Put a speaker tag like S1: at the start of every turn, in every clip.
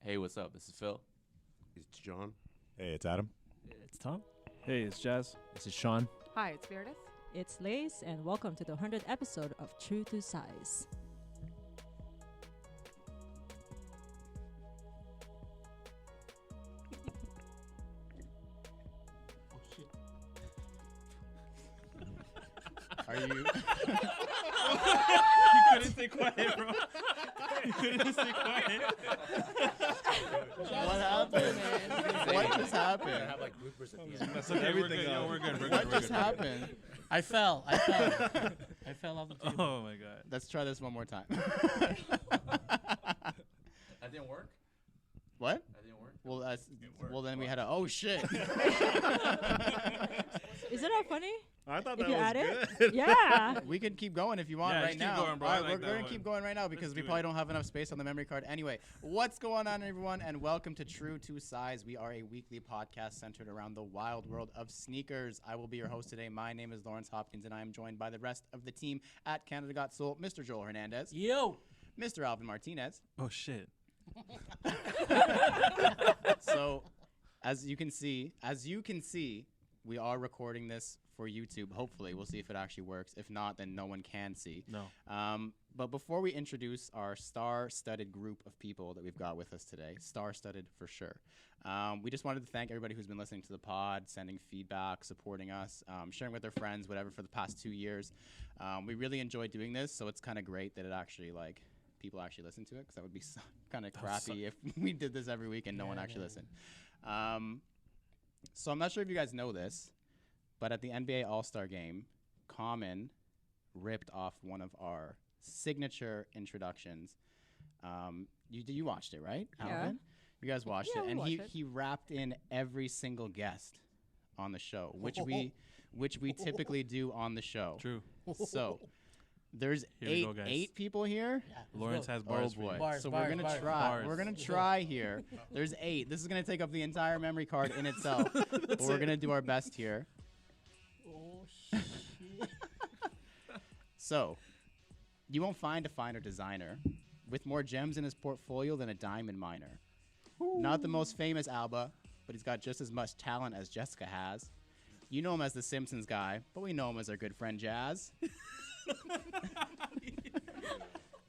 S1: Hey, what's up? This is Phil.
S2: It's John.
S3: Hey, it's Adam.
S4: It's Tom. Hey, it's Jazz.
S5: This is Sean.
S6: Hi, it's Meredith.
S7: It's Lace, and welcome to the 100th episode of True to Size.
S5: Are you?
S4: You couldn't stay quiet, bro. You couldn't stay quiet.
S5: What happened? What just happened?
S2: Have like bloopers at the end.
S4: That's okay. We're good. Yo, we're good.
S5: What just happened?
S8: I fell. I fell off the table.
S4: Oh my god.
S5: Let's try this one more time.
S1: That didn't work?
S5: What?
S1: That didn't work?
S5: Well, then we had a. Oh shit!
S7: Is it not funny?
S3: I thought
S7: If
S3: that
S7: you
S3: was
S7: add
S3: good.
S7: it? Yeah.
S5: We could keep going if you want
S4: Yeah,
S5: right
S4: just keep
S5: now.
S4: going, bro.
S5: All
S4: I
S5: right,
S4: like
S5: we're
S4: that
S5: gonna
S4: one.
S5: keep going right now because
S4: Let's
S5: we
S4: do
S5: probably
S4: it.
S5: don't have enough space on the memory card. Anyway, what's going on, everyone? And welcome to True to Size. We are a weekly podcast centered around the wild world of sneakers. I will be your host today. My name is Lawrence Hopkins, and I am joined by the rest of the team at Canada Got Soul, Mr. Joel Hernandez,
S8: Yo.
S5: Mr. Alvin Martinez.
S4: Oh shit.
S5: So, as you can see, we are recording this for YouTube. Hopefully, we'll see if it actually works. If not, then no one can see.
S4: No.
S5: But before we introduce our star-studded group of people that we've got with us today, star-studded for sure, we just wanted to thank everybody who's been listening to the pod, sending feedback, supporting us, sharing with their friends, whatever, for the past 2 years. We really enjoy doing this, so it's kind of great that it actually, like, people actually listen to it, because that would be kind of crappy if we did this every week and no one actually listened. So I'm not sure if you guys know this, but at the NBA All-Star Game, Common ripped off one of our signature introductions. You watched it, right,
S7: Yeah.
S5: Alvin? You guys watched
S7: Yeah,
S5: it,
S7: we
S5: and
S7: watched it.
S5: he wrapped in every single guest on the show, which we typically do on the show.
S4: True.
S5: So there's
S4: Here we go, guys.
S5: eight people here.
S4: Lawrence has
S5: Oh
S4: bars. for
S5: boy!
S4: you.
S8: Bars,
S5: so
S8: bars,
S5: we're gonna
S8: bars.
S5: try.
S4: Bars.
S5: We're gonna try here. There's 8. This is gonna take up the entire memory card in itself. But we're gonna do our best here.
S8: Oh, shit.
S5: So, you won't find a finer designer with more gems in his portfolio than a diamond miner. Not the most famous Alba, but he's got just as much talent as Jessica has. You know him as the Simpsons guy, but we know him as our good friend Jazz.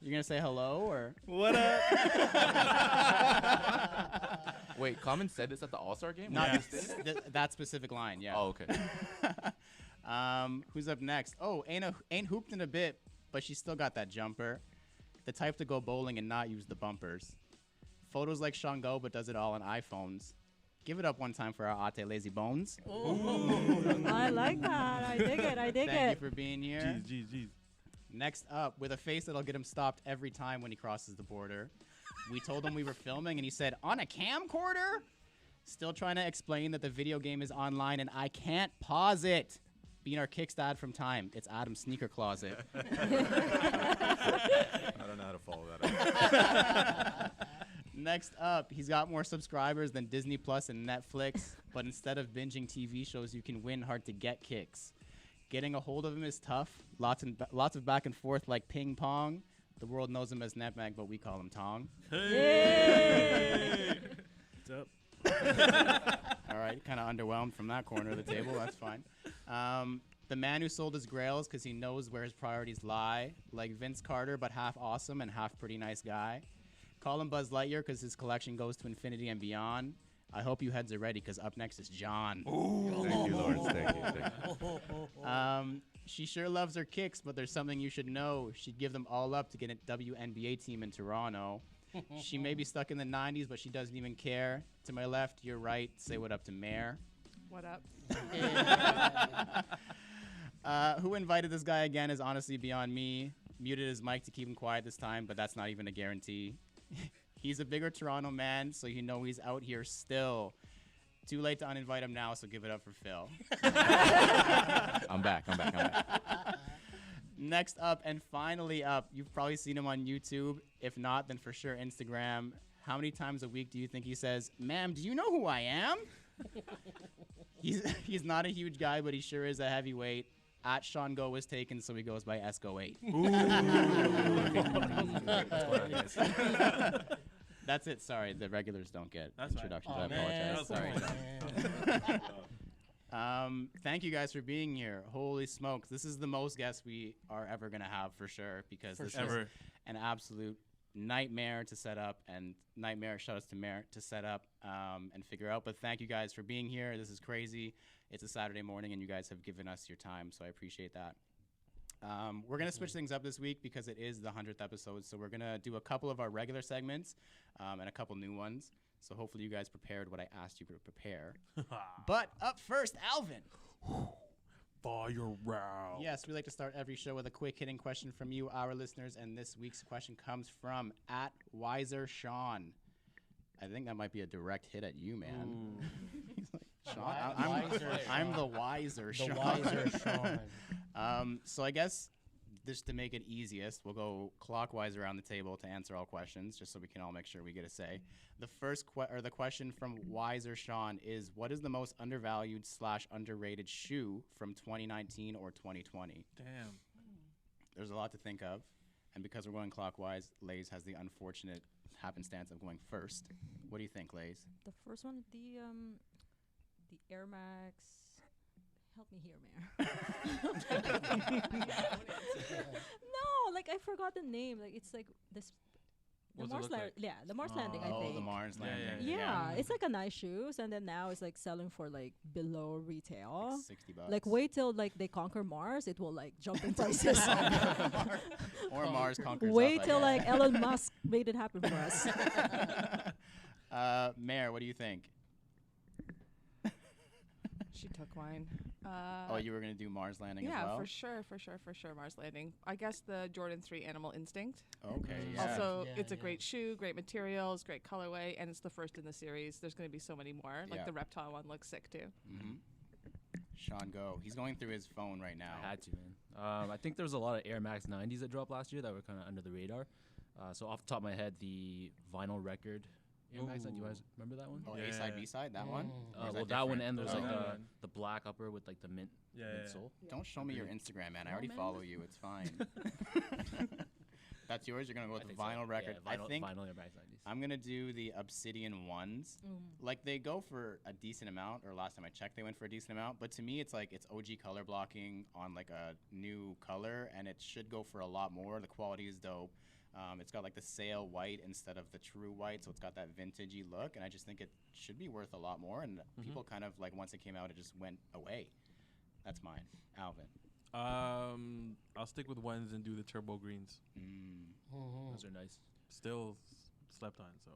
S5: You're gonna say hello, or?
S3: What up?
S1: Wait, Common said this at the All-Star game?
S5: Not
S4: Yeah.
S5: that specific line, yeah.
S1: Oh, okay.
S5: Who's up next? Oh, ain't hooped in a bit, but she still got that jumper. The type to go bowling and not use the bumpers. Photos like Shango, but does it all on iPhones. Give it up one time for our Ate Lazy Bones.
S7: I like that. I dig it. I dig
S5: Thank
S7: it.
S5: you for being here.
S4: Jeez.
S5: Next up, with a face that'll get him stopped every time when he crosses the border. We told him we were filming, and he said, on a camcorder? Still trying to explain that the video game is online, and I can't pause it. Being our kickstad from time, it's Adam's sneaker closet.
S3: I don't know how to follow that up.
S5: Next up, he's got more subscribers than Disney Plus and Netflix, but instead of binging TV shows, you can win hard-to-get kicks. Getting a hold of him is tough. Lots of back and forth like ping pong. The world knows him as Netmag, but we call him Tong.
S4: Hey. What's up?
S5: All right, kind of underwhelmed from that corner of the table. That's fine. The man who sold his grails because he knows where his priorities lie, like Vince Carter, but half awesome and half pretty nice guy. Call him Buzz Lightyear because his collection goes to infinity and beyond. I hope you heads are ready because up next is John.
S3: Thank you, Lawrence. Thank you.
S5: She sure loves her kicks, but there's something you should know. She'd give them all up to get a WNBA team in Toronto. She may be stuck in the 90s, but she doesn't even care. To my left, your right, say what up to Mare.
S6: What up?
S5: Who invited this guy again is honestly beyond me. Muted his mic to keep him quiet this time, but that's not even a guarantee. He's a bigger Toronto man, so you know he's out here still. Too late to uninvite him now, so give it up for Phil.
S1: I'm back.
S5: Next up, and finally up, you've probably seen him on YouTube. If not, then for sure Instagram. How many times a week do you think he says, "Ma'am, do you know who I am?" He's not a huge guy, but he sure is a heavyweight. At Sean Go was taken, so he goes by Esco8. That's it. Sorry, the regulars don't get
S4: That's fine.
S5: introductions.
S8: Oh,
S5: I
S8: man.
S5: apologize. Sorry.
S8: Man.
S5: Thank you guys for being here. Holy smokes, this is the most guests we are ever gonna have for sure because this is
S4: Ever.
S5: an absolute nightmare to set up and nightmare. Shout outs to Merritt to set up and figure out. But thank you guys for being here. This is crazy. It's a Saturday morning and you guys have given us your time, so I appreciate that. We're going to switch things up this week because it is the 100th episode. So we're going to do a couple of our regular segments and a couple new ones. So hopefully you guys prepared what I asked you to prepare. But up first, Alvin.
S4: Fire round.
S5: Yes, we like to start every show with a quick hitting question from you, our listeners. And this week's question comes from @WiserSean. I think that might be a direct hit at you, man. He's like, Sean, I'm the wiser
S8: The
S5: Sean.
S8: wiser Sean.
S5: So I guess just to make it easiest, we'll go clockwise around the table to answer all questions, just so we can all make sure we get a say. The first the question from Wiser Sean is, what is the most undervalued / underrated shoe from 2019 or 2020?
S4: Damn.
S5: There's a lot to think of, and because we're going clockwise, Lays has the unfortunate happenstance of going first. What do you think, Lays?
S7: The first one, the Air Max. Help me here, Mayor. No, like I forgot the name. Like it's like this. The
S4: What's it
S7: Mars
S4: look
S7: Landing.
S4: like?
S7: Yeah, the Mars Landing. I
S5: Oh,
S7: think.
S5: the Mars
S4: Yeah,
S5: Landing.
S7: Yeah, it's like a nice shoes, and then now it's like selling for like below retail.
S5: Like $60.
S7: Like wait till like they conquer Mars, it will like jump in prices.
S5: Or Mars conquers
S7: Wait
S5: up, I
S7: till
S5: guess.
S7: like Elon Musk made it happen for us.
S5: Mayor, what do you think?
S6: She took mine.
S5: Oh, you were going to do Mars Landing as
S6: yeah,
S5: well?
S6: for sure. Mars Landing. I guess the Jordan 3 Animal Instinct.
S5: Okay, yeah.
S6: Also,
S8: Yeah,
S6: it's a
S8: yeah.
S6: great shoe, great materials, great colorway, and it's the first in the series. There's going to be so many more. Like
S5: Yeah.
S6: the reptile one looks sick too.
S5: Sean, go. He's going through his phone right now.
S9: I had to, man. I think there was a lot of Air Max 90s that dropped last year that were kind of under the radar. So off the top of my head, the vinyl record Air Max, do you guys remember that one?
S5: Oh,
S4: Yeah.
S5: A-side, B-side, that one? Or is
S9: Well, that one,
S5: different?
S9: and there's
S4: Oh.
S9: like the black upper with like the mint
S4: Yeah.
S9: sole.
S5: Don't show me your Instagram, man. I already
S7: man.
S5: follow you. It's fine. That's yours? You're going to go with
S9: I
S5: the
S9: think so.
S5: vinyl record?
S9: Yeah,
S5: I think
S9: vinyl Air Max 90s.
S5: I'm going to do the Obsidian ones. Like, they go for a decent amount, or last time I checked, they went for a decent amount. But to me, it's like it's OG color blocking on like a new color, and it should go for a lot more. The quality is dope. It's got like the sail white instead of the true white, so it's got that vintagey look, and I just think it should be worth a lot more. And people kind of like once it came out, it just went away. That's mine, Alvin.
S4: I'll stick with ones and do the turbo greens.
S9: Those are nice.
S4: Still slept on, so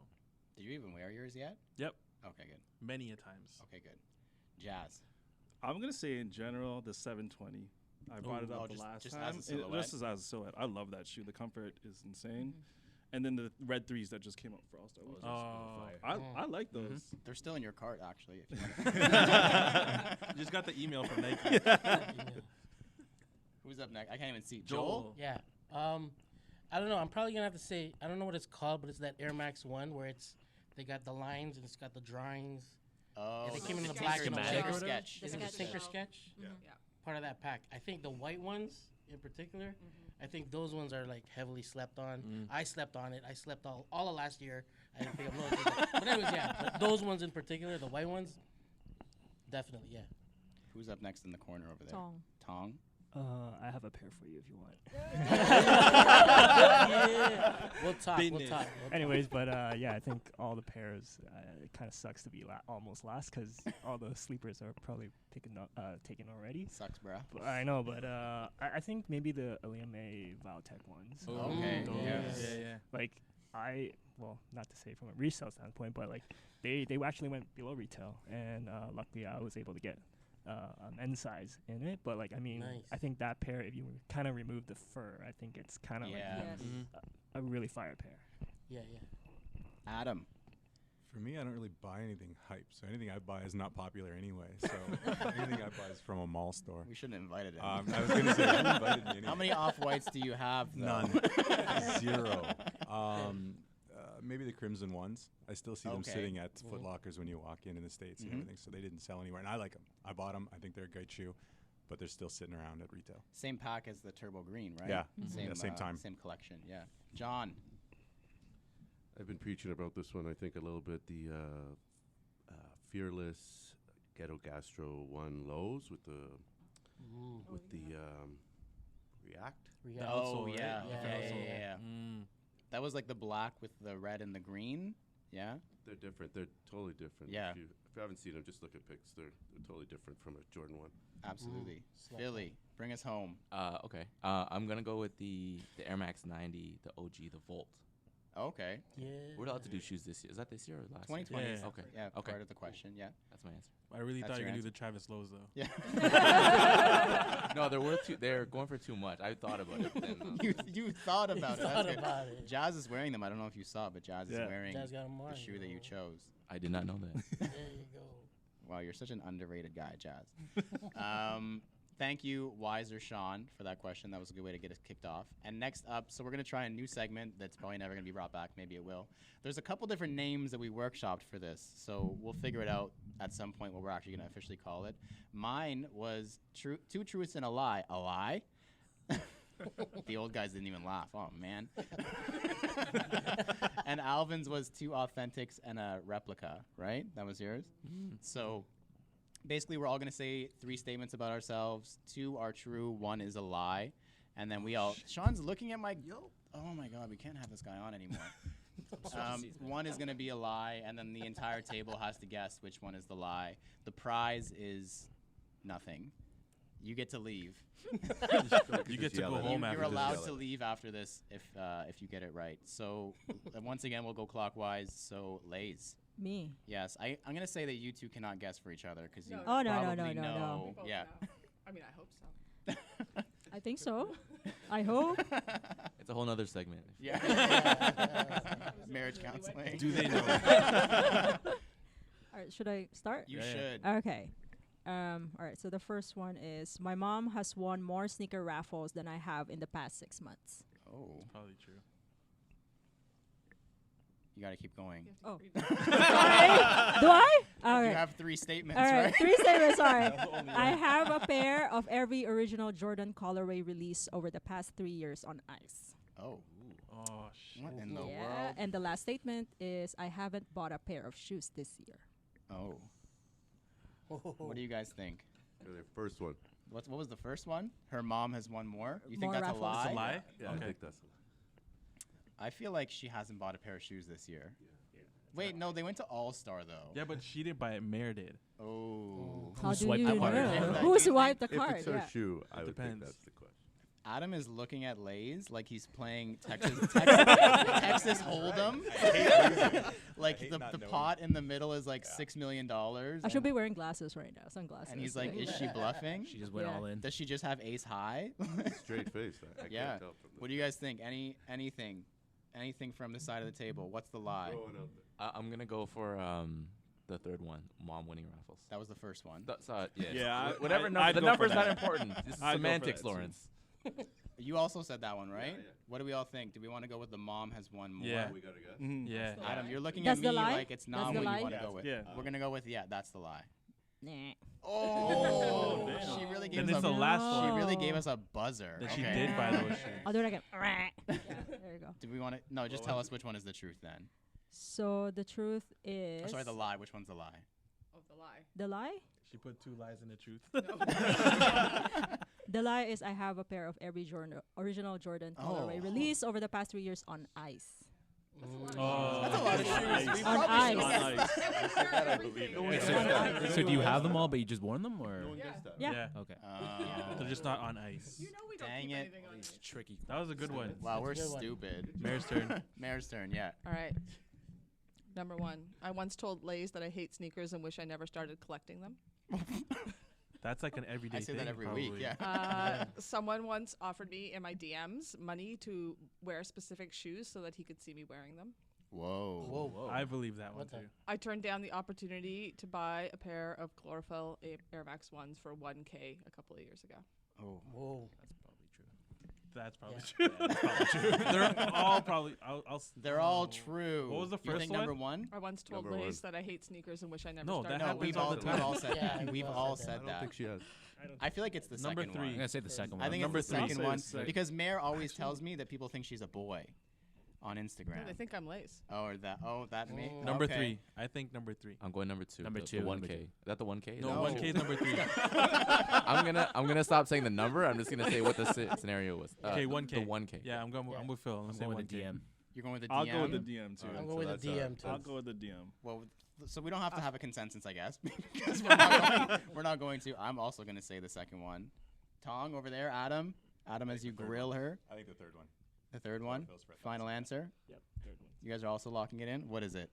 S5: Did you even wear yours yet?
S4: Yep.
S5: Okay, good.
S4: many a times.
S5: Okay, good. Jazz.
S10: I'm gonna say in general the 720. I brought it
S5: Oh,
S10: up the
S5: just-
S10: last
S5: just
S10: time.
S5: as a silhouette?
S10: Just as a silhouette. I love that shoe. The comfort is insane. And then the red 3s that just came out for All-Star Week. I like those.
S5: They're still in your cart, actually. If you want
S4: Just got the email from Nike.
S5: Who's up next? I can't even see.
S4: Joel.
S8: Yeah. I don't know. I'm probably gonna have to say I don't know what it's called, but it's that Air Max one where they got the lines and it's got the drawings.
S5: Oh,
S8: They
S5: the
S8: came in the
S5: Tinker
S8: black and
S5: Sketch.
S8: white.
S5: Sketch.
S7: The
S8: Is it the
S7: sketch.
S8: Tinker Sketch?
S6: Yeah.
S8: Part of that pack. I think the white ones in particular. I think those ones are like heavily slept on. I slept on it. I slept all of last year. I didn't pick up no. But anyways, yeah. But those ones in particular, the white ones, definitely, yeah.
S5: Who's up next in the corner over there?
S7: Tong.
S5: Tong.
S11: I have a pair for you if you want.
S8: Yeah. We'll talk.
S11: Anyways, but yeah, I think all the pairs. It kind of sucks to be almost last because all the sleepers are probably taken already.
S5: Sucks, bruh.
S11: But I know, but I think maybe the Liame Valtech ones.
S5: Okay.
S11: those,
S4: Yeah.
S11: Like well, not to say from a resale standpoint, but like they actually went below retail, and luckily I was able to get a men's size in it. But like, I mean,
S8: Nice.
S11: I think that pair, if you kind of remove the fur, I think it's kind of
S5: Yeah.
S7: Yes.
S11: a really fire pair.
S8: Yeah.
S5: Adam.
S3: For me, I don't really buy anything hype, so anything I buy is not popular anyway. So anything I buy is from a mall store.
S5: We shouldn't have invited him.
S3: I was gonna say, who invited me anyway?
S5: How many off-whites do you have, though?
S3: None. Zero. Maybe the crimson ones. I still see them
S5: Okay.
S3: sitting at Foot Lockers when you walk in the States and everything, so they didn't sell anywhere. And I like them. I bought them. I think they're a great shoe, but they're still sitting around at retail.
S5: Same pack as the Turbo Green, right?
S3: Yeah.
S5: Same,
S3: Yeah, same time.
S5: Same collection, yeah. John.
S2: I've been preaching about this one, I think, a little bit. The Fearless Ghetto Gastro 1 lows with the React.
S5: Oh,
S10: right?
S5: yeah.
S8: Yeah.
S5: Yeah. That was like the black with the red and the green. Yeah.
S2: They're different. They're totally different.
S5: Yeah.
S2: If you haven't seen them, just look at pics. They're totally different from a Jordan 1.
S5: Absolutely.
S8: Slap
S5: Philly, bring us home.
S1: Okay. I'm gonna go with the Air Max 90, the OG, the Volt.
S5: Okay.
S8: Yeah.
S1: We're allowed to do shoes this year. Is that this year or last year?
S5: 2020.
S10: Yeah.
S1: Okay.
S5: Yeah.
S1: Okay.
S5: Part of the question. Yeah.
S1: That's my answer.
S10: I really
S5: That's
S10: thought you
S5: your
S10: were gonna do
S5: answer.
S10: the Travis Lowe's though.
S5: Yeah.
S1: No, they're worth too. They're going for too much. I thought about it. And,
S5: you thought about it. That's
S8: Thought
S5: good.
S8: about it.
S5: Jazz is wearing them. I don't know if you saw, but Jazz is
S10: Yeah.
S5: wearing
S8: Jazz got 'em
S5: the
S8: on,
S5: shoe that you
S8: bro.
S5: chose.
S1: I did not know that.
S8: There you go.
S5: Wow, you're such an underrated guy, Jazz. Thank you, Wiser Sean, for that question. That was a good way to get us kicked off. And next up, so we're going to try a new segment that's probably never going to be brought back. Maybe it will. There's a couple different names that we workshopped for this, so we'll figure it out at some point what we're actually going to officially call it. Mine was two truths and a lie. A lie? The old guys didn't even laugh. Oh, man. And Alvin's was two authentics and a replica, right? That was yours? So basically, we're all going to say 3 statements about ourselves. 2 are true, 1 is a lie. And then we all... Sean's looking at my... Oh, my God, we can't have this guy on anymore. 1 is going to be a lie, and then the entire table has to guess which one is the lie. The prize is nothing. You get to leave.
S10: You get to go home after
S5: You're
S10: this.
S5: allowed to leave after this if you get it right. So once again, we'll go clockwise. So Lays.
S7: Me.
S5: Yes, I'm gonna say that you two cannot guess for each other because you
S6: No.
S7: Oh, no, no,
S5: probably
S7: no, no, no.
S5: know.
S6: We both
S5: Yeah.
S6: know. I mean, I hope so.
S7: I think so. I hope.
S1: It's a whole nother segment.
S5: Yeah. Marriage counseling.
S10: Do they know?
S7: All right, should I start?
S5: You
S10: Yeah.
S5: should.
S7: Okay. All right, so the first one is my mom has won more sneaker raffles than I have in the past 6 months.
S5: Oh,
S10: Probably true.
S5: you gotta keep going.
S6: You have to
S7: Oh.
S6: read that.
S7: Do I? All
S5: You
S7: right.
S5: have 3 statements,
S7: All right,
S5: right?
S7: 3 statements. All right. I have a pair of every original Jordan colorway released over the past 3 years on ice.
S5: Oh,
S10: Oh shit.
S5: what in the
S7: Yeah.
S5: world?
S7: And the last statement is I haven't bought a pair of shoes this year.
S5: Oh, what do you guys think?
S2: The first one.
S5: What was the first one? Her mom has won more. You
S7: More
S5: think that's
S7: raffles.
S5: a lie?
S10: It's a lie?
S2: Yeah, I
S10: Okay.
S2: think that's
S5: I feel like she hasn't bought a pair of shoes this year. Wait, no, they went to All Star though.
S10: Yeah, but she didn't buy it. Mare did.
S5: Oh.
S7: How do
S9: swiped
S7: you
S9: the
S5: card?
S7: know?
S5: Yeah.
S7: Who
S5: Do you
S7: swiped the
S2: if
S7: card?
S2: it's her
S7: Yeah.
S2: shoe, I would
S10: depends.
S2: think that's the question.
S5: Adam is looking at Lays like he's playing Texas Hold'em. Like
S3: hate
S5: the
S3: not knowing.
S5: pot in the middle is like $6 million.
S7: I should be wearing glasses right now, sunglasses.
S5: And he's like,
S7: yeah.
S5: is she bluffing?
S9: She just went
S7: Yeah.
S9: all in.
S5: Does she just have ace high?
S2: Straight face. I
S5: Yeah.
S2: can't tell from
S5: What do you guys think? Anything from the side of the table? What's the lie?
S2: Throwing out there.
S1: I'm gonna go for the third one, mom winning raffles.
S5: That was the first one.
S1: That's yeah.
S10: Yeah,
S1: Whatever
S10: I'd
S1: number. The
S10: go for
S1: number's not
S10: that.
S1: important. This is
S10: I'd go for
S1: semantics,
S10: that too.
S1: Lawrence.
S5: You also said that one, right?
S2: Yeah.
S5: What do we all think? Do we want to go with the mom has won more?
S10: Yeah.
S2: We gotta guess.
S10: Mhm. Yeah.
S6: the
S5: Adam,
S6: lie.
S5: you're looking
S7: That's
S5: at
S7: the
S5: me
S7: lie?
S5: like it's
S7: That's
S5: not
S7: the
S5: what
S7: lie?
S5: you want to
S10: Yeah.
S5: go with.
S10: Yeah.
S5: We're gonna go with that's the lie.
S7: Nah.
S5: Oh,
S10: damn.
S5: she really
S10: Then
S5: gave us
S10: it's
S5: a
S10: the last
S5: She
S10: one.
S5: really gave us a buzzer.
S10: That she
S5: Okay.
S10: did buy those shoes.
S7: I'll do it again. yeah, there you go.
S5: Do we want to? No, just tell us which one is the truth then.
S7: So the truth is.
S5: Or sorry, the lie. Which one's the lie?
S6: Oh, the lie.
S7: The lie?
S10: She put 2 lies in the truth.
S7: The lie is I have a pair of every original Jordan colorway
S5: Oh.
S7: released over the past 3 years on ice.
S10: Oh,
S5: That's a lot of shoes. We
S7: On
S5: probably
S7: ice.
S5: should
S10: On
S5: guess
S10: ice.
S3: that I believe it.
S9: Wait,
S7: Yeah.
S9: so do you have them all, but you just worn them, or?
S6: Yeah.
S7: Yeah.
S10: Yeah.
S9: Okay.
S10: They're just not on ice.
S6: You know we don't
S5: Dang
S6: keep
S5: it.
S6: anything on you.
S9: Tricky.
S10: That was a good one.
S5: Wow, we're
S8: That's a good one.
S5: stupid.
S10: Mare's turn.
S5: Mare's turn. Yeah.
S6: All right. Number 1. I once told Lays that I hate sneakers and wish I never started collecting them.
S10: That's like an everyday
S5: I say
S10: thing.
S5: that every
S10: probably.
S5: week. Yeah.
S6: Someone once offered me in my DMs money to wear specific shoes so that he could see me wearing them.
S5: Whoa.
S8: Whoa.
S10: I believe that one
S8: What the-
S10: too.
S6: I turned down the opportunity to buy a pair of chlorophyll Air Max 1s for $1K a couple of years ago.
S5: Oh.
S8: Whoa.
S10: That's probably
S8: Yeah.
S10: true. That's probably true. They're all probably.
S5: They're all
S10: oh.
S5: true.
S10: What was the
S5: You
S10: first
S5: think
S10: one?
S5: number one?
S6: I once told
S2: Number
S6: Lays that I hate sneakers and wish I never
S10: No,
S6: started.
S10: that happens
S5: we've
S10: all
S5: all
S10: the
S5: we've
S10: time.
S5: all said
S8: Yeah,
S5: that.
S8: we've
S5: We've
S8: all
S5: all
S8: said
S5: said
S2: I don't
S5: that.
S2: think she has.
S5: I feel like it's the
S10: Number
S5: second
S10: 3.
S9: I'm
S5: one.
S9: gonna say the second one.
S5: I think
S10: Number
S5: it's the
S10: three.
S5: second
S10: Say
S5: one
S10: the second.
S5: because Mare always tells me that people think she's a boy. on Instagram.
S6: No, they think I'm lace.
S5: That me.
S4: Number
S5: Okay.
S4: 3. I think number 3.
S1: I'm going number 2.
S9: Number
S1: the,
S9: two,
S1: The 1K.
S9: number two.
S1: Is that the 1K?
S4: No,
S5: No.
S4: 1K is number 3.
S1: I'm gonna stop saying the number. I'm just gonna say what the scenario was.
S4: Okay, 1K.
S1: The 1K.
S4: Yeah, I'm with Phil.
S9: I'm
S4: saying
S9: going with the
S4: 1K.
S9: DM.
S5: You're going with the DM.
S10: I'll go with the DM too.
S8: I'm
S2: so
S8: going with
S2: that's
S8: the DM too.
S10: I'll go with the DM.
S5: Well, so we don't have to have a consensus, I guess, because we're not going to. I'm also going to say the second one. Tong over there, Adam. Adam, as you grill her.
S3: I think the third one.
S5: The third one.
S3: Phil's right.
S5: Final answer.
S11: Yep, third one.
S5: You guys are also locking it in. What is it?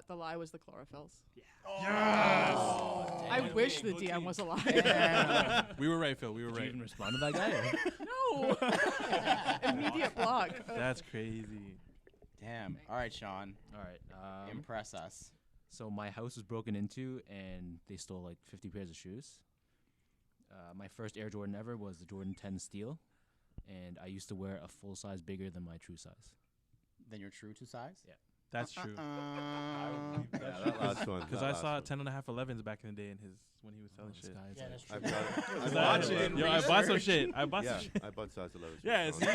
S6: The lie was the chlorophylls.
S4: Yes!
S6: I wish the DM was a lie.
S5: Damn.
S4: We were right, Phil. We were
S9: Did you
S4: right.
S9: even respond to that guy?
S6: No. Immediate block.
S4: That's crazy.
S5: Damn. All right, Sean.
S9: All right.
S5: Impress us.
S9: So my house was broken into, and they stole like 50 pairs of shoes. My first Air Jordan ever was the Jordan 10 Steel, and I used to wear a full size bigger than my true size.
S5: Then you're true to size?
S9: Yeah.
S4: That's true.
S2: That last one.
S4: Because I saw 10.5 11s back in the day in his when he was selling shit.
S9: Guys,
S8: Yeah, that's true.
S2: I've
S4: Is
S2: got,
S4: that- Yo, I bought some shit. I bought
S2: yeah,
S4: some shit.
S2: I bought size 11.
S4: Yeah, see?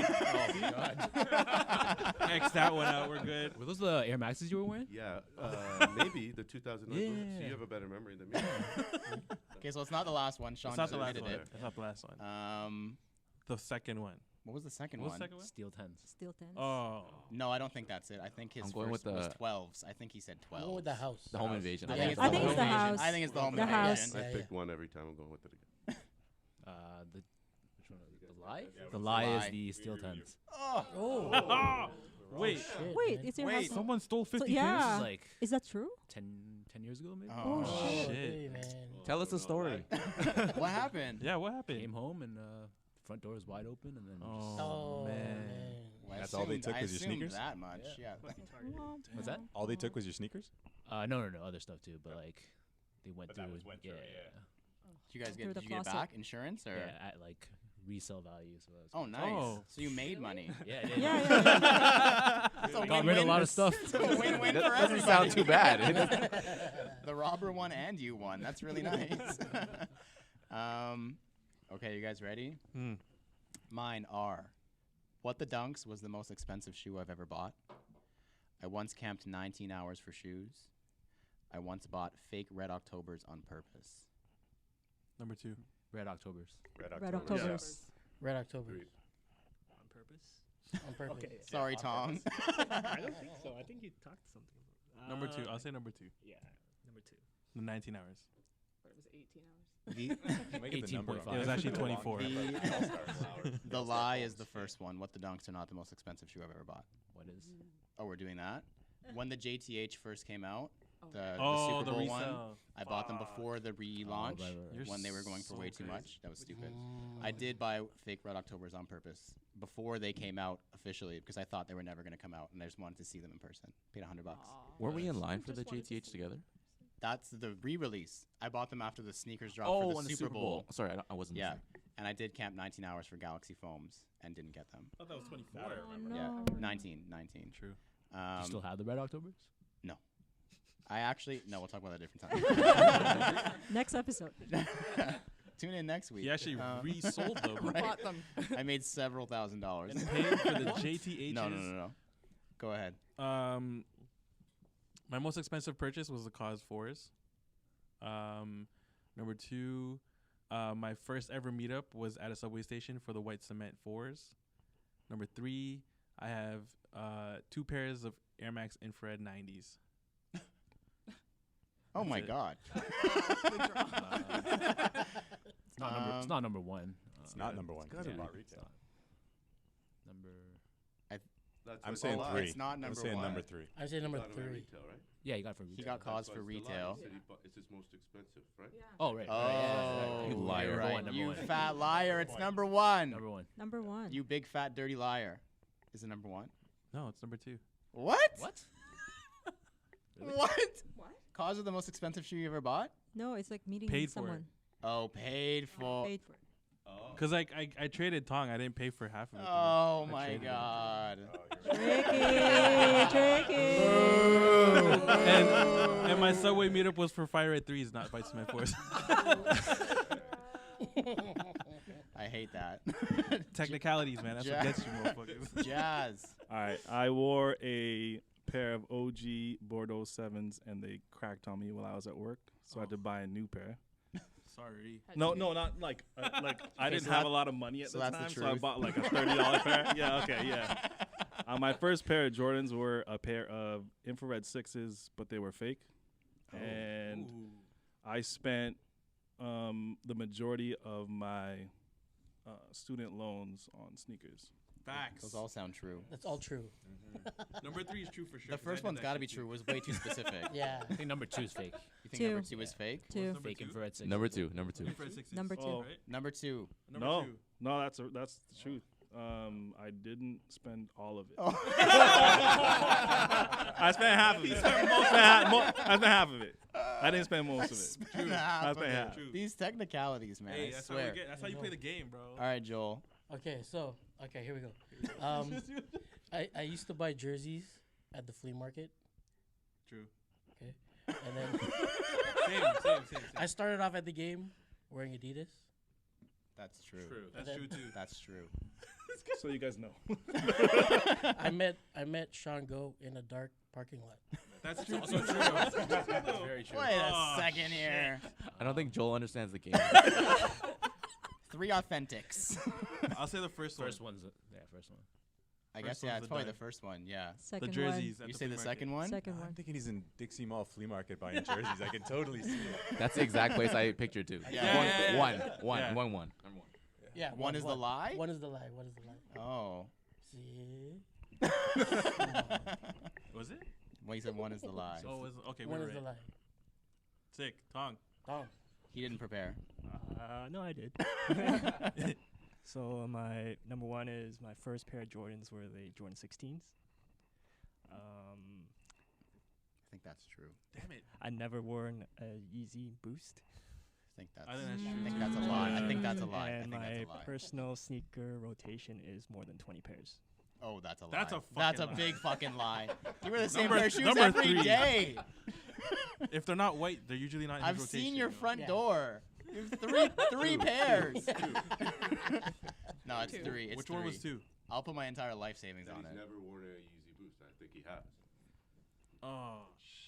S4: X that one out. We're good.
S9: Were those the Air Maxes you were wearing?
S2: Yeah, maybe the 2009. So
S9: Yeah.
S2: you have a better memory than me.
S5: Okay, so it's not the last one. Sean
S4: It's not
S5: just
S4: the last
S5: admitted
S4: one.
S5: it.
S4: It's not the last one. The second one.
S5: What was the second
S4: What
S5: one?
S4: was the second one?
S9: Steel 10s.
S7: Still 10.
S4: Oh.
S5: No, I don't think that's it. I think his
S1: I'm going
S5: first
S1: with
S5: was
S1: the-
S5: 12s. I think he said
S8: I'm
S5: 12.
S8: going with the house.
S1: The home invasion.
S5: I
S8: Yeah.
S5: think it's
S8: I
S5: the
S8: think
S5: home
S8: it's the
S5: invasion.
S7: house.
S5: I think it's the home
S7: The
S5: invasion.
S7: house.
S2: I
S8: Yeah,
S2: picked one every time. I'm going with it again.
S9: Which one? The lie? The lie is
S5: Lie.
S9: the Steel 10s.
S8: Oh.
S4: Wait.
S8: Shit,
S7: Wait,
S8: man.
S7: is your
S5: Wait.
S7: house?
S4: Someone stole 50
S7: So, yeah.
S9: This is like
S7: Is that true?
S9: 10 years ago, maybe?
S5: Oh,
S8: Oh,
S4: shit.
S8: hey, man.
S1: Tell us the story.
S5: what happened?
S4: Yeah, what happened?
S9: Came home and front door was wide open, and then just,
S8: Oh,
S4: man.
S8: man.
S5: Well, I
S3: That's all they
S5: assumed-
S3: took
S5: I
S3: was your
S5: assumed
S3: sneakers?
S5: that much, yeah.
S9: what's that?
S3: All they took was your sneakers?
S9: No, other stuff too, but like they went
S3: But
S9: through.
S3: that was went through it, yeah.
S5: Did you guys
S7: Through
S5: get,
S7: the
S5: did you get
S7: closet.
S5: back insurance or?
S9: Yeah, at like resale value. So that was
S5: Oh,
S9: good.
S5: nice.
S4: Oh.
S5: So you made money.
S9: Yeah, it is.
S7: Yeah.
S5: It's a
S9: Got rid of a
S5: win-win.
S9: lot of stuff.
S5: It's a win-win
S1: That
S5: for
S1: doesn't
S5: everybody.
S1: sound too bad.
S5: The robber won and you won. That's really nice. Okay, you guys ready?
S4: Hmm.
S5: Mine are: What the Dunks was the most expensive shoe I've ever bought. I once camped 19 hours for shoes. I once bought fake Red Octobers on purpose.
S4: Number 2.
S9: Red Octobers.
S7: Red Octobers.
S8: Red October.
S2: Agreed.
S11: On purpose?
S8: On purpose.
S11: Okay.
S5: Sorry, Tom.
S11: I don't think so. I think you talked something.
S4: Number 2. I'll say number 2.
S11: Yeah, number 2.
S4: The 19 hours.
S6: But it was 18 hours.
S5: The,
S3: Might get the number
S9: 18.5.
S3: wrong.
S4: It was actually 24.
S5: the lie is the first one. What the Dunks are not the most expensive shoe I've ever bought.
S9: What is?
S5: Oh, we're doing that? When the JTH first came out, the
S4: Oh,
S5: Super
S4: the
S5: Bowl one,
S4: resale.
S5: I bought them before the relaunch
S9: right, right, right.
S5: when they were going for way too much. That was stupid. I did buy fake Red Octobers on purpose before they came out officially because I thought they were never going to come out and I just wanted to see them in person. Paid $100.
S1: Weren't we in line for the JTH together?
S5: That's the re-release. I bought them after the sneakers dropped
S1: Oh,
S5: for
S1: on
S5: the Super Bowl.
S1: Sorry, I wasn't.
S5: Yeah,
S1: listening.
S5: and I did camp 19 hours for Galaxy Foams and didn't get them.
S10: I thought that was 24.
S7: Oh,
S5: Yeah,
S7: no.
S5: 19.
S4: True.
S9: Do you still have the Red Octobers?
S5: I actually no. We'll talk about that a different time.
S7: Next episode.
S5: Tune in next week.
S4: He actually resold them.
S6: Who bought them?
S5: I made several $1,000s.
S4: And paid for the JTHs.
S5: No. Go ahead.
S4: My most expensive purchase was the Cause 4s. Number 2, my first ever meetup was at a subway station for the white cement 4s. Number 3, I have 2 pairs of Air Max infrared 90s.
S5: Oh my
S4: it.
S5: God.
S9: It's not number. It's not number one.
S3: It's not number one.
S2: gotta
S3: It's
S2: be.
S3: not
S9: It's
S3: retail.
S9: not. Number.
S2: That's
S3: I'm
S2: what
S3: saying
S2: the lie.
S3: 3.
S5: It's not
S3: I'm
S5: number
S3: saying
S5: one.
S3: number 3.
S8: I say number
S2: Not on
S8: 3.
S2: retail, right?
S9: Yeah, you got it for
S5: He
S9: retail.
S5: got cause
S2: That's
S5: for
S2: why it's the lie.
S5: retail.
S2: He said it's his most expensive, right?
S9: Oh right.
S5: Oh,
S9: right, yeah.
S1: You
S5: you're
S1: liar.
S9: Number
S5: right.
S9: one, number
S5: You
S9: one.
S5: fat liar. It's number one.
S9: Number one.
S7: Number 1.
S5: You big fat dirty liar. Is it number one?
S4: No, it's number 2.
S5: What?
S9: What? Really?
S5: What?
S6: What?
S5: Cause of the most expensive shoe you ever bought?
S7: No, it's like meeting
S4: Paid for it.
S7: someone.
S5: Oh, paid for.
S7: Paid for it.
S4: Because I traded Tong. I didn't pay for half of it.
S5: Oh
S4: I
S5: my
S4: traded it.
S5: God.
S7: Tricky.
S4: And my subway meetup was for Fire Red 3s, not White Cement 4s.
S5: I hate that.
S4: Technicalities, man. That's what gets you, motherfuckers.
S5: Jazz.
S10: All right, I wore a pair of OG Bordeaux 7s, and they cracked on me while I was at work, so I had to buy a new pair.
S4: Sorry.
S10: No, not like I didn't
S5: so
S10: have
S5: that-
S10: a lot of money at
S5: so
S10: the
S5: that's the
S10: time, so I
S5: truth.
S10: bought like a $30 pair. Yeah, okay, yeah. My first pair of Jordans were a pair of infrared 6s, but they were fake, and I spent the majority of my student loans on sneakers.
S4: Facts.
S5: Those all sound true.
S8: That's all true.
S4: Number 3 is true for sure.
S5: The
S4: 'cause I
S5: first
S4: did
S5: one's
S4: that
S5: got to
S4: shit
S5: be
S4: too.
S5: true. It was way too specific.
S8: Yeah.
S9: I think number 2 is fake.
S5: You think number
S7: Two.
S5: 2 is fake?
S7: Two.
S4: Number
S9: Fake
S4: two?
S9: infrared 6.
S1: Number 2. Number 2.
S4: Infrared 6 is
S7: Number two.
S10: Oh.
S4: right?
S5: Number 2.
S4: Number
S10: No,
S4: 2.
S10: no, that's the truth. I didn't spend all of it.
S5: Oh.
S10: I spent half of it. I spent half of it. I didn't spend most of it.
S5: True.
S10: I spent half.
S5: These technicalities, man.
S4: Hey,
S5: I
S4: that's how
S5: swear.
S4: we get. That's how you play the game, bro.
S5: All right, Joel.
S8: Okay, here we go. I used to buy jerseys at the flea market.
S4: True.
S8: Okay. And then
S4: Same.
S8: I started off at the game wearing Adidas.
S5: That's true.
S4: That's true too.
S5: That's true.
S10: So you guys know.
S8: I met Sean Go in a dark parking lot.
S4: That's true.
S9: Also true. That's very true.
S5: Wait a
S4: Oh,
S5: second here.
S1: I don't think Joel understands the game.
S5: 3 authentics.
S4: I'll say the first one.
S9: First one.
S5: I
S4: First
S5: guess, yeah,
S4: one's
S5: it's
S4: the
S5: probably
S4: dime.
S5: the first one, yeah.
S4: The
S7: Second
S4: jerseys.
S5: You say the second one?
S7: Second
S3: I'm
S7: one.
S3: thinking he's in Dixie Mall Flea Market buying jerseys. I can totally see it.
S1: That's the exact place I pictured too.
S5: Yeah.
S1: One.
S4: Yeah.
S1: Number one.
S8: Yeah.
S5: One is the lie?
S8: One is the lie. One is the lie.
S5: Oh.
S8: See?
S4: Was it?
S5: Well, you said one is the lie.
S4: Oh, was okay.
S8: One
S4: We're
S8: is the
S4: right.
S8: lie.
S4: Sick. Tong.
S8: Dong.
S5: He didn't prepare.
S11: No, I did. So my number 1 is my first pair of Jordans were the Jordan 16s.
S5: I think that's true.
S4: Damn it.
S11: I never worn a Yeezy Boost.
S5: I think
S4: I think that's true.
S5: I think that's a lie. I think that's a lie. I
S11: And
S5: think
S11: my
S5: that's a lie.
S11: personal sneaker rotation is more than 20 pairs.
S5: Oh, that's a lie.
S4: That's a
S5: That's a
S4: fucking
S5: big fucking lie. You wear the same
S4: Number-
S5: pair of shoes
S4: number
S5: every
S4: 3.
S5: day.
S4: If they're not white, they're usually not in his
S5: I've
S4: rotation.
S5: seen your
S4: yo.
S5: front
S8: Yeah.
S5: door. You have three pairs. No, it's
S6: Two.
S5: 3. It's
S4: Which
S5: 3.
S4: one was 2?
S5: I'll put my entire life savings
S2: That
S5: on
S2: he's
S5: it.
S2: never worn a Yeezy Boost. I think he has.
S4: Oh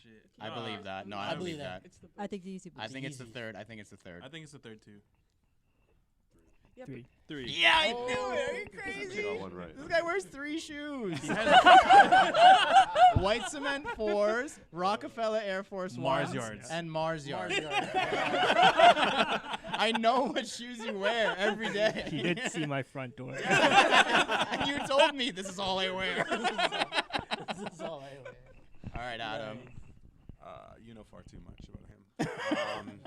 S4: shit.
S5: I believe that. No,
S8: I
S5: I
S8: believe
S5: believe that.
S6: It's the
S7: I think the easy
S5: I
S7: boost.
S5: think it's the
S8: Yeezys.
S5: third. I think it's the third.
S4: I think it's the third too.
S6: Yep.
S11: 3.
S10: 3.
S5: Yeah, I knew it. Are you
S2: He
S5: crazy?
S2: got one right.
S5: This guy wears 3 shoes.
S4: He had
S5: White cement 4s, Rockefeller Air Force
S4: Mars
S5: 1s,
S4: yards.
S5: and Mars yards.
S8: Mars yard.
S5: I know what shoes you wear every
S11: He
S5: day.
S11: did see my front door.
S5: And you told me this is all I wear.
S8: This is all I wear.
S5: All right, Adam.
S3: You know far too much about him.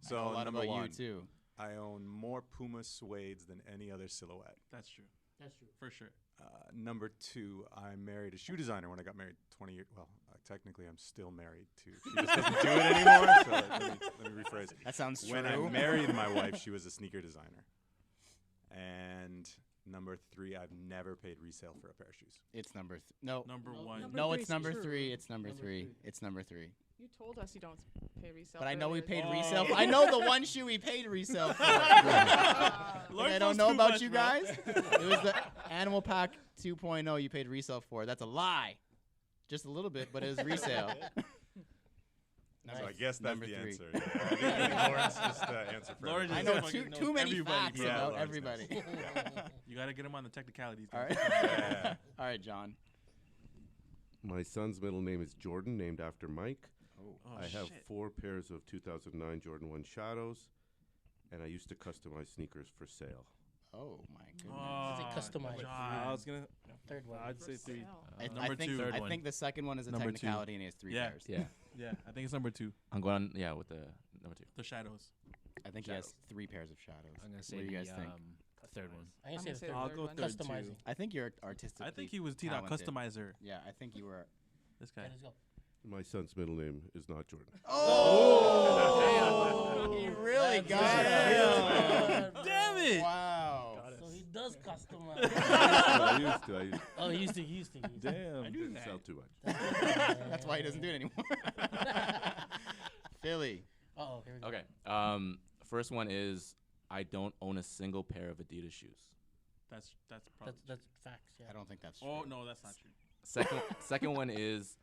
S3: So
S5: A lot
S3: number
S5: about
S3: 1,
S5: you too.
S3: I own more Puma suedes than any other silhouette.
S4: That's true.
S8: That's true.
S4: For sure.
S3: Number 2, I married a shoe designer when I got married 20 years. Well, technically, I'm still married to. She just doesn't do it anymore. So let me rephrase.
S5: That sounds true.
S3: When I married my wife, she was a sneaker designer. And number 3, I've never paid resale for a pair of shoes.
S5: It's no.
S4: Number
S8: No,
S4: 1.
S7: number
S5: No,
S7: three
S5: it's
S7: is
S5: number
S7: true.
S5: 3. It's number
S8: Number
S5: 3.
S8: three.
S5: It's number 3.
S6: You told us you don't pay resale.
S5: But I know we
S6: earlier.
S5: paid resale. I know the one shoe we paid resale for.
S4: Lord
S5: I
S4: knows
S5: don't know
S4: too
S5: about
S4: much,
S5: you
S4: bro.
S5: guys. It was the Animal Pack 2.0 you paid resale for. That's a lie. Just a little bit, but it was resale.
S3: So I guess that's
S5: Number
S3: the
S5: 3.
S3: answer. Yeah. I think Lawrence just answer for
S4: Lawrence
S3: everything.
S5: I know
S4: fucking
S5: too many
S4: everybody,
S5: facts
S4: bro.
S3: Yeah,
S5: about
S3: Lawrence
S5: everybody.
S4: You gotta get him on the technicalities.
S5: All
S4: dude.
S5: right.
S3: Yeah.
S5: All right, John.
S2: My son's middle name is Jordan, named after Mike.
S4: Oh,
S2: I have
S4: shit.
S2: 4 pairs of 2009 Jordan 1 Shadows, and I used to customize sneakers for sale.
S5: Oh my goodness.
S8: Is it
S4: Oh,
S8: customized?
S10: I was gonna.
S8: Third one.
S10: I'd say 3.
S4: Number 2.
S5: I think the second one is a
S4: Number 2.
S5: technicality and he has 3
S4: Yeah.
S5: pairs.
S1: Yeah.
S4: Yeah, I think it's number 2.
S1: I'm going with the number 2.
S4: The shadows.
S5: I think he has 3 pairs of shadows.
S9: I'm gonna
S5: What
S9: say
S5: do you guys
S9: the
S5: think?
S9: third one.
S8: I'm gonna say the
S6: say
S8: third.
S4: I'll
S6: third
S4: go
S6: one.
S4: third
S8: Customizing.
S4: too.
S5: I think you're artistic.
S4: I think he was T-Dot
S5: talented.
S4: customizer.
S5: Yeah, I think you were.
S4: This guy.
S8: Okay, let's go.
S2: My son's middle name is not Jordan.
S5: Oh! He really got it.
S4: Damn it!
S5: Wow.
S8: So he does customize.
S2: I used to.
S8: Oh, he used to.
S10: Damn.
S2: Didn't sell too much.
S5: That's why he doesn't do it anymore. Philly.
S8: Oh, here we go.
S1: Okay. First one is I don't own a single pair of Adidas shoes.
S4: That's probably.
S8: That's facts. Yeah.
S5: I don't think that's true.
S4: Oh no, that's not true.
S1: Second one is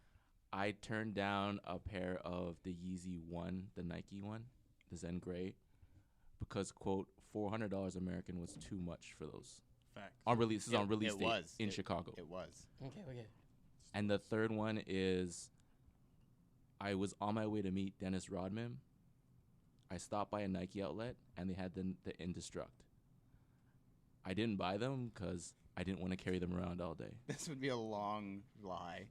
S1: I turned down a pair of the Yeezy 1, the Nike one, the Zen Gray, because quote $400 American was too much for those.
S4: Facts.
S1: On release, this is on release
S5: it
S1: date
S5: was.
S1: in Chicago.
S5: It was.
S8: Okay.
S1: And the third one is I was on my way to meet Dennis Rodman. I stopped by a Nike outlet and they had the Indestruct. I didn't buy them because I didn't want to carry them around all day.
S5: This would be a long lie.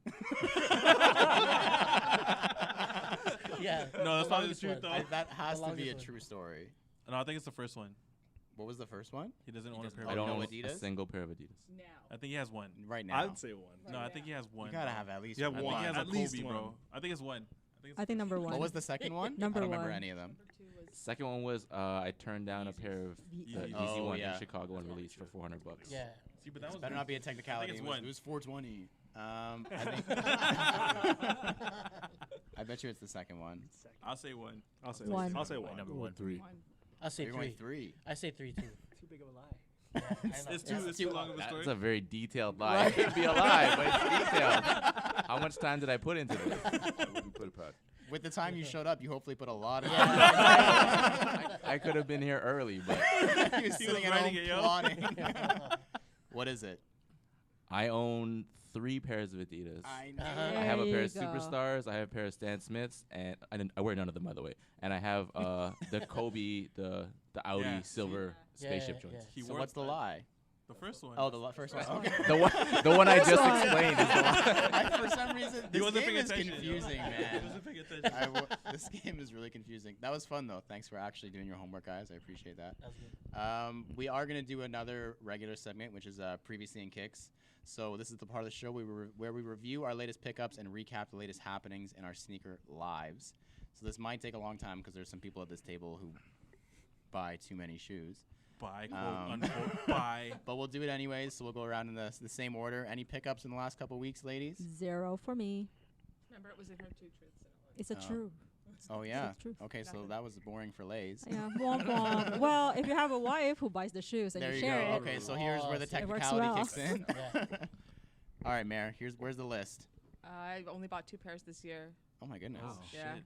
S8: Yeah.
S4: No, that's
S8: the
S4: probably the
S8: longest
S4: truth
S8: one.
S4: though.
S5: That has
S8: The
S5: to be a
S8: longest one.
S5: true story.
S4: No, I think it's the first one.
S5: What was the first one?
S4: He doesn't own a
S5: doesn't
S4: pair.
S5: own
S1: I don't
S5: no
S1: own
S5: Adidas?
S1: a single pair of Adidas.
S6: Now.
S4: I think he has one.
S5: Right now.
S10: I'd say one.
S4: No, I think he has one.
S5: You gotta
S4: bro.
S5: have at least
S10: You have
S4: I think
S5: one.
S4: he has
S10: At
S4: a
S10: least
S4: Kobe,
S10: one.
S4: bro. I think it's one.
S7: I think number one.
S5: What was the second one?
S7: Number
S5: I don't remember
S7: one.
S5: any of them.
S6: Number 2 was
S1: Second one was I turned down a pair of the
S4: Yeezys.
S1: Yeezy
S5: Oh,
S1: one
S5: yeah.
S1: in Chicago on release for $400.
S8: Yeah.
S4: See, but that was
S5: Better not be a technicality.
S4: it's
S5: It was,
S4: one.
S5: it was 420. I think. I bet you it's the second one.
S4: I'll say one.
S10: I'll say
S7: One.
S10: I'll say
S9: My
S10: one.
S9: number one. 3.
S6: one.
S8: I'll say
S5: You're going
S8: 3.
S5: 3.
S8: I say 3 too.
S11: Too big of a lie.
S8: Yeah, I know.
S4: It's too.
S8: Yeah.
S4: It's too long of a
S1: That's
S4: story.
S1: a very detailed lie. It could be a lie, but it's detailed. How much time did I put into this?
S2: I wouldn't put it past.
S5: With the time you showed up, you hopefully put a lot of.
S1: I could have been here early, but
S5: he was
S4: He
S5: sitting
S4: was
S5: at
S4: writing
S5: home
S4: it, yo.
S5: plotting. What is it?
S1: I own 3 pairs of Adidas.
S5: I know.
S8: Uh-huh.
S1: I have a
S7: There
S1: pair
S7: you
S1: of
S7: go.
S1: Superstars. I have a pair of Stan Smiths, and I wear none of them, by the way. And I have the Kobe, the Audi
S4: Yeah.
S1: silver
S8: Yeah,
S1: spaceship
S8: yeah,
S1: joints.
S8: yeah.
S4: He
S5: So
S4: wore
S5: what's the
S4: that.
S5: lie?
S4: The first one.
S5: Oh, the first one. Okay.
S1: The one I just
S7: one.
S1: explained is the lie.
S5: For some reason,
S4: He
S5: this
S4: wasn't
S5: game
S4: paying
S5: is
S4: attention, yo.
S5: confusing,
S4: He
S5: man.
S4: wasn't paying attention.
S5: This game is really confusing. That was fun, though. Thanks for actually doing your homework, guys. I appreciate that.
S8: That's good.
S5: We are going to do another regular segment, which is Previously in Kicks. So this is the part of the show where we review our latest pickups and recap the latest happenings in our sneaker lives. So this might take a long time because there's some people at this table who buy too many shoes.
S4: Buy, quote,
S5: Um,
S4: unquote, buy.
S5: But we'll do it anyways, so we'll go around in the same order. Any pickups in the last couple weeks, ladies?
S7: 0 for me.
S6: Remember, it was in her 2 truths and a lie.
S7: It's a
S5: Oh.
S7: true.
S5: Oh, yeah.
S7: truth.
S5: Okay, so
S6: Nothing.
S5: that was boring for Lays.
S7: Yeah. Womp womp. Well, if you have a wife who buys the shoes and
S5: There
S7: you
S5: you
S7: share
S5: go.
S7: it,
S5: Okay, so here's where the
S8: It
S7: works
S5: technicality
S7: well.
S5: kicks in.
S8: Yeah.
S5: All right, Mare, where's the list?
S6: I only bought 2 pairs this year.
S5: Oh, my goodness.
S4: Oh,
S6: Yeah.
S4: shit.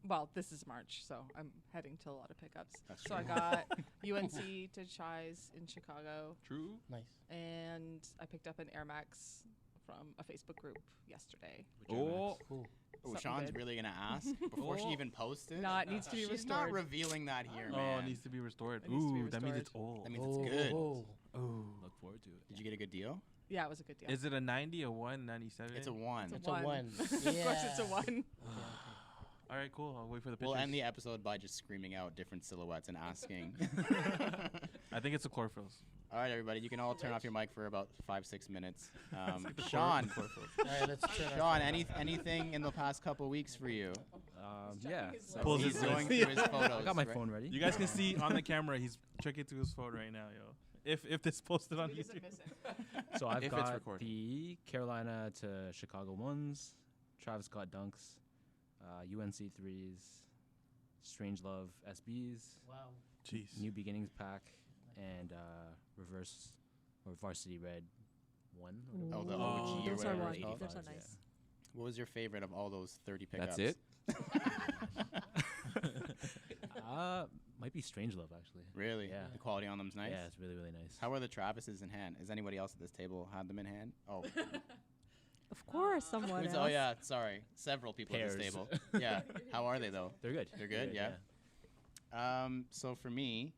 S6: Well, this is March, so I'm heading to a lot of pickups.
S5: That's
S6: So I
S5: true.
S6: got UNC to Chai's in Chicago,
S4: True.
S8: Nice.
S6: and I picked up an Air Max from a Facebook group yesterday.
S4: Oh,
S8: Cool.
S5: Oh,
S6: Something
S5: Sean's
S6: good.
S5: really going to ask before she
S4: Oh.
S5: even posted?
S6: No, it needs to be
S5: She's not
S6: restored.
S5: revealing that here,
S4: oh,
S5: man.
S4: it needs to be restored.
S6: It needs to be
S4: Ooh, that means it's
S6: restored.
S4: old.
S5: That means it's good.
S8: Oh.
S4: Ooh.
S9: Look forward to it.
S5: Did you get a good deal?
S6: Yeah, it was a good deal.
S4: Is it a 90, a 1, 97?
S5: It's a 1.
S6: It's
S8: It's a one.
S6: of course, it's a
S8: Yeah.
S6: 1.
S4: All right, cool. I'll wait for the pictures.
S5: We'll end the episode by just screaming out different silhouettes and asking.
S4: I think it's the chlorophylls.
S5: All right, everybody, you can all turn off your mic for about 5-6 minutes. Sean,
S8: All right, let's turn our
S5: Sean,
S8: phones
S5: anything in the past couple weeks for you?
S9: Yeah.
S6: his
S9: So
S4: Pulls
S5: He's
S4: his
S5: going
S4: list.
S5: through his photos.
S9: I got my
S5: right?
S9: phone ready.
S4: You guys can see on the camera he's checking through his phone right now, yo. If this posted on
S6: He doesn't
S4: YouTube.
S6: miss it.
S9: So I've
S1: If it's
S9: got
S1: recorded.
S9: the Carolina to Chicago ones, Travis Scott dunks, UNC threes, Strange Love SBs,
S8: Wow.
S4: Jeez.
S9: New Beginnings pack, and reverse or varsity red one. or
S5: Oh, the
S9: whatever.
S5: OG or
S7: those are
S5: whatever
S7: one.
S5: it's called.
S7: Those are
S9: 85s, yeah.
S7: nice.
S5: What was your favorite of all those 30 pickups?
S1: That's it?
S9: Might be Strange Love actually.
S5: Really?
S9: Yeah.
S5: The quality on them's nice?
S9: Yeah, it's really really nice.
S5: How are the Travises in hand? Is anybody else at this table had them in hand? Oh,
S7: Of course, someone else.
S5: oh yeah, sorry. Several people at this
S9: Pairs.
S5: table. Yeah. How are they, though?
S9: They're good.
S5: They're good, yeah. So for me,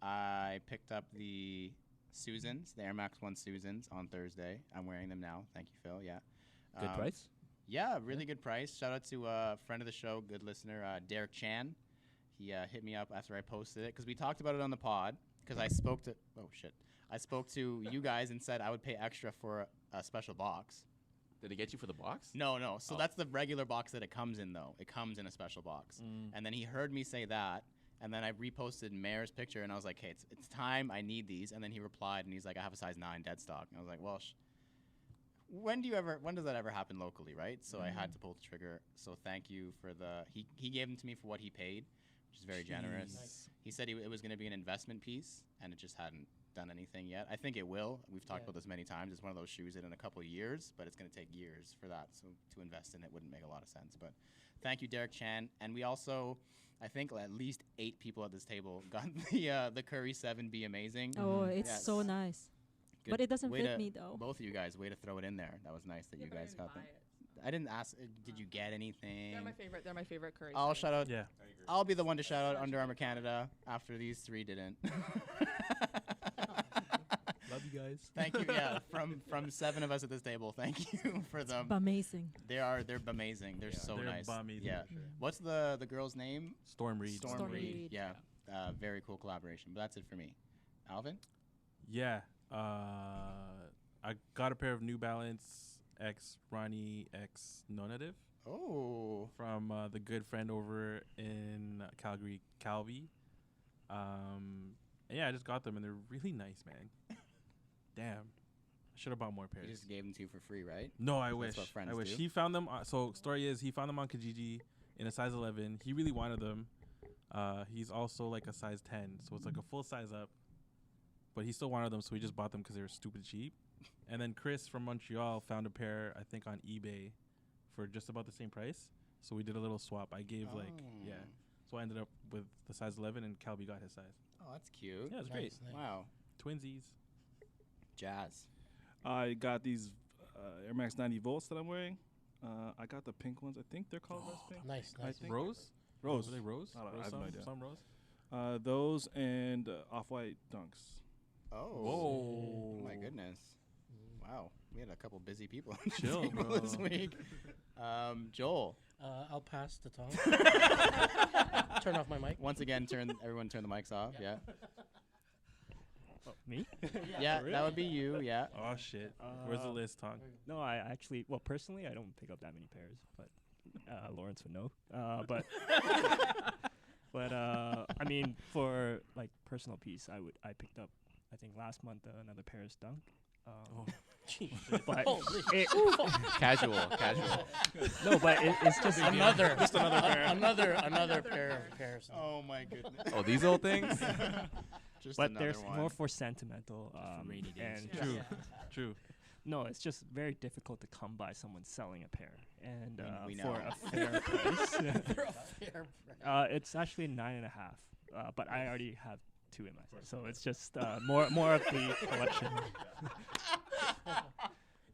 S5: I picked up the Susans, the Air Max 1 Susans on Thursday. I'm wearing them now. Thank you, Phil. Yeah.
S9: Good price.
S5: Yeah, really good price. Shout out to a friend of the show, good listener, Derek Chan. He hit me up after I posted it because we talked about it on the pod. Because I spoke to I spoke to you guys and said I would pay extra for a special box.
S1: Did it get you for the box?
S5: No. So
S1: Oh.
S5: that's the regular box that it comes in, though. It comes in a special box. And then he heard me say that, and then I reposted Mayor's picture, and I was like, hey, it's time. I need these. And then he replied, and he's like, I have a size 9 dead stock. And I was like, well, when does that ever happen locally, right? So I had to pull the trigger. So thank you for he gave them to me for what he paid, which is very generous.
S4: Jeez.
S5: He said it was going to be an investment piece, and it just hadn't done anything yet. I think it will. We've talked about this many times. It's one of those shoes that in a couple of years, but it's going to take years for that. So to invest in it wouldn't make a lot of sense. But thank you, Derek Chan. And we also, I think at least 8 people at this table got the Curry 7 Be Amazing.
S7: Oh, it's
S5: Yes.
S7: so nice.
S5: Good.
S7: But it doesn't
S5: Way
S7: fit
S5: to-
S7: me though.
S5: Both of you guys, way to throw it in there. That was nice that you guys got that. I didn't ask. Did you get anything?
S6: They're my favorite. They're my favorite curry.
S5: I'll shout out.
S4: Yeah.
S5: I'll be the one to shout out Under Armour Canada after these 3 didn't.
S4: Love you guys.
S5: Thank you. Yeah, from 7 of us at this table, thank you for them.
S7: Amazing.
S5: They're amazing. They're so
S4: they're
S5: nice.
S4: bummy,
S5: Yeah.
S4: for sure.
S5: What's the girl's name?
S4: Storm Reed.
S5: Storm Reed.
S7: Reed.
S5: Yeah. Very cool collaboration. But that's it for me. Alvin?
S4: Yeah. I got a pair of New Balance X Ronnie X Nonative
S5: Oh.
S4: from the good friend over in Calgary, Calvi. And yeah, I just got them and they're really nice, man. Damn. I should have bought more
S5: He
S4: pairs.
S5: just gave them to you for free, right?
S4: No, I
S5: That's
S4: wish.
S5: what friends
S4: I wish.
S5: do.
S4: He found them. So story is he found them on Kijiji in a size 11. He really wanted them. He's also like a size 10, so it's like a full size up. But he still wanted them, so he just bought them because they were stupid cheap. And then Chris from Montreal found a pair, I think, on eBay for just about the same price. So we did a little swap. I gave yeah. So I ended up with the size 11, and Calby got his size.
S5: Oh, that's cute.
S4: Yeah, it's great.
S8: Nice.
S5: Wow.
S4: Twinsies.
S5: Jazz.
S10: I got these Air Max 90 volts that I'm wearing. I got the pink ones. I think they're called Rose Pink.
S8: Nice,
S10: I
S8: nice.
S10: think.
S4: Rose?
S10: Rose.
S4: Were they rose?
S10: I don't know,
S4: Rose
S10: I have no
S4: some,
S10: idea.
S4: some rose?
S10: Those and off-white dunks.
S5: Oh.
S4: Whoa.
S5: My goodness. Wow. We had a couple busy people
S4: Chill,
S5: this
S4: bro.
S5: week. Joel.
S8: I'll pass the Tom. Turn off my mic.
S5: Once again, everyone turn the mics off. Yeah.
S11: Me?
S5: Yeah,
S11: For
S5: that
S11: real?
S5: would be you. Yeah.
S4: Oh, shit. Where's the list, Tom?
S11: No, I actually, well, personally, I don't pick up that many pairs, but Lawrence would know. But I mean, for like personal piece, I picked up, I think last month another Paris Dunk. But it,
S5: Casual.
S11: no, but it's just
S8: Another.
S10: Just another pair.
S8: Another pair of pairs.
S5: Oh my goodness.
S1: Oh, these old things?
S5: Just
S11: but
S5: another
S11: there's
S5: one.
S11: more for sentimental.
S9: rainy days.
S11: And
S4: True. True.
S11: no, it's just very difficult to come by someone selling a pair, and
S5: We
S11: for
S5: know.
S11: a fair price.
S8: For a fair price.
S11: It's actually 9.5, but I already have 2 in my set, so it's just more of the collection.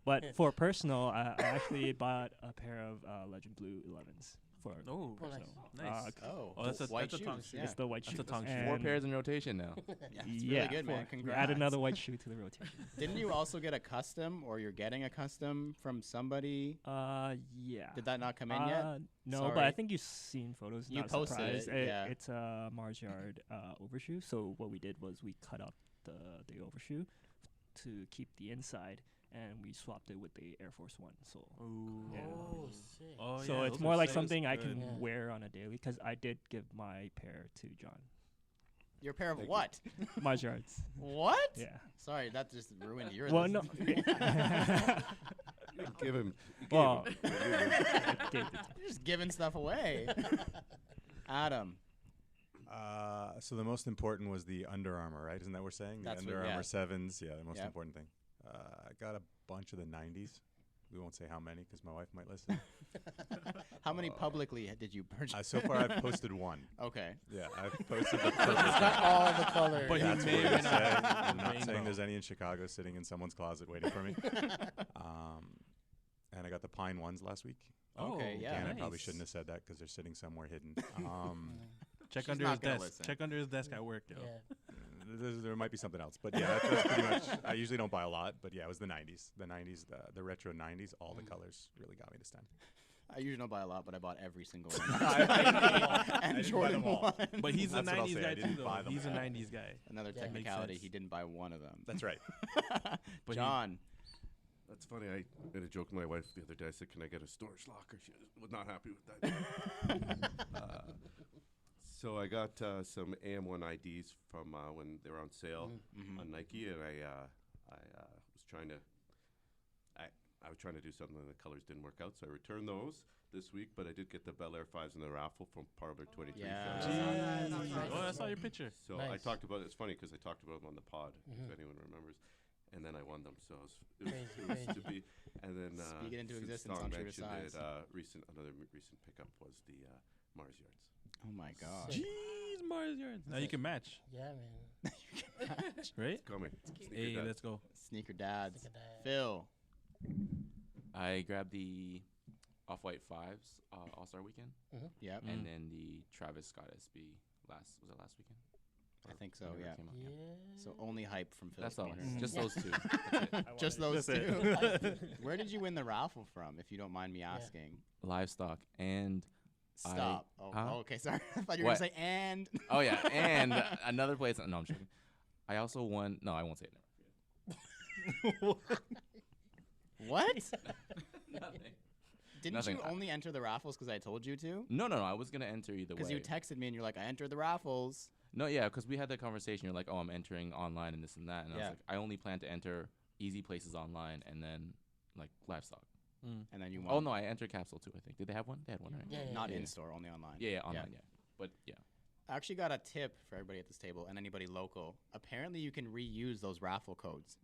S11: But for personal, I actually bought a pair of Legend Blue 11s for
S4: Oh,
S11: personal.
S4: nice.
S5: Oh,
S4: that's a-
S5: white
S4: that's a tongue
S5: shoes.
S4: shoe.
S5: Yeah.
S11: It's the white
S4: That's
S11: shoe.
S4: a tongue shoe.
S1: Four
S11: And
S1: pairs in rotation now.
S5: Yeah, it's
S11: yeah,
S5: really good, man.
S11: for-
S5: Congrats.
S11: add another white shoe to the rotation.
S5: Didn't you also get a custom, or you're getting a custom from somebody?
S11: Yeah.
S5: Did that not come in yet?
S11: No, but
S5: Sorry.
S11: I think you've seen photos.
S5: You
S11: not
S5: posted
S11: surprised.
S5: it, yeah.
S11: It's a Mars Yard overshoe. So what we did was we cut up the overshoe to keep the inside, and we swapped it with the Air Force One sole.
S4: Ooh.
S11: Yeah.
S8: Oh, sick.
S4: Oh,
S11: So
S4: yeah,
S11: it's
S4: those
S11: more
S4: are
S11: like
S4: sick.
S11: something I
S10: Good.
S11: can
S8: Yeah.
S11: wear on a daily, because I did give my pair to John.
S5: Your pair of
S2: Thank you.
S5: what?
S11: Mars Yards.
S5: What?
S11: Yeah.
S5: Sorry, that just ruined your.
S11: Well, no.
S2: Give him. You gave
S11: Well,
S2: him.
S11: I gave it to
S5: You're just giving stuff away. Adam.
S3: So the most important was the Under Armour, right? Isn't that what we're saying?
S5: That's
S3: the
S5: what-
S3: Under
S5: yeah.
S3: Armour 7s. Yeah, the most
S5: Yep.
S3: important thing. I got a bunch of the 90s. We won't say how many because my wife might listen.
S5: How many publicly did you purchase?
S3: So far, I've posted one.
S5: Okay.
S3: Yeah, I've posted the
S8: It's
S3: purpose.
S8: got all the colors.
S4: But
S3: That's
S4: he
S3: what
S4: may
S3: we
S4: or
S3: say.
S4: not
S3: I'm not
S4: rainbow.
S3: saying there's any in Chicago sitting in someone's closet waiting for me. And I got the pine ones last week.
S5: Okay,
S4: Oh,
S5: yeah.
S3: Again, I probably
S5: nice.
S3: shouldn't have said that because they're sitting somewhere hidden.
S4: Check
S5: She's
S4: under
S5: not
S4: his
S5: gonna
S4: desk.
S5: listen.
S4: Check under his desk at work, yo.
S8: Yeah.
S3: There might be something else, but yeah, that's pretty much. I usually don't buy a lot, but yeah, it was the 90s. The 90s, the retro 90s, all the colors really got me this time.
S5: I usually don't buy a lot, but I bought every single one.
S3: I
S5: and
S3: didn't buy
S5: Jordan
S3: them all.
S5: one.
S4: But he's a
S3: That's what I'll
S4: 90s
S3: say, I
S4: guy
S3: didn't
S4: too,
S3: buy
S4: though.
S3: them
S4: He's a
S3: all.
S4: 90s guy.
S5: Another
S4: Yeah, makes
S5: technicality,
S4: sense.
S5: he didn't buy one of them.
S3: That's right.
S4: But he-
S5: John.
S2: That's funny. I made a joke with my wife the other day. I said, "Can I get a storage locker?" She was not happy with that. So I got some AM1 IDs from when they were on sale
S5: Mhm.
S2: on Nike, and I was trying to. I was trying to do something and the colors didn't work out, so I returned those this week. But I did get the Bel Air 5s in the raffle from Parlor 23.
S5: Yeah.
S4: Oh, I saw your picture.
S2: So I
S8: Nice.
S2: talked about it's funny because I talked about them on the pod, if anyone remembers. And then I won them, so it was to be. And then
S5: Speak it into
S2: since
S5: existence,
S2: Don
S5: untrue to
S2: mentioned
S5: size.
S2: it, another recent pickup was the Mars Yards.
S5: Oh my god.
S8: Sick.
S4: Jeez, Mars Yards. Now you can match,
S8: Yeah, man.
S4: right?
S2: Coming.
S4: Hey, let's go.
S5: Sneaker dads.
S8: Look at that.
S5: Phil.
S1: I grabbed the Off-White 5s All-Star Weekend,
S5: Yep.
S1: and then the Travis Scott SB last weekend?
S5: I think so,
S1: Whenever it
S5: yeah.
S1: came out,
S8: Yeah.
S5: So only hype from Phil's
S1: That's all.
S5: corner.
S1: Just those two. That's it.
S5: Just those
S10: That's
S5: two.
S10: it.
S5: Where did you win the raffle from, if you don't mind me asking?
S1: Livestock and
S5: Stop.
S1: Huh?
S5: Oh, okay, sorry. I thought you were going to
S1: What?
S5: say and.
S1: oh yeah, and another place. No, I'm joking. I also won. No, I won't say it.
S5: What?
S1: Nothing.
S5: Didn't
S1: Nothing.
S5: you only enter the raffles because I told you to?
S1: No. I was gonna enter either way.
S5: Because you texted me and you're like, I entered the raffles.
S1: No, yeah, because we had that conversation. You're like, oh, I'm entering online and this and that, and I
S5: Yeah.
S1: was like, I only plan to enter easy places online and then like livestock.
S5: And then you won.
S1: Oh no, I entered capsule too. I think. Did they have one? They had one, right?
S8: Yeah,
S5: Not
S1: yeah.
S5: in store, only online.
S1: Yeah, online. Yeah, but yeah.
S5: I actually got a tip for everybody at this table and anybody local. Apparently, you can reuse those raffle codes.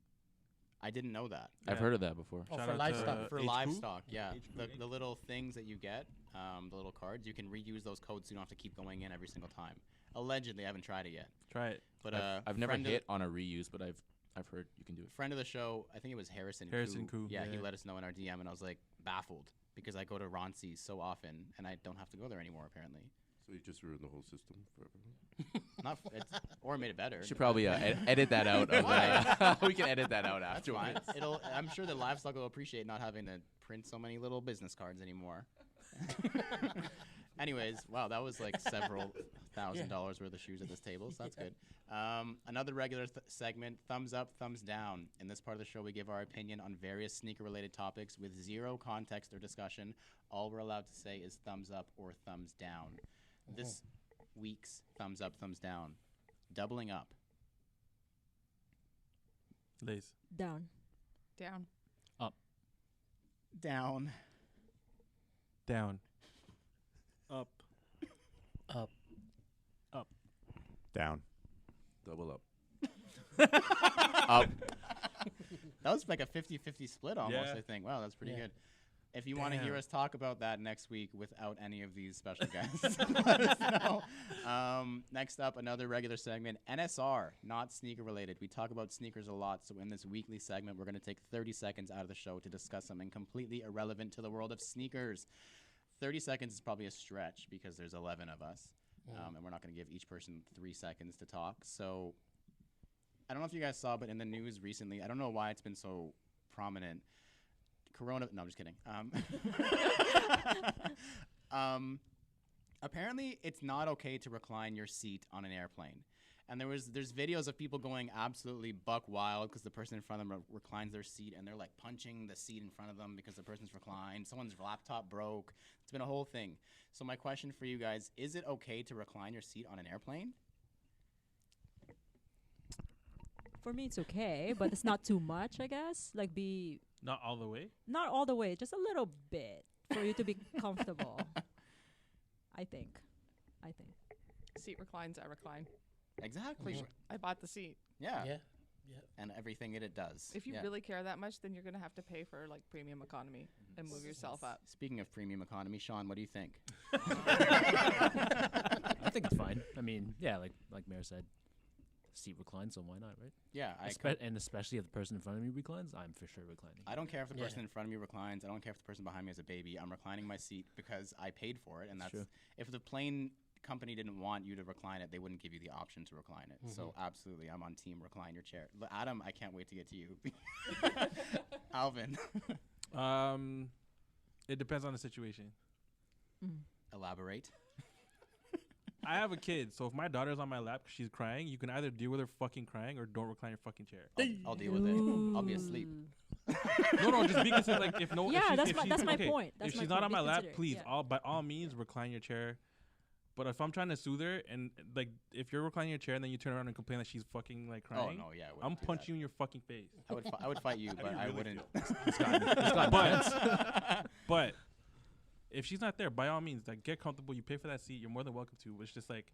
S5: I didn't know that.
S1: I've
S4: Yeah.
S1: heard of that before.
S8: Oh,
S4: Shout
S8: for
S4: out
S8: livestock.
S4: to
S5: For
S4: HQ?
S5: livestock, yeah.
S4: HQ,
S5: The,
S4: right?
S5: the little things that you get, the little cards, you can reuse those codes so you don't have to keep going in every single time. Allegedly, I haven't tried it yet.
S4: Try it.
S5: But
S1: I've never
S5: friend of-
S1: hit on a reuse, but I've heard you can do it.
S5: friend of the show, I think it was Harrison.
S4: Harrison Koo,
S5: Yeah, he
S4: yeah.
S5: let us know in our DM, and I was like baffled because I go to Ronsi's so often, and I don't have to go there anymore. Apparently,
S2: So you just ruined the whole system for everyone.
S5: not or made it better.
S1: Should probably edit that out. We can edit that out
S5: That's fine.
S1: afterwards.
S5: I'm sure the livestock will appreciate not having to print so many little business cards anymore. Anyways, wow, that was like several $1,000s worth of shoes at this table, so that's good. Another regular segment, thumbs up, thumbs down. In this part of the show, we give our opinion on various sneaker-related topics with zero context or discussion. All we're allowed to say is thumbs up or thumbs down. This week's thumbs up, thumbs down. Doubling up.
S4: Lace.
S7: Down.
S6: Down.
S5: Down.
S4: Down.
S10: Up.
S8: Up.
S3: Down.
S2: Double up.
S1: Up.
S5: That was like a 50-50 split almost,
S4: Yeah.
S5: I think. Wow, that's pretty
S8: Yeah.
S5: good. If you want to hear
S4: Damn.
S5: us talk about that next week without any of these special guests, let us know. Next up, another regular segment, NSR, not sneaker related. We talk about sneakers a lot, so in this weekly segment, we're going to take 30 seconds out of the show to discuss something completely irrelevant to the world of sneakers. 30 seconds is probably a stretch because there's 11 of us, and we're not going to give each person 3 seconds to talk. So I don't know if you guys saw, but in the news recently, I don't know why it's been so prominent. No, I'm just kidding. Apparently, it's not okay to recline your seat on an airplane. And there's videos of people going absolutely buck wild because the person in front of them reclines their seat and they're like punching the seat in front of them because the person's reclined. Someone's laptop broke. It's been a whole thing. So my question for you guys, is it okay to recline your seat on an airplane?
S7: For me, it's okay, but it's not too much, I guess. Like,
S4: Not all the way.
S7: not all the way, just a little bit for you to be comfortable. I think.
S6: Seat reclines, I recline.
S5: Exactly.
S6: I bought the seat.
S5: Yeah.
S8: Yeah.
S5: And everything it does.
S6: If you
S5: Yeah.
S6: really care that much, then you're gonna have to pay for like premium economy and move yourself up.
S5: Speaking of premium economy, Sean, what do you think?
S9: I think it's fine. I mean, yeah, like Mayor said, seat reclines, so why not, right?
S5: Yeah,
S9: And especially if the person in front of me reclines, I'm for sure reclining.
S5: I don't care if the
S8: Yeah.
S5: person in front of me reclines. I don't care if the person behind me is a baby. I'm reclining my seat because I paid for it, and
S9: That's
S5: that's
S9: true.
S5: if the plane company didn't want you to recline it, they wouldn't give you the option to recline it. So absolutely, I'm on team recline your chair. Adam, I can't wait to get to you. Alvin,
S4: It depends on the situation.
S5: elaborate.
S4: I have a kid, so if my daughter's on my lap 'cause she's crying, you can either deal with her fucking crying or don't recline your fucking chair.
S5: I'll deal with it. I'll be asleep.
S4: No, just be considered. Like if no,
S7: Yeah,
S4: if she's,
S7: that's
S4: if
S7: my-
S4: she's,
S7: that's my
S4: okay,
S7: point. That's
S4: if
S7: my
S4: she's not
S7: point.
S4: on
S7: Be
S4: my lap,
S7: considerate,
S4: please,
S7: yeah.
S4: by all means, recline your chair. But if I'm trying to soothe her, and like if you're reclining your chair and then you turn around and complain that she's fucking like
S5: Oh
S4: crying,
S5: no, yeah. I
S4: I'm
S5: wouldn't do
S4: punching
S5: that.
S4: you in your fucking face.
S5: I would fight you,
S2: How do
S5: but
S2: you
S5: I
S2: really
S5: wouldn't.
S2: feel?
S4: But if she's not there, by all means, like get comfortable. You pay for that seat. You're more than welcome to. It's just like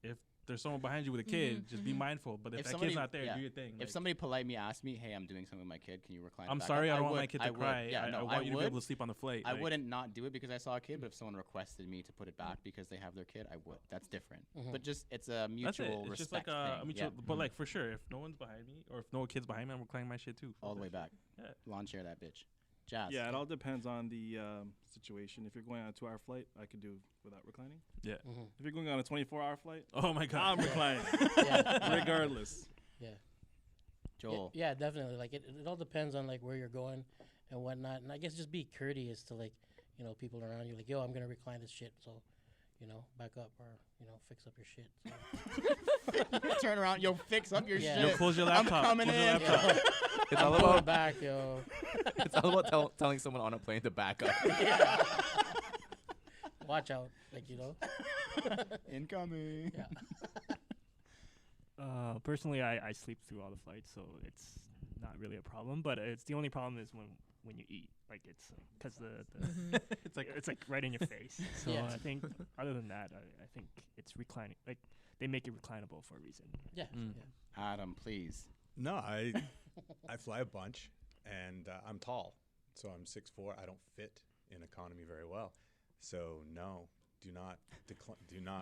S4: if there's someone behind you with a kid, just be mindful. But if that
S5: somebody-
S4: kid's not there,
S5: yeah.
S4: do your thing.
S5: If
S4: like,
S5: somebody politely asked me, "Hey, I'm doing something with my kid. Can you recline?"
S4: I'm
S5: back
S4: sorry,
S5: up?"
S4: I don't want
S5: would-
S4: my kid to
S5: I would.
S4: cry.
S5: Yeah,
S4: I
S5: no,
S4: want you to be
S5: would.
S4: able to sleep on the flight.
S5: I
S4: like-
S5: wouldn't not do it because I saw a kid, but if someone requested me to put it back because they have their kid, I would. That's different. But just it's a
S4: That's
S5: mutual
S4: it. It's
S5: respect
S4: just like a
S5: thing.
S4: mutual.
S5: Yeah.
S4: But like for sure, if no one's behind me or if no kid's behind me, I'm reclining my shit too.
S5: All the way back.
S4: Yeah.
S5: Lawn chair that bitch. Jazz.
S10: Yeah, it all depends on the situation. If you're going on a 2-hour flight, I could do without reclining.
S4: Yeah.
S10: If you're going on a 24-hour flight,
S4: Oh my god.
S10: I'm reclining,
S8: Yeah.
S10: regardless.
S8: Yeah.
S5: Joel.
S8: Yeah, definitely. Like it all depends on like where you're going and whatnot. And I guess just be courteous to like, people around you. Like, yo, I'm gonna recline this shit, so back up or fix up your shit. So.
S5: Turn around. Yo, fix up your
S8: Yeah.
S5: shit.
S4: Yo, close your
S5: I'm
S4: laptop.
S5: coming
S4: Close your
S5: in.
S4: laptop.
S1: It's all
S8: I'm going
S1: about
S8: back, yo.
S1: it's all about telling someone on a plane to back up.
S8: Watch out, like
S5: Incoming.
S8: Yeah.
S11: Personally, I sleep through all the flights, so it's not really a problem. But it's the only problem is when you eat, like it's because it's like right in your face. So
S8: Yeah.
S11: I think other than that, I think it's reclining. Like they make it reclinable for a reason.
S8: Yeah.
S4: Mm.
S8: Yeah.
S5: Adam, please.
S3: No, I fly a bunch, and I'm tall, so I'm 6'4". I don't fit in economy very well, so no, do not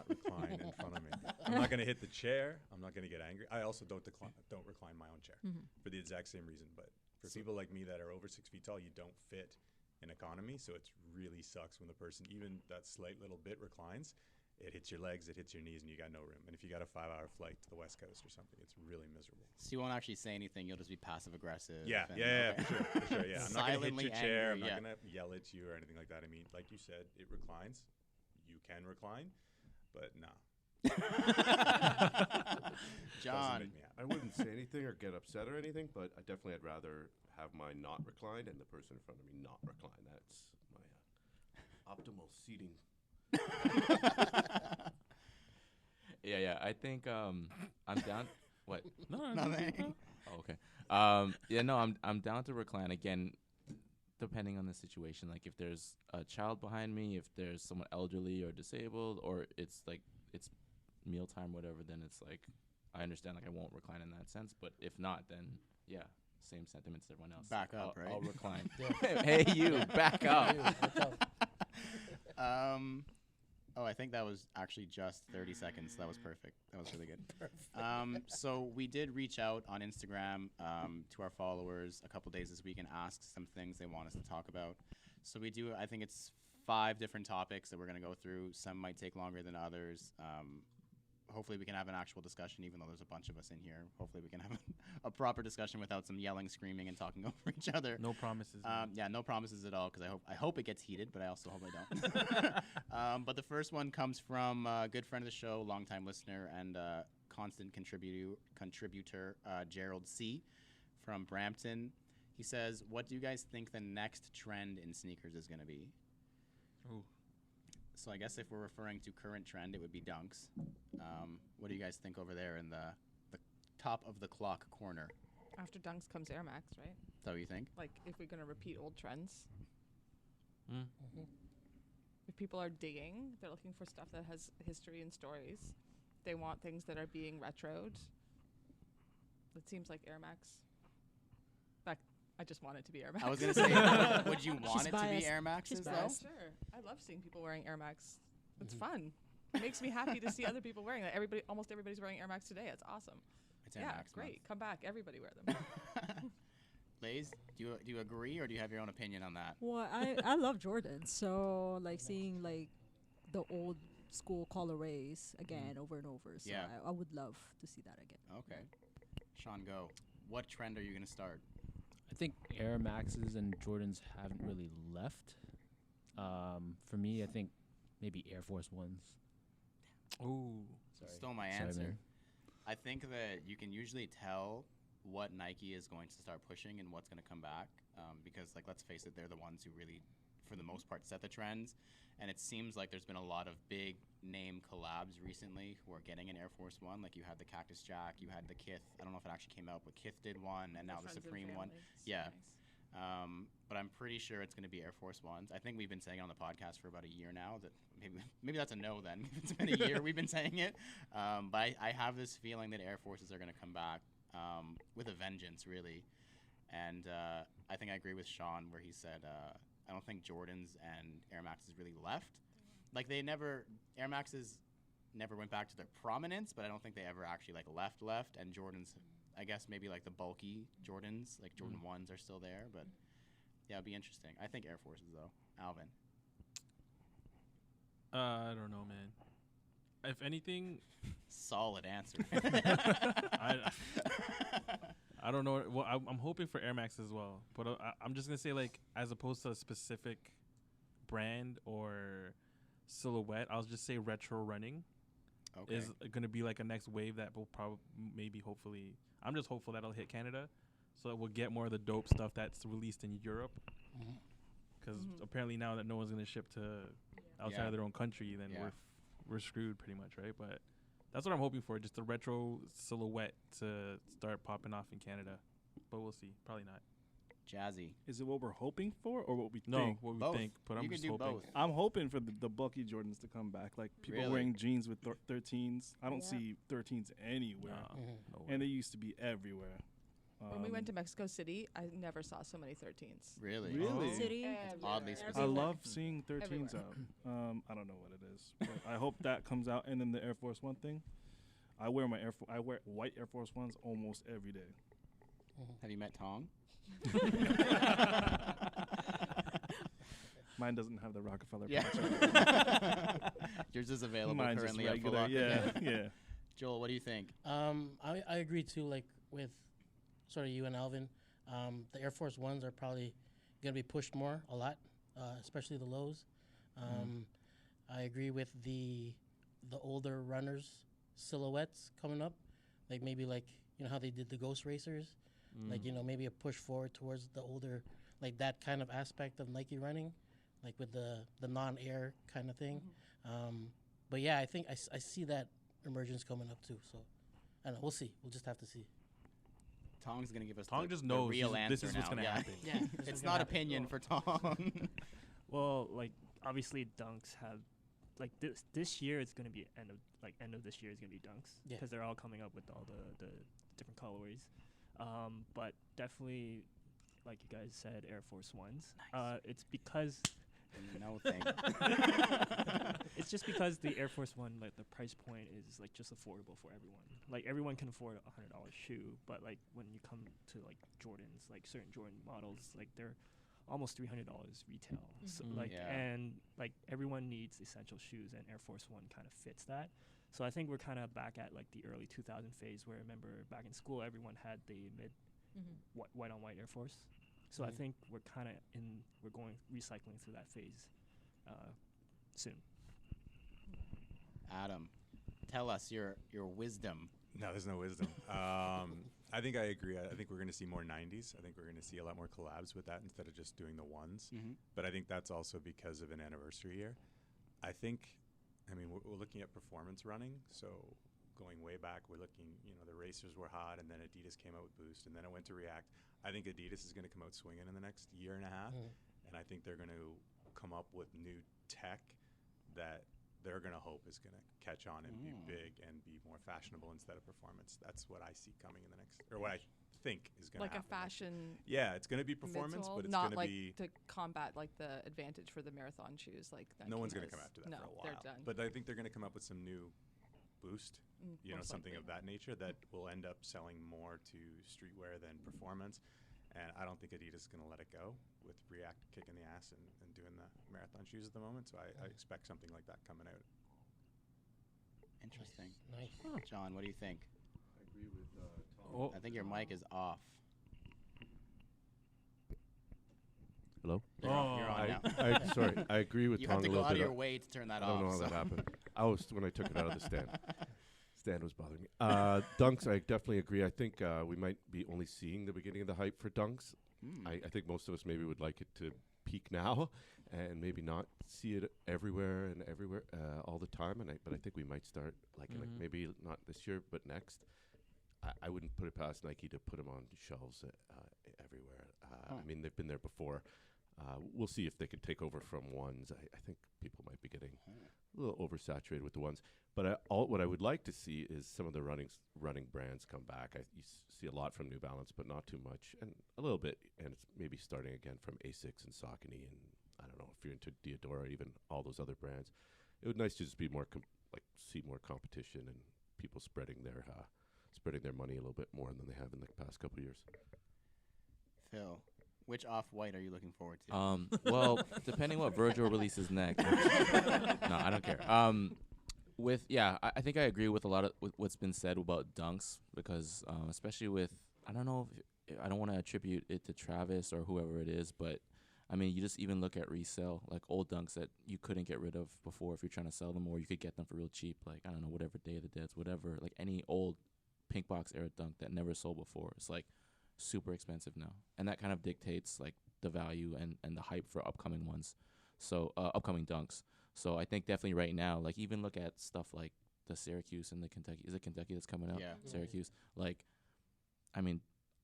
S3: recline in front of me. I'm not going to hit the chair. I'm not going to get angry. I also don't recline my own chair for the exact same reason. But for people like me that are over 6 feet tall, you don't fit in economy, so it really sucks when the person, even that slight little bit reclines. It hits your legs, it hits your knees, and you got no room. And if you got a 5-hour flight to the West Coast or something, it's really miserable.
S5: So you won't actually say anything. You'll just be passive aggressive.
S3: Yeah,
S5: and-
S3: for sure. Yeah, I'm not gonna hit
S5: Silently
S3: your chair.
S5: angry,
S3: I'm not gonna yell at you or anything like that. I mean, like you said, it reclines. You can recline, but nah. Doesn't
S5: John.
S3: make me happy.
S2: I wouldn't say anything or get upset or anything, but I'd rather have mine not reclined and the person in front of me not recline. That's my optimal seating.
S1: Yeah. I think I'm down. What?
S4: No,
S5: Nothing.
S1: Oh, okay. Yeah, no, I'm down to recline again, depending on the situation. Like if there's a child behind me, if there's someone elderly or disabled, or it's mealtime, whatever. Then it's like I understand. Like I won't recline in that sense. But if not, then yeah, same sentiments as everyone else.
S5: Back up,
S1: I'll,
S5: right?
S1: I'll recline. Hey, you, back up.
S5: I think that was actually just 30 seconds. That was perfect. That was really good. So we did reach out on Instagram to our followers a couple days this week and ask some things they want us to talk about. So we do, I think it's 5 different topics that we're going to go through. Some might take longer than others. Hopefully we can have an actual discussion, even though there's a bunch of us in here. Hopefully we can have a proper discussion without some yelling, screaming, and talking over each other.
S4: No promises. man.
S5: Yeah, no promises at all, because I hope it gets heated, but I also hope I don't. But the first one comes from a good friend of the show, longtime listener, and constant contributor Gerald C. from Brampton. He says, what do you guys think the next trend in sneakers is going to be?
S4: Ooh.
S5: So I guess if we're referring to current trend, it would be dunks. What do you guys think over there in the top of the clock corner?
S6: After dunks comes Air Max, right?
S5: Is that what you think?
S6: Like if we're gonna repeat old trends.
S4: Mm.
S6: If people are digging, they're looking for stuff that has history and stories. They want things that are being retroed. It seems like Air Max. In fact, I just want it to be Air Max.
S5: I was going to say, would you want
S7: She's
S5: it to be
S7: biased.
S5: Air Maxes,
S7: She's
S5: though?
S7: biased.
S6: Sure. I love seeing people wearing Air Max. It's fun. It makes me happy to see other people wearing that. Almost everybody's wearing Air Max today. It's awesome.
S5: It's Air
S6: Yeah,
S5: Max
S6: great. Come back. Everybody wear them.
S5: Lays, do you agree, or do you have your own opinion on that?
S7: Well, I love Jordan, so like seeing like the old school colorways again over and over. So
S5: Yeah.
S7: I would love to see that again.
S5: Okay. Sean, go. What trend are you going to start?
S9: I think Air Maxes and Jordans haven't really left. For me, I think maybe Air Force Ones.
S4: Ooh.
S9: Sorry.
S5: Stole my
S9: Sorry,
S5: answer.
S9: man.
S5: I think that you can usually tell what Nike is going to start pushing and what's going to come back, because, like, let's face it, they're the ones who really for the most part, set the trends. And it seems like there's been a lot of big name collabs recently who are getting an Air Force One. Like you had the Cactus Jack, you had the Kith. I don't know if it actually came out, but Kith did one, and now the Supreme one. Yeah. But I'm pretty sure it's going to be Air Force Ones. I think we've been saying it on the podcast for about a year now. That maybe that's a no then. It's been a year we've been saying it. But I have this feeling that Air Forces are going to come back with a vengeance, really. And I think I agree with Sean where he said I don't think Jordans and Air Maxes really left. Like Air Maxes never went back to their prominence, but I don't think they ever actually like left. And Jordans, I guess maybe like the bulky Jordans, like Jordan 1s are still there, but yeah, it'd be interesting. I think Air Forces though. Alvin.
S4: I don't know, man. If anything,
S5: solid answer.
S4: I don't know. Well, I'm hoping for Air Max as well, but I'm just gonna say like as opposed to a specific brand or silhouette, I'll just say retro running is gonna be like a next wave that will probably hopefully. I'm just hopeful that'll hit Canada, so that we'll get more of the dope stuff that's released in Europe. Because apparently now that no one's gonna ship to outside of their own country, then we're screwed pretty much, right? But that's what I'm hoping for, just the retro silhouette to start popping off in Canada. But we'll see. Probably not.
S5: Jazzy.
S10: Is it what we're hoping for or what we
S4: no,
S10: think?
S4: what we
S5: both.
S4: think. But
S5: you
S4: I'm
S5: can
S4: just
S5: do
S4: hoping.
S5: both.
S10: I'm hoping for the bulky Jordans to come back. Like people
S5: Really?
S10: wearing jeans with 13s. I don't see 13s anywhere.
S4: No
S10: And they used to be everywhere.
S6: When we went to Mexico City, I never saw so many 13s.
S5: Really?
S10: Really?
S7: City.
S5: Oddly
S10: I
S5: specific.
S10: love seeing 13s
S6: Everywhere.
S10: out. I don't know what it is. But I hope that comes out. And then the Air Force One thing. I wear white Air Force Ones almost every day.
S5: Have you met Tong?
S10: Mine doesn't have the Rockefeller
S5: Yeah.
S10: patch.
S5: Yours is available
S10: Mine's just
S5: currently at Foot
S10: regular.
S5: Locker.
S10: Yeah.
S5: Joel, what do you think?
S8: I agree too. Like with sort of you and Alvin, the Air Force Ones are probably going to be pushed more a lot, especially the lows. I agree with the older runners silhouettes coming up, like maybe like how they did the Ghost Racers, like maybe a push forward towards the older, like that kind of aspect of Nike running, like with the non-air kind of thing. But yeah, I think I see that emergence coming up too. So I don't know. We'll see. We'll just have to see.
S5: Tong's gonna give us
S4: Tong
S5: the,
S4: just
S5: the
S4: knows
S5: real
S4: this
S5: answer
S4: is what's
S5: now.
S4: gonna
S5: Yeah.
S4: happen.
S8: Yeah,
S5: It's not opinion for Tong.
S11: Well, like obviously dunks have like this year it's gonna be end of this year is gonna be dunks
S8: Yeah.
S11: because they're all coming up with all the different colorways. But definitely, like you guys said, Air Force Ones. It's because
S5: No thing.
S11: it's just because the Air Force One, like the price point is like just affordable for everyone. Like everyone can afford a $100 shoe, but like when you come to like Jordans, like certain Jordan models, like they're almost $300 retail. So like
S5: Yeah.
S11: and like everyone needs essential shoes, and Air Force One kind of fits that. So I think we're kind of back at like the early 2000 phase where I remember back in school everyone had the mid white on white Air Force. So I think we're kind of we're going recycling through that phase soon.
S5: Adam, tell us your wisdom.
S3: No, there's no wisdom. I think I agree. I think we're going to see more 90s. I think we're going to see a lot more collabs with that instead of just doing the ones. But I think that's also because of an anniversary year. I mean, we're looking at performance running. So going way back, we're looking, the Racers were hot, and then Adidas came out with Boost, and then it went to React. I think Adidas is going to come out swinging in the next year and a half. And I think they're going to come up with new tech that they're going to hope is going to catch on and be big and be more fashionable instead of performance. That's what I see coming in the next, or what I think is going to
S6: Like
S3: happen.
S6: a fashion.
S3: Yeah, it's going to be performance,
S6: midsole,
S3: but it's
S6: not
S3: going to
S6: like
S3: be.
S6: to combat like the advantage for the marathon shoes. Like that
S3: No one's going to
S6: has-
S3: come after that
S6: no,
S3: for a while.
S6: they're done.
S3: But I think they're going to come up with some new boost,
S6: Most
S3: something
S6: likely.
S3: of that nature that will end up selling more to streetwear than performance. And I don't think Adidas is going to let it go with React kicking the ass and doing the marathon shoes at the moment. So I expect something like that coming out.
S5: Interesting.
S8: Nice.
S5: John, what do you think?
S2: I agree with Tom.
S4: Oh,
S5: I think your mic is off.
S2: Hello?
S5: You're on now.
S2: Sorry, I agree with
S5: You
S2: Tom
S5: have
S2: a
S5: to go
S2: little
S5: out of
S2: bit.
S5: your way to turn that
S2: I
S5: off.
S2: don't know how
S5: so.
S2: that happened. I was when I took it out of the stand. Stand was bothering me. Dunks, I definitely agree. I think we might be only seeing the beginning of the hype for dunks. I think most of us maybe would like it to peak now and maybe not see it everywhere and everywhere all the time. But I think we might start like maybe not this year, but next. I wouldn't put it past Nike to put them on shelves everywhere. I mean, they've been there before. We'll see if they can take over from ones. I think people might be getting a little oversaturated with the ones. But what I would like to see is some of the running brands come back. You see a lot from New Balance, but not too much, and a little bit. And it's maybe starting again from Asics and Saucony, and I don't know if you're into Diodora, even all those other brands. It would be nice to just be more see more competition and people spreading their money a little bit more than they have in the past couple of years.
S5: Phil, which off-white are you looking forward to?
S1: Well, depending what Virgil releases next. No, I don't care. I think I agree with a lot of what's been said about dunks because especially with I don't know if I don't want to attribute it to Travis or whoever it is, but I mean you just even look at resale like old dunks that you couldn't get rid of before if you're trying to sell them, or you could get them for real cheap, like I don't know, whatever Day of the Dead's, whatever, like any old pink box era dunk that never sold before. It's like super expensive now, and that kind of dictates like the value and the hype for upcoming ones. So upcoming dunks. So I think definitely right now, like even look at stuff like the Syracuse and the Kentucky. Is it Kentucky that's coming out?
S5: Yeah.
S1: Syracuse. Like, I mean,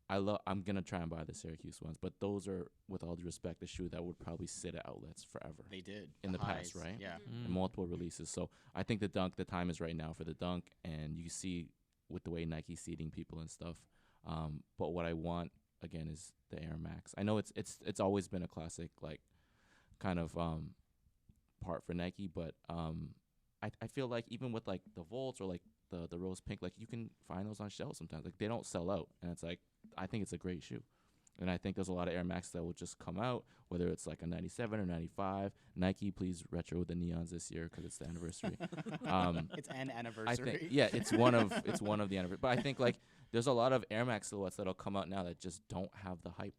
S1: I'm gonna try and buy the Syracuse ones, but those are, with all due respect, the shoe that would probably sit at outlets forever.
S5: They did
S1: in the
S5: highs,
S1: past, right?
S5: Yeah.
S1: And multiple releases. So I think the time is right now for the dunk, and you see with the way Nike's seeding people and stuff. But what I want again is the Air Max. I know it's always been a classic like kind of part for Nike, but I feel like even with like the Volts or like the rose pink, like you can find those on shelves sometimes. Like they don't sell out, and it's like I think it's a great shoe. And I think there's a lot of Air Max that will just come out, whether it's like a 97 or 95. Nike, please retro the neons this year because it's the anniversary.
S5: It's an anniversary.
S1: I think, yeah, it's one of the anniversary. But I think like there's a lot of Air Max silhouettes that'll come out now that just don't have the hype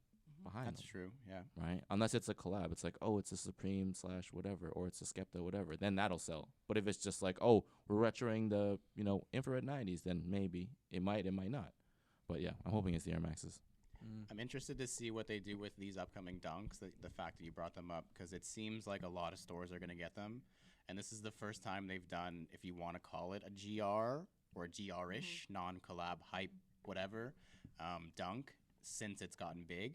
S1: behind
S5: That's
S1: them.
S5: true. Yeah.
S1: Right? Unless it's a collab. It's like, oh, it's a Supreme / whatever, or it's a Skepta, whatever. Then that'll sell. But if it's just like, oh, we're retroing the infrared 90s, then maybe it might not. But yeah, I'm hoping it's the Air Maxes.
S5: I'm interested to see what they do with these upcoming dunks, the fact that you brought them up, because it seems like a lot of stores are going to get them. And this is the first time they've done, if you want to call it a GR or a GR-ish, non-collab, hype, whatever, dunk, since it's gotten big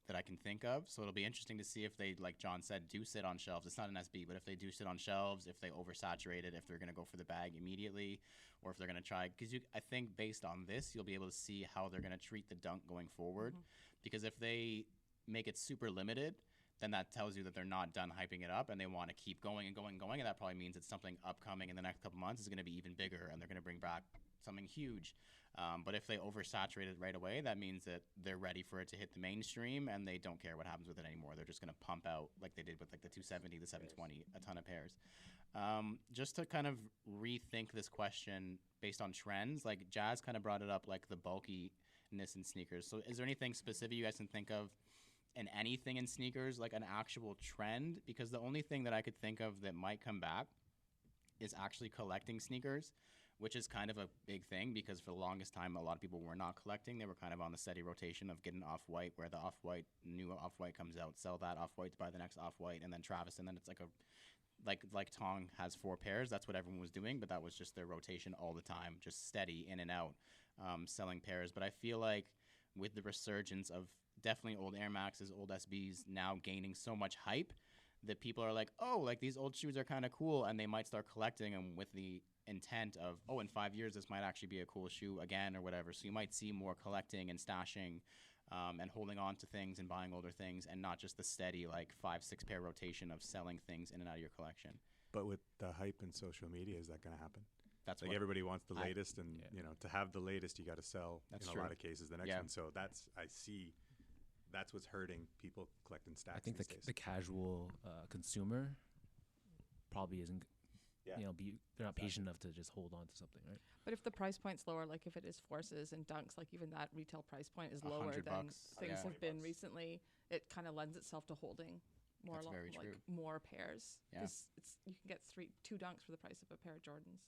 S5: that I can think of. So it'll be interesting to see if they, like John said, do sit on shelves. It's not an SB, but if they do sit on shelves, if they oversaturate it, if they're going to go for the bag immediately, or if they're going to try, because I think based on this, you'll be able to see how they're going to treat the dunk going forward. Because if they make it super limited, then that tells you that they're not done hyping it up and they want to keep going and going and going. And that probably means it's something upcoming in the next couple months is going to be even bigger and they're going to bring back something huge. But if they oversaturate it right away, that means that they're ready for it to hit the mainstream and they don't care what happens with it anymore. They're just going to pump out, like they did with like the 270, the 720, a ton of pairs. Just to kind of rethink this question based on trends, like Jazz kind of brought it up, like the bulkiness in sneakers. So is there anything specific you guys can think of in anything in sneakers, like an actual trend? Because the only thing that I could think of that might come back is actually collecting sneakers, which is kind of a big thing because for the longest time, a lot of people were not collecting. They were kind of on the steady rotation of getting off-white, where the off-white, new off-white comes out, sell that off-white to buy the next off-white, and then Travis, and then it's like like Tong has 4 pairs. That's what everyone was doing, but that was just their rotation all the time, just steady in and out, selling pairs. But I feel like with the resurgence of definitely old Air Maxes, old SBs now gaining so much hype that people are like, oh, like these old shoes are kind of cool, and they might start collecting them with the intent of, oh, in 5 years this might actually be a cool shoe again or whatever. So you might see more collecting and stashing and holding on to things and buying older things, and not just the steady like 5-6 pair rotation of selling things in and out of your collection.
S3: But with the hype in social media, is that going to happen?
S5: That's
S3: like
S5: what
S3: everybody wants the latest, and to have the latest, you got to sell.
S5: That's
S3: in
S5: true.
S3: a lot of cases the next one. So I see that's what's hurting people collecting stacks.
S9: I think
S3: these days.
S9: the casual consumer probably isn't. They're not patient enough to just hold on to something, right?
S6: But if the price point's lower, like if it is Forces and Dunks, like even that retail price point is lower than things have been recently, it kind of lends itself to holding more more pairs.
S5: Yeah.
S6: You can get 2 Dunks for the price of a pair of Jordans.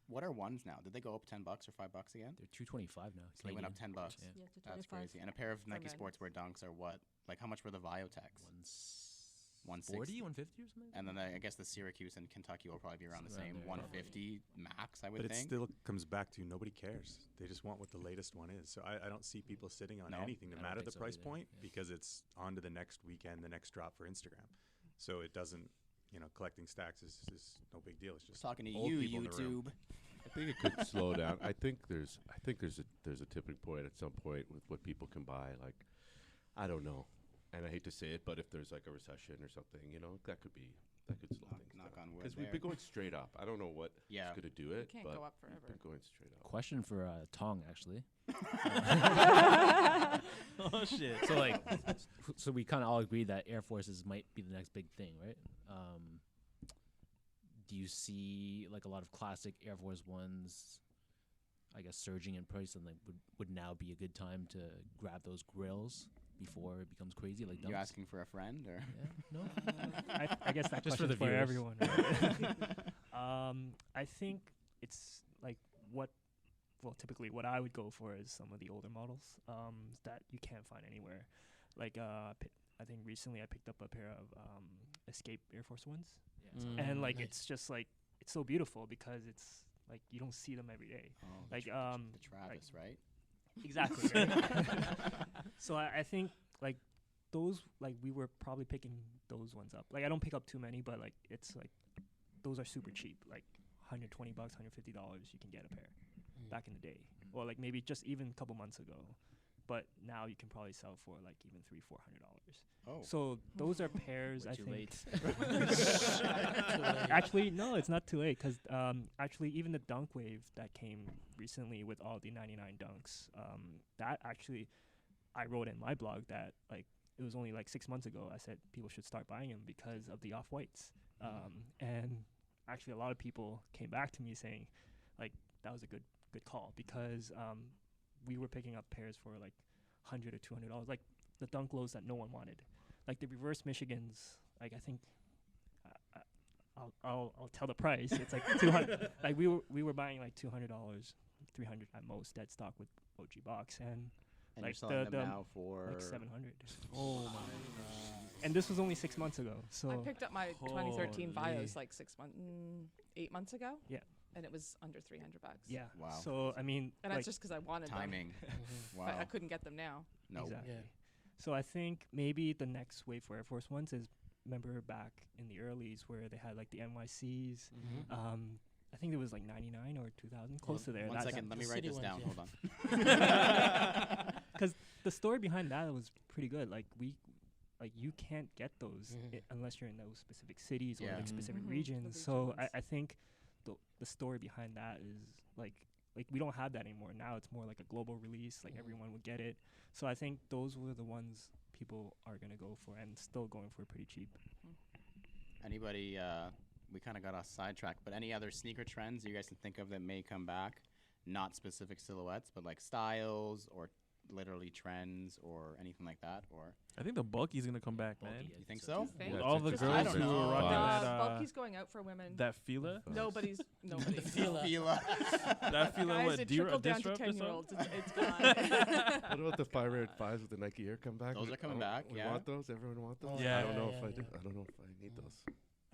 S5: What are ones now? Did they go up $10 or $5 again?
S9: They're $225 now.
S5: So they went up $10.
S7: Yeah,
S5: That's crazy. And a pair of Nike Sportswear Dunks are what? Like how much were the Viotex? 160.
S9: 150 or something.
S5: And then I guess the Syracuse and Kentucky will probably be around the
S9: Around
S5: same,
S9: there, yeah.
S5: 150 max, I would
S3: But it
S5: think.
S3: still comes back to nobody cares. They just want what the latest one is. So I don't see people sitting on
S5: No,
S3: anything, no
S9: I don't
S3: matter
S9: think
S3: the
S9: so
S3: price
S9: either,
S3: point,
S9: yeah.
S3: because it's on to the next weekend, the next drop for Instagram. So it doesn't, collecting stacks is no big deal. It's just
S5: Talking to
S3: old
S5: you,
S3: people in the room.
S5: YouTube.
S2: I think it could slow down. I think there's a tipping point at some point with what people can buy. Like, I don't know, and I hate to say it, but if there's like a recession or something, that could slow things
S5: Knock
S2: down.
S5: on wood
S2: Because we've
S5: there.
S2: been going straight up. I don't know what
S5: Yeah.
S2: is going to do it,
S6: Can't
S2: but
S6: go up
S2: we've
S6: forever.
S2: been going straight up.
S9: Question for Tong, actually.
S4: Oh shit.
S9: So like, so we kind of all agree that Air Forces might be the next big thing, right? Do you see like a lot of classic Air Force Ones, I guess, surging in price, and like would now be a good time to grab those grills before it becomes crazy? Like,
S5: You
S9: Dunks?
S5: asking for a friend or?
S9: Yeah, no.
S11: I guess that
S9: Just for
S11: question's
S9: the
S11: for
S9: viewers.
S11: everyone. Right? I think it's like typically what I would go for is some of the older models that you can't find anywhere. Like I think recently I picked up a pair of Escape Air Force Ones, and like
S8: nice.
S11: it's just like it's so beautiful because it's like you don't see them every day.
S5: Oh,
S11: Like,
S5: the Travis, right?
S11: Exactly. Right? So I think like those, like we were probably picking those ones up. Like I don't pick up too many, but like it's like those are super cheap. Like $120, $150, you can get a pair back in the day, or like maybe just even a couple months ago. But now you can probably sell for like even $300-400.
S5: Oh.
S11: So those are pairs. I
S9: Too
S11: think.
S9: late.
S11: Actually, no, it's not too late because actually even the dunk wave that came recently with all the 99 dunks, that actually I wrote in my blog that like it was only like 6 months ago. I said people should start buying them because of the off-whites, and actually a lot of people came back to me saying like that was a good call because we were picking up pairs for like $100 or $200, like the dunk lows that no one wanted, like the reverse Michigans. Like I think I'll tell the price. It's like 200. Like we were buying like $200, $300 at most dead stock with OG box, and
S5: And
S11: like
S5: you're selling
S11: the
S5: them now for
S11: like 700. Oh my god! And this was only 6 months ago. So
S6: I picked up my 2013
S4: Holy.
S6: Bios like 8 months ago.
S11: Yeah.
S6: And it was under $300.
S11: yeah.
S5: Wow.
S11: So I mean,
S6: And
S11: like,
S6: that's just because I wanted
S5: timing.
S8: Mhm.
S5: Wow.
S6: them. I couldn't get them now.
S5: No.
S11: exactly.
S8: Yeah.
S11: So I think maybe the next wave for Air Force Ones is, remember back in the earlies where they had like the NYCs. I think it was like 99 or 2000, close to there.
S5: One second, let me
S8: The
S5: write
S8: city
S5: this
S8: ones,
S5: down.
S8: yeah.
S5: Hold on.
S11: Because the story behind that was pretty good. Like you can't get those unless you're in those specific cities or
S5: Yeah.
S11: like specific
S6: Mhm.
S11: regions.
S6: The
S11: So
S6: regions.
S11: I think the story behind that is like we don't have that anymore. Now it's more like a global release. Like everyone would get it. So I think those were the ones people are gonna go for and still going for pretty cheap.
S5: Anybody? We kind of got off sidetrack, but any other sneaker trends you guys can think of that may come back? Not specific silhouettes, but like styles or literally trends or anything like that. Or
S4: I think the bulky's gonna come back, man.
S5: you think so?
S6: Think?
S4: With
S2: Yeah,
S4: all
S2: it's
S4: the
S2: interesting.
S4: girls
S5: I don't
S4: who
S5: know.
S4: were rocking that
S6: Bulky's going out for women.
S4: that Fila.
S6: Nobody's.
S8: Fila.
S4: That Fila
S6: Guys,
S4: what
S6: it trickled down to
S4: disrupt or
S6: 10-year-olds.
S4: something?
S6: It's gone.
S2: What about the 505s with the Nike Air come back?
S5: Those are coming back,
S2: We
S5: yeah.
S2: want those. Everyone want those.
S4: Yeah.
S2: I don't know
S8: Yeah,
S2: if I
S8: yeah,
S2: do.
S8: yeah.
S2: I don't know if I need those.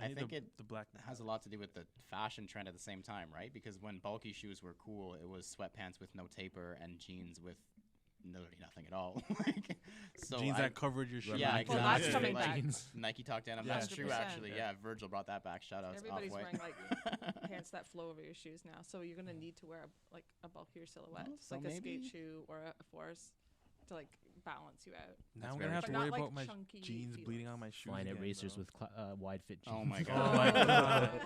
S5: I
S4: need
S5: think
S4: the,
S5: it
S4: the black
S5: has a lot to do with the fashion trend at the same time, right? Because when bulky shoes were cool, it was sweatpants with no taper and jeans with literally nothing at all. Like, so
S4: jeans
S5: I-
S4: that covered your shoe.
S5: Yeah,
S6: Well,
S5: exactly.
S6: that's coming
S5: Like,
S6: back.
S5: Nike talked denim.
S4: Yeah.
S5: That's true,
S6: 100%.
S5: actually. Yeah, Virgil brought that back. Shout out to
S6: Everybody's
S5: Off-White.
S6: wearing like pants that flow over your shoes now, so you're gonna need to wear a bulkier silhouette,
S5: Well,
S6: just
S5: so
S6: like a skate
S5: maybe-
S6: shoe or a force, to like balance you out.
S4: Now
S5: That's
S4: I'm
S5: very
S4: gonna have to
S6: But not
S4: worry
S6: like
S4: about my
S6: chunky
S4: jeans bleeding on my shoes.
S9: Flying at
S4: again,
S9: racers
S4: bro.
S9: with wide fit jeans.
S5: Oh my
S4: Oh
S5: god.
S4: my god.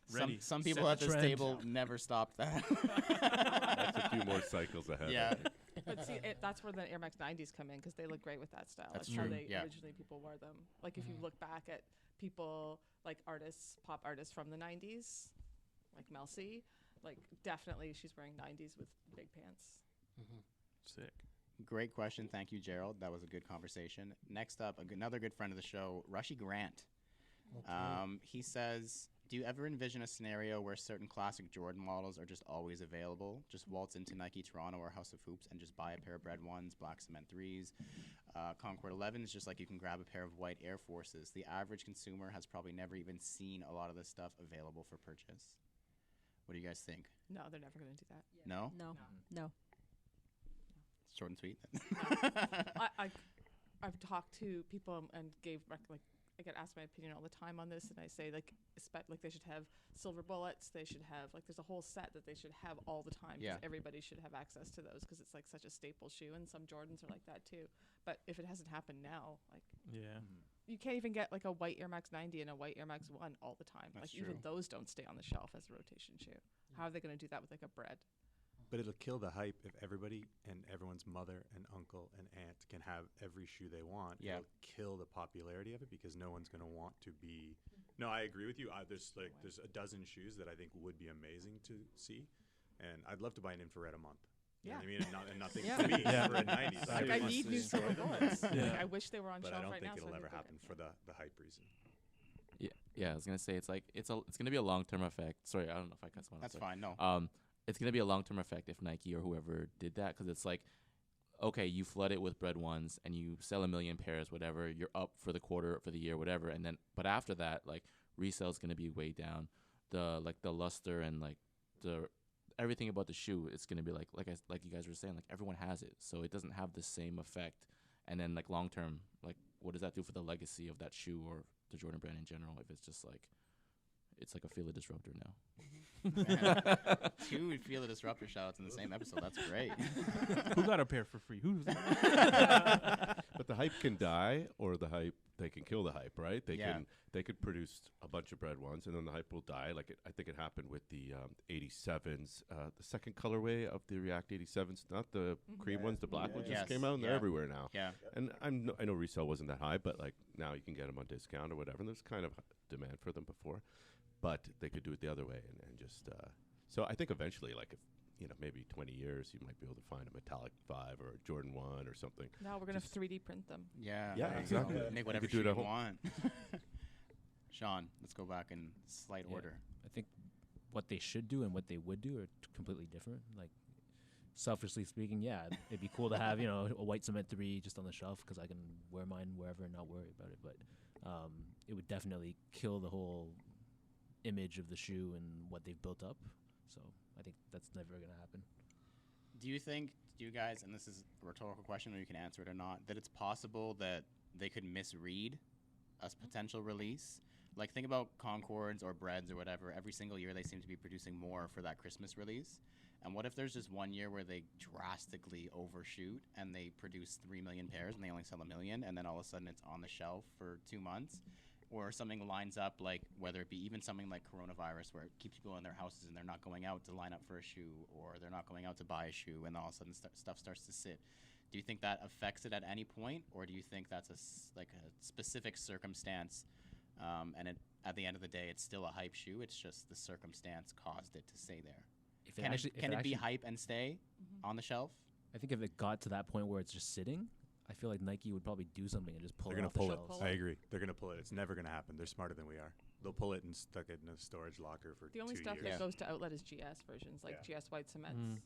S5: Some
S4: Ready.
S5: some
S9: Set
S5: people
S9: the
S5: at this
S9: trend.
S5: table never stopped that.
S2: That's a few more cycles ahead.
S5: Yeah.
S6: But see, that's where the Air Max 90s come in because they look great with that style.
S5: That's
S6: How
S5: true,
S6: they
S5: yeah.
S6: originally people wore them. Like if you look back at people like artists, pop artists from the 90s, like Mel C, like definitely she's wearing 90s with big pants.
S4: Sick.
S5: Great question. Thank you, Gerald. That was a good conversation. Next up, another good friend of the show, Rushy Grant. He says, Do you ever envision a scenario where certain classic Jordan models are just always available? Just waltz into Nike Toronto or House of Hoops and just buy a pair of Bred 1s, black cement 3s. Concord 11s, just like you can grab a pair of white Air Forces. The average consumer has probably never even seen a lot of this stuff available for purchase. What do you guys think?
S6: No, they're never going to do that.
S5: No?
S7: No.
S5: It's short and sweet.
S6: I've talked to people and gave I get asked my opinion all the time on this, and I say like they should have silver bullets. They should have there's a whole set that they should have all the time.
S5: Yeah.
S6: Everybody should have access to those because it's like such a staple shoe, and some Jordans are like that too. But if it hasn't happened now, like
S4: Yeah.
S6: you can't even get like a white Air Max 90 and a white Air Max 1 all the time.
S5: That's
S6: like even
S5: true.
S6: those don't stay on the shelf as a rotation shoe. How are they going to do that with like a Bred?
S3: But it'll kill the hype if everybody and everyone's mother and uncle and aunt can have every shoe they want.
S5: Yeah.
S3: It'll kill the popularity of it because no one's going to want to be. No, I agree with you. There's a dozen shoes that I think would be amazing to see, and I'd love to buy an infrared a month. You know what I mean? And nothing
S7: Yeah.
S3: for me.
S4: Yeah.
S3: Infrared 90s.
S6: Like I need new silver bullets.
S4: Yeah.
S6: Like, I wish they were on
S3: But
S6: shelf
S3: I don't
S6: right
S3: think
S6: now.
S3: it'll
S6: so I
S3: ever
S6: think
S3: happen for the hype reason.
S1: Yeah, I was gonna say it's gonna be a long term effect. Sorry, I don't know if I cut someone.
S5: That's
S1: off.
S5: fine. No.
S1: It's gonna be a long term effect if Nike or whoever did that, because it's like, okay, you flood it with Bred 1s and you sell 1 million pairs, whatever. You're up for the quarter, for the year, whatever, and then but after that, like resale is gonna be way down. The luster and like the everything about the shoe, it's gonna be like you guys were saying, like everyone has it, so it doesn't have the same effect. And then like long term, like what does that do for the legacy of that shoe or the Jordan brand in general? If it's just like it's like a feel a disruptor now.
S5: Two Feel the Disruptor shout-outs in the same episode. That's great.
S4: Who got a pair for free? Who's
S2: But the hype can die, or they can kill the hype, right? They could produce a bunch of Bred 1s, and then the hype will die. I think it happened with the 87s, the second colorway of the React 87s, not the cream ones, the black ones
S5: Yes.
S2: just came out, and they're everywhere now.
S5: Yeah.
S2: And I know resale wasn't that high, but like now you can get them on discount or whatever. And there's kind of demand for them before, but they could do it the other way and just. So I think eventually, like if maybe 20 years, you might be able to find a metallic 5 or a Jordan 1 or something.
S6: Now we're gonna 3D print them.
S5: Yeah.
S2: Yeah,
S5: there you
S2: exactly.
S5: go. Make whatever
S2: You could do
S5: shoe
S2: it
S5: you
S2: at home.
S5: want. Sean, let's go back in slight order.
S9: I think what they should do and what they would do are completely different. Like, selfishly speaking, yeah, it'd be cool to have a white cement 3 just on the shelf because I can wear mine wherever and not worry about it. But it would definitely kill the whole image of the shoe and what they've built up. So I think that's never going to happen.
S5: Do you guys, and this is a rhetorical question, or you can answer it or not, that it's possible that they could misread a potential release? Like, think about Concords or Breds or whatever. Every single year they seem to be producing more for that Christmas release. And what if there's just 1 year where they drastically overshoot and they produce 3 million pairs and they only sell 1 million, and then all of a sudden it's on the shelf for 2 months? Or something lines up, like whether it be even something like coronavirus, where it keeps people in their houses and they're not going out to line up for a shoe, or they're not going out to buy a shoe, and all of a sudden stuff starts to sit. Do you think that affects it at any point, or do you think that's a specific circumstance, and at the end of the day, it's still a hype shoe? It's just the circumstance caused it to stay there.
S9: If
S5: Can it be hype and stay on the shelf?
S9: I think if it got to that point where it's just sitting, I feel like Nike would probably do something and just pull
S3: They're
S9: it
S3: going
S9: off
S3: to
S9: the
S3: pull it.
S9: shelves.
S3: I agree. They're going to pull it. It's never going to happen. They're smarter than we are. They'll pull it and stuck it in a storage locker for 2 years.
S6: The only stuff that goes to outlet is GS versions, like
S3: Yeah.
S6: GS white cements.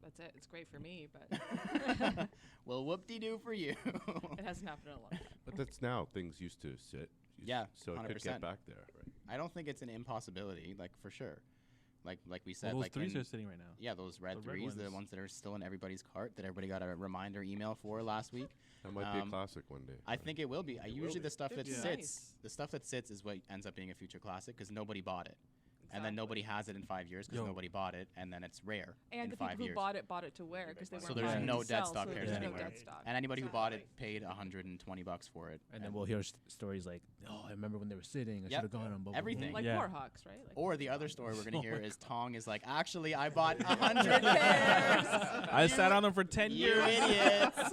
S6: That's it. It's great for me, but
S5: Well, whoop-de-doo for you.
S6: it hasn't happened in a long time.
S2: But that's now things used to sit.
S5: Yeah,
S2: So it could
S5: 100%.
S2: get back there, right?
S5: I don't think it's an impossibility, like for sure. Like we said,
S4: Well, those
S5: like
S4: threes
S5: in-
S4: are sitting right now.
S5: Yeah, those red
S4: The red
S5: threes, the
S4: ones.
S5: ones that are still in everybody's cart that everybody got a reminder email for last week.
S2: That might be a classic one day.
S5: I think it will be. Usually the stuff that
S6: They're
S5: sits,
S6: nice.
S5: the stuff that sits is what ends up being a future classic because nobody bought it. And then nobody has it in 5 years because
S4: Yo.
S5: nobody bought it, and then it's rare
S6: And
S5: in
S6: the
S5: 5
S6: people
S5: years.
S6: who bought it to wear because they weren't
S5: So there's
S6: buying
S5: no
S6: to
S5: dead
S6: sell,
S5: stock
S6: so
S5: pairs
S6: there's no
S5: anywhere.
S6: dead stock.
S5: And anybody who bought it
S6: Exactly.
S5: paid $120 for it.
S9: And then we'll hear stories like, "Oh, I remember when they were sitting. I
S5: Yep.
S9: should have gone on." Blah, blah, blah."
S5: Everything.
S6: Like
S4: Yeah.
S6: Warhawks, right? Like
S5: Or the other story we're going to hear is Tong is like, actually, I bought 100 pairs.
S4: I sat on them for 10
S5: You
S4: years.
S5: idiots.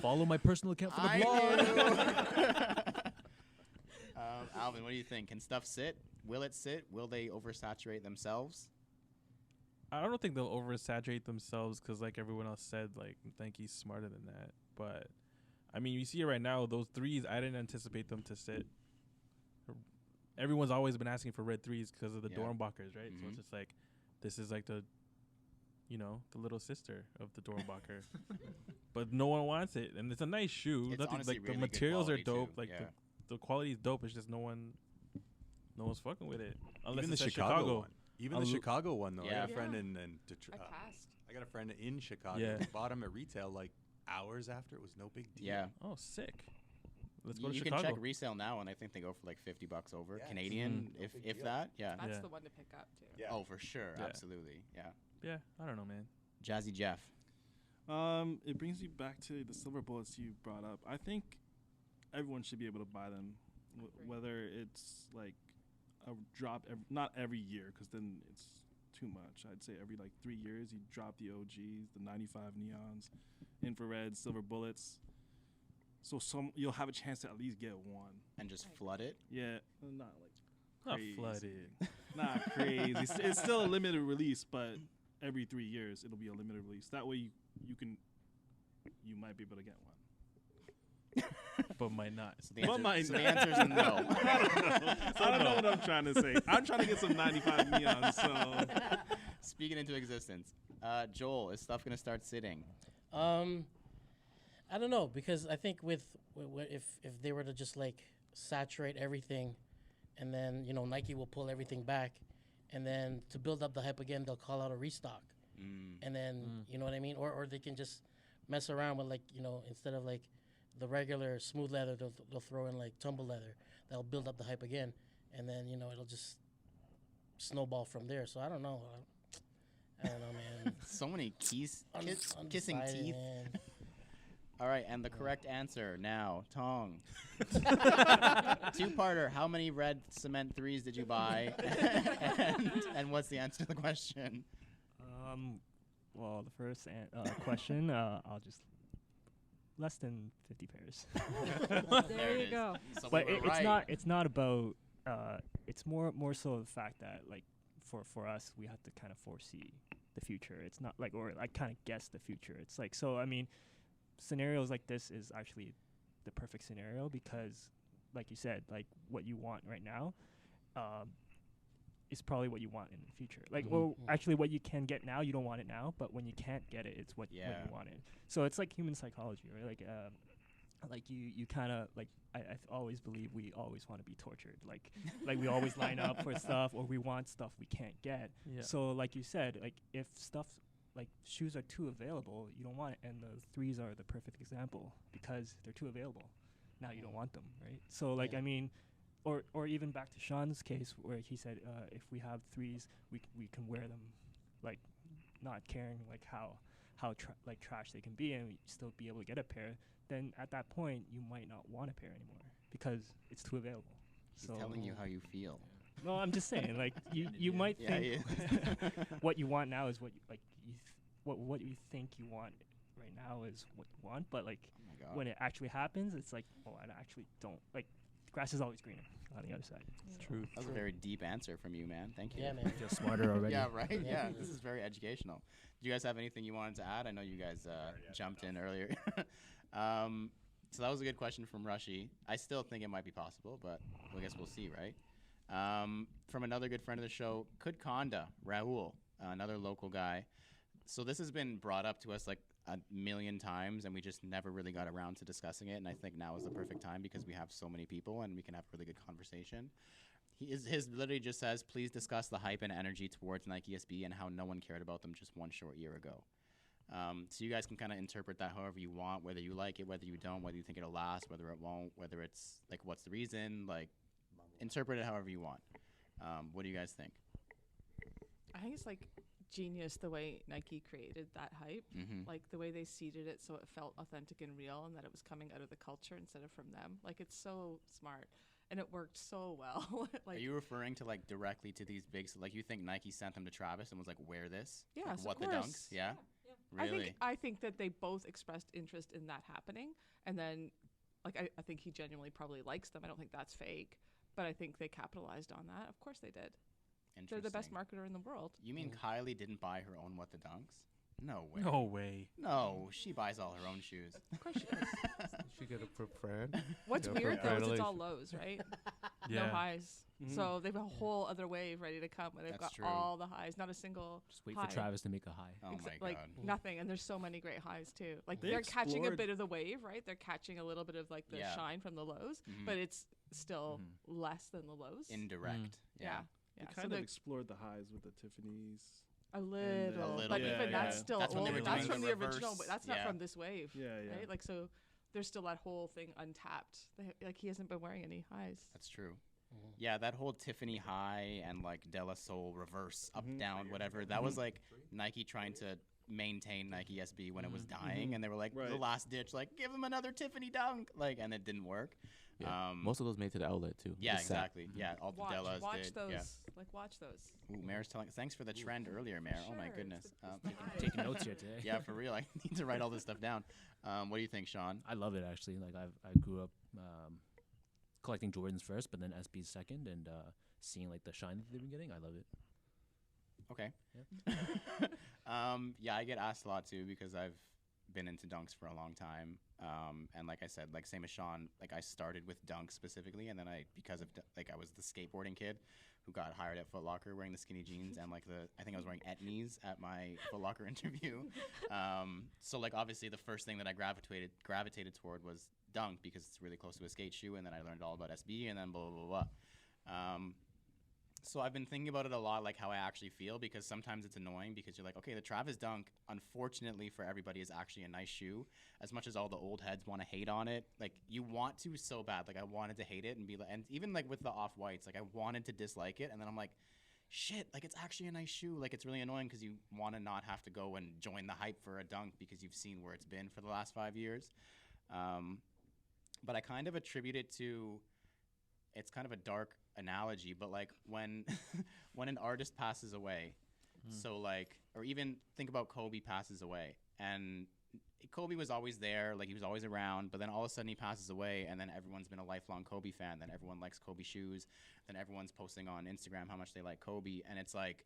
S9: Follow my personal account for the
S5: I
S9: blog.
S5: knew. Alvin, what do you think? Can stuff sit? Will it sit? Will they oversaturate themselves?
S4: I don't think they'll oversaturate themselves because, like everyone else said, like Nike's smarter than that. But I mean, you see it right now. Those threes, I didn't anticipate them to sit. everyone's always been asking for red 3s because of the
S5: Yeah.
S4: Dornbachers, right? So
S5: Mhm.
S4: it's just like, this is like the, the little sister of the Dornbacher. But no one wants it, and it's a nice shoe.
S5: It's
S4: Nothing,
S5: honestly
S4: like
S5: really
S4: the
S5: good
S4: materials are
S5: quality,
S4: dope.
S5: too.
S4: Like
S5: Yeah.
S4: the quality is dope. It's just no one's fucking with it. Unless
S3: Even
S4: it's
S3: the
S4: at
S3: Chicago one. Even the
S4: I'll-
S3: Chicago one though.
S5: Yeah.
S3: I got a friend
S6: Yeah.
S3: in Detroit.
S6: I passed.
S3: I got a friend in Chicago.
S4: Yeah.
S3: Who bought them at retail like hours after. It was no big deal.
S5: Yeah.
S4: Oh, sick. Let's
S5: You,
S4: go to
S5: you
S4: Chicago.
S5: can check resale now, and I think they go for like $50 over
S3: Yeah, it's
S5: Canadian,
S3: no
S5: if
S3: big
S5: if
S3: deal.
S5: that. Yeah.
S6: That's
S4: Yeah.
S6: the one to pick up too.
S3: Yeah.
S5: Oh, for sure.
S4: Yeah.
S5: Absolutely. Yeah.
S4: Yeah, I don't know, man.
S5: Jazzy Jeff.
S10: It brings me back to the silver bullets you brought up. I think everyone should be able to buy them, whether it's like a drop, not every year, because then it's too much. I'd say every like 3 years, you drop the OGs, the 95 neons, infrared, silver bullets. So you'll have a chance to at least get one.
S5: And just flood it.
S10: Yeah, not like
S4: Not
S10: crazy.
S4: flooded.
S10: Not crazy. It's still a limited release, but every 3 years it'll be a limited release. That way you might be able to get one.
S4: But might not.
S5: So the
S10: But
S5: answer,
S10: might
S5: so the
S10: not.
S5: answer is no.
S10: I don't know what I'm trying to say. I'm trying to get some 95 neons, so
S5: Speaking into existence. Joel, is stuff going to start sitting?
S8: I don't know, because I think if they were to just like saturate everything, and then Nike will pull everything back, and then to build up the hype again, they'll call out a restock, and then you know what I mean, or they can just mess around with like instead of like the regular smooth leather, they'll throw in like tumble leather. That'll build up the hype again, and then it'll just snowball from there. So I don't know. I don't know, man.
S5: So many kissing
S8: Undecided,
S5: teeth.
S8: man.
S5: All right, and the correct answer now, Tong. Two-parter. How many red cement 3s did you buy? and what's the answer to the question?
S11: Well, the first question, I'll just less than 50 pairs.
S7: There
S5: it
S7: you
S5: is.
S7: go.
S5: So
S11: But
S5: we were
S11: it's not about it's more so the fact that like for us we have to kind of foresee the future. It's not like or like kind of guess the future. It's like so I mean scenarios like this is actually the perfect scenario because like you said like what you want right now is probably what you want in the future. Like or actually what you can get now you don't want it now, but when you can't get it it's what when you want it. So it's like human psychology, right? Like you kind of like I always believe we always want to be tortured, like we always line up for stuff or we want stuff we can't get.
S4: Yeah.
S11: So like you said, like if stuff like shoes are too available, you don't want it, and the 3s are the perfect example because they're too available. Now you don't want them, right? So like I mean, or even back to Sean's case where he said if we have 3s, we can wear them, like not caring like how trash they can be and still be able to get a pair. Then at that point you might not want a pair anymore because it's too available.
S5: He's telling you how you feel.
S11: No, I'm just saying, like you might
S5: Yeah,
S11: think
S5: he is.
S11: what you want now is what you, like what you think you want right now is what you want, but like
S5: Oh my God.
S11: when it actually happens, it's like I actually don't like. Grass is always greener on the other side.
S4: It's true.
S5: That was a very deep answer from you, man. Thank you.
S8: Yeah, man.
S9: Feel smarter already.
S5: Yeah, right? Yeah, this is very educational. Do you guys have anything you wanted to add? I know you guys jumped in earlier. So that was a good question from Rushy. I still think it might be possible, but I guess we'll see, right? From another good friend of the show, Kudkonda, Raul, another local guy. So this has been brought up to us like a million times, and we just never really got around to discussing it. And I think now is the perfect time because we have so many people and we can have a really good conversation. His literally just says, please discuss the hype and energy towards Nike SB and how no one cared about them just one short year ago. So you guys can kind of interpret that however you want, whether you like it, whether you don't, whether you think it'll last, whether it won't, whether it's like what's the reason, like interpret it however you want. What do you guys think?
S6: I think it's like genius the way Nike created that hype, like the way they seeded it so it felt authentic and real and that it was coming out of the culture instead of from them. Like it's so smart and it worked so well. Like,
S5: are you referring to like directly to these big, like you think Nike sent them to Travis and was like, wear this?
S6: yes,
S5: Like, what
S6: of
S5: the
S6: course.
S5: dunks? Yeah. Really?
S6: I think that they both expressed interest in that happening, and then like I think he genuinely probably likes them. I don't think that's fake, but I think they capitalized on that. Of course they did. They're the best marketer in the world.
S5: You mean Kylie didn't buy her own What the Dunks? No way.
S4: No way.
S5: No, she buys all her own shoes.
S6: Of course she does.
S2: She get a brand.
S6: What's
S2: Yeah,
S6: weird
S2: for
S6: though is it's
S2: Adelaide.
S6: all Lowe's, right? no
S4: Yeah.
S6: highs.
S10: Mhm.
S6: So they have a whole other wave ready to come where they've
S5: That's
S6: got
S5: true.
S6: all the highs, not a single
S9: Just wait
S6: high.
S9: for Travis to make a high.
S5: Oh my
S6: like
S5: god.
S6: nothing. And there's so many great highs too. Like
S10: They
S6: they're catching a
S10: explored-
S6: bit of the wave, right? They're catching a little bit of like the
S5: Yeah.
S6: shine from the lows,
S5: Mhm.
S6: but it's still
S9: Mhm.
S6: less than the lows.
S5: Indirect.
S6: yeah.
S10: They
S6: Yeah. So
S10: kind of
S6: they're
S10: explored the highs with the Tiffany's.
S6: a little,
S5: little
S6: but
S5: bit,
S6: even
S10: yeah.
S6: that's still
S5: That's when they
S6: old.
S10: were
S6: That's
S10: doing
S6: from
S5: the
S6: the original,
S5: reverse,
S6: but that's
S5: yeah.
S6: not from this wave.
S10: Yeah, yeah.
S6: Right? Like so there's still that whole thing untapped. Like he hasn't been wearing any highs.
S5: That's true.
S8: Mhm.
S5: Yeah, that whole Tiffany high and like De La Soul reverse, up,
S10: Mhm.
S5: down, whatever. That was like Nike trying to maintain Nike SB when it was dying, and they were like the
S10: Right.
S5: last ditch, like give them another Tiffany dunk, like, and it didn't work.
S1: Yeah. Most of those made to the outlet too.
S5: Yeah,
S1: The set.
S5: exactly. Yeah, all the
S6: Watch
S5: Dellas
S6: watch
S5: did.
S6: those.
S5: Yeah.
S6: Like watch those.
S5: Ooh, Mayor's telling. Thanks for the trend earlier, Mayor. Oh my
S6: Sure,
S5: goodness.
S6: it's the highs.
S9: Taking notes here today.
S5: Yeah, for real. I need to write all this stuff down. What do you think, Sean?
S9: I love it actually. Like I grew up collecting Jordans first, but then SBs second, and seeing like the shine that they've been getting. I love it.
S5: Okay. Yeah, I get asked a lot too because I've been into dunks for a long time. And like I said, like same as Sean, like I started with dunks specifically, and then because of like I was the skateboarding kid who got hired at Foot Locker wearing the skinny jeans and like I think I was wearing etnies at my Foot Locker interview. So like obviously the first thing that I gravitated toward was dunk because it's really close to a skate shoe, and then I learned all about SB and then blah blah blah blah. So I've been thinking about it a lot, like how I actually feel, because sometimes it's annoying because you're like, okay, the Travis Dunk, unfortunately for everybody, is actually a nice shoe. As much as all the old heads want to hate on it, like you want to so bad. Like I wanted to hate it and be like, and even like with the off-whites, like I wanted to dislike it, and then I'm like, shit, like it's actually a nice shoe. Like it's really annoying because you want to not have to go and join the hype for a dunk because you've seen where it's been for the last 5 years. But I kind of attribute it to, it's kind of a dark analogy, but like when when an artist passes away, so like, or even think about Kobe passes away, and Kobe was always there, like he was always around, but then all of a sudden he passes away, and then everyone's been a lifelong Kobe fan, then everyone likes Kobe shoes, then everyone's posting on Instagram how much they like Kobe, and it's like,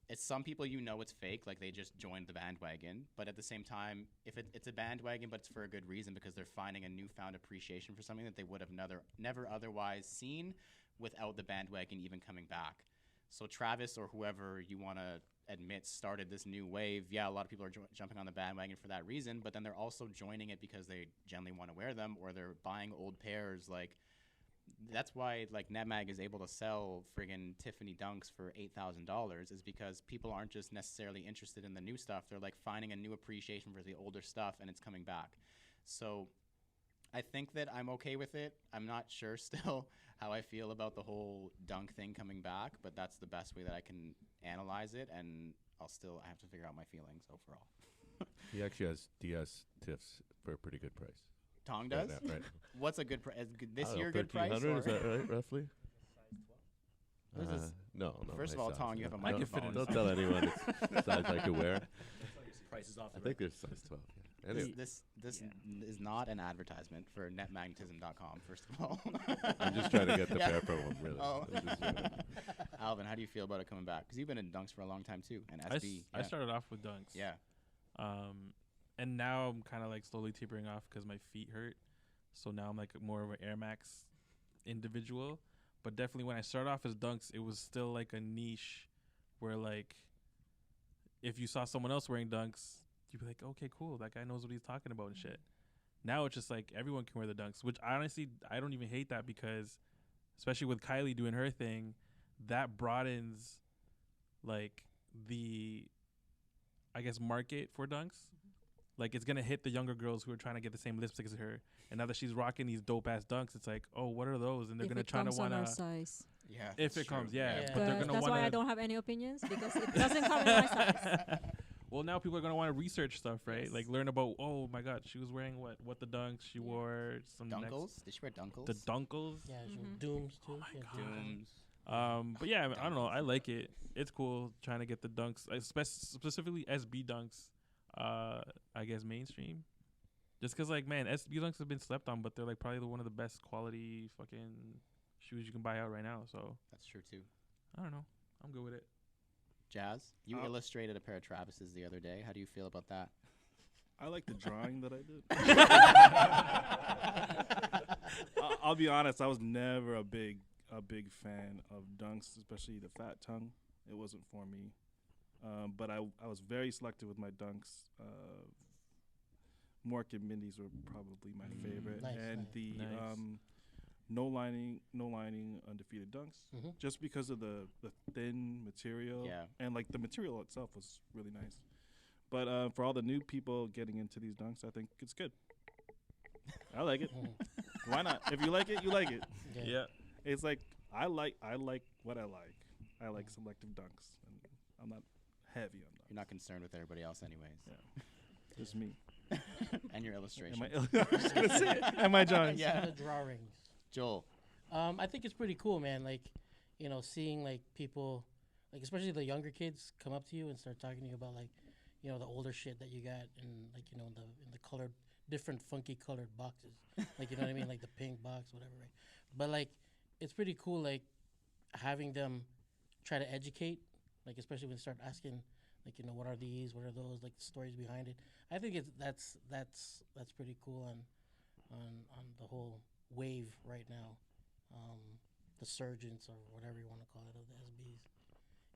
S5: it's some people it's fake, like they just joined the bandwagon, but at the same time, if it's a bandwagon, but it's for a good reason because they're finding a newfound appreciation for something that they would have never otherwise seen without the bandwagon even coming back. So Travis or whoever you want to admit started this new wave. Yeah, a lot of people are jumping on the bandwagon for that reason, but then they're also joining it because they generally want to wear them, or they're buying old pairs. Like that's why like NetMag is able to sell friggin' Tiffany dunks for $8,000 is because people aren't just necessarily interested in the new stuff. They're like finding a new appreciation for the older stuff, and it's coming back. So I think that I'm okay with it. I'm not sure still how I feel about the whole dunk thing coming back, but that's the best way that I can analyze it, and I have to figure out my feelings overall.
S2: He actually has DS Tiffs for a pretty good price.
S5: Tong does?
S2: Right now, right.
S5: What's a good price? This
S2: I don't
S5: year
S2: know,
S5: good price?
S2: 1300, is
S5: or-
S2: that right, roughly?
S5: What is this?
S2: No.
S5: First of
S2: my
S5: all,
S2: size,
S5: Tong, you
S2: no.
S5: have a
S2: Don't-
S5: microphone.
S2: Don't tell anyone it's size I could wear.
S9: Prices off.
S2: I think there's size 12. Yeah. Anyway,
S5: This is not an advertisement for netmagnetism.com, first of all.
S2: I'm just trying to get the
S5: Yeah.
S2: pair promo, really.
S5: Oh.
S2: I'm just,
S5: Alvin, how do you feel about it coming back? Because you've been in dunks for a long time too, and
S4: I
S5: SB.
S4: I started off with dunks.
S5: Yeah.
S4: And now I'm kind of like slowly tapering off because my feet hurt. So now I'm like more of an Air Max individual. But definitely when I started off as dunks, it was still like a niche where like if you saw someone else wearing dunks, you'd be like, okay, cool. That guy knows what he's talking about and shit. Now it's just like everyone can wear the dunks, which honestly, I don't even hate that because especially with Kylie doing her thing, that broadens like the, I guess, market for dunks. Like it's gonna hit the younger girls who are trying to get the same lipstick as her. And now that she's rocking these dope ass dunks, it's like, oh, what are those? And they're
S7: If
S4: gonna
S7: it
S4: try to
S7: comes on our
S4: wanna.
S7: size.
S5: Yeah.
S4: If
S5: that's
S4: it comes,
S5: true.
S4: yeah.
S8: Yeah.
S4: But they're gonna
S7: That's
S4: wanna.
S7: why I don't have any opinions because it doesn't come in my size.
S4: Well, now people are gonna want to research stuff, right?
S7: Yes.
S4: Like learn about. Oh my God, she was wearing what the dunks she wore. Some
S5: Dunkles? Did she wear Dunkles?
S4: The dunkles.
S8: Yeah,
S7: Mhm.
S8: Dooms too.
S4: Oh my
S8: Yeah,
S4: God.
S5: Dooms.
S4: But yeah, I don't know. I like it. It's cool trying to get the dunks, specifically SB dunks. I guess mainstream. Just cause like man, SB dunks have been slept on, but they're like probably one of the best quality fucking shoes you can buy out right now. So
S5: That's true too.
S4: I don't know. I'm good with it.
S5: Jazz, you illustrated a pair of Travis's the other day. How do you feel about that?
S10: I like the drawing that I did. I'll be honest. I was never a big fan of dunks, especially the fat tongue. It wasn't for me. But I was very selective with my dunks. Mork and Mindy's were probably my favorite,
S8: Nice,
S10: and
S8: nice.
S10: the
S4: Nice.
S10: no lining undefeated dunks,
S8: Mhm.
S10: just because of the thin material,
S5: Yeah.
S10: and like the material itself was really nice. But for all the new people getting into these dunks, I think it's good. I like it.
S8: Mhm.
S10: Why not? If you like it, you like it.
S4: Yeah.
S10: It's like I like what I like. I like selective dunks, and I'm not heavy on dunks.
S5: You're not concerned with everybody else, anyways.
S10: Yeah. Just me.
S5: And your
S10: Am
S5: illustration.
S10: I was gonna say, am I John?
S5: Yeah.
S8: The drawings.
S5: Joel.
S8: I think it's pretty cool, man. Like, seeing like people, like especially the younger kids, come up to you and start talking to you about like, the older shit that you got, and like in the colored, different funky colored boxes. Like, you know what I mean, like the pink box, whatever, right? But like, it's pretty cool, like having them try to educate, like especially when they start asking, like, what are these, what are those, like the stories behind it. I think that's pretty cool on the whole wave right now. The surgeons or whatever you want to call it of the SBs.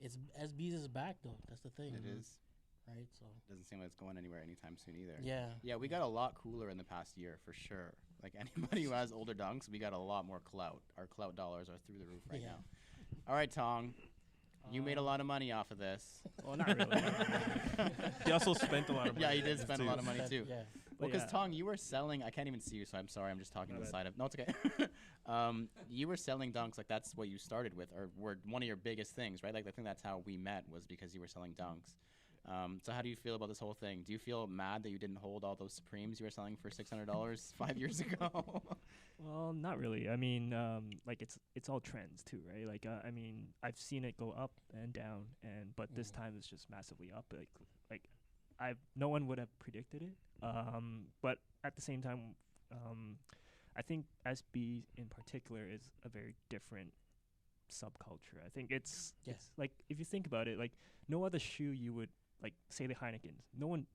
S8: It's SBs is back though. That's the thing.
S5: It is.
S8: Right. So
S5: Doesn't seem like it's going anywhere anytime soon either.
S8: yeah.
S5: Yeah, we got a lot cooler in the past year for sure. Like anybody who has older dunks, we got a lot more clout. Our clout dollars are through the roof right
S8: Yeah.
S5: now. All right, Tong. You made a lot of money off of this.
S11: Well, not really.
S4: He also spent a lot of money.
S5: Yeah, you did spend a lot of money too.
S8: Yeah.
S5: Well,
S11: But
S5: because
S11: yeah.
S5: Tong, you were selling. I can't even see you, so I'm sorry. I'm just talking
S11: My
S5: to the
S11: bad.
S5: side of. No, it's okay. You were selling dunks, like that's what you started with, or were one of your biggest things, right? Like I think that's how we met was because you were selling dunks. So how do you feel about this whole thing? Do you feel mad that you didn't hold all those Supremes you were selling for $600 5 years ago?
S11: Well, not really. I mean, like it's all trends too, right? Like, I mean, I've seen it go up and down, but this time it's just massively up. Like, no one would have predicted it. But at the same time, I think SB in particular is a very different subculture. I think it's like if you think about it, like no other shoe you would like say the Heinekens. No one,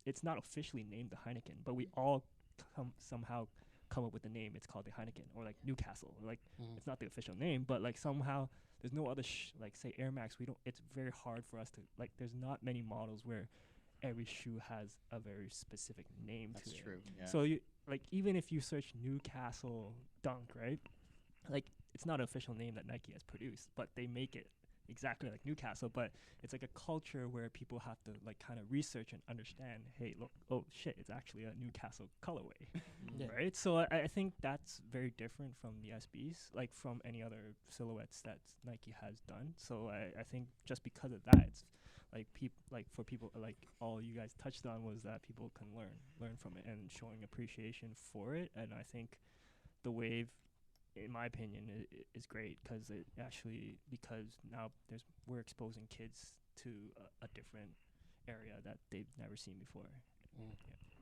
S11: it's not officially named the Heineken, but we all somehow come up with the name. It's called the Heineken or like Newcastle. Like it's not the official name, but like somehow there's no other like say Air Max. We don't. It's very hard for us to like. There's not many models where every shoe has a very specific name
S5: That's
S11: to it.
S5: true. Yeah.
S11: So you like even if you search Newcastle Dunk, right? Like it's not an official name that Nike has produced, but they make it exactly like Newcastle. But it's like a culture where people have to like kind of research and understand. Hey, look, oh shit, it's actually a Newcastle colorway,
S8: Yeah.
S11: right? So I think that's very different from the SBs, like from any other silhouettes that Nike has done. So I think just because of that, it's like for people like all you guys touched on was that people can learn from it and showing appreciation for it. And I think the wave, in my opinion, is great because it actually because now we're exposing kids to a different area that they've never seen before.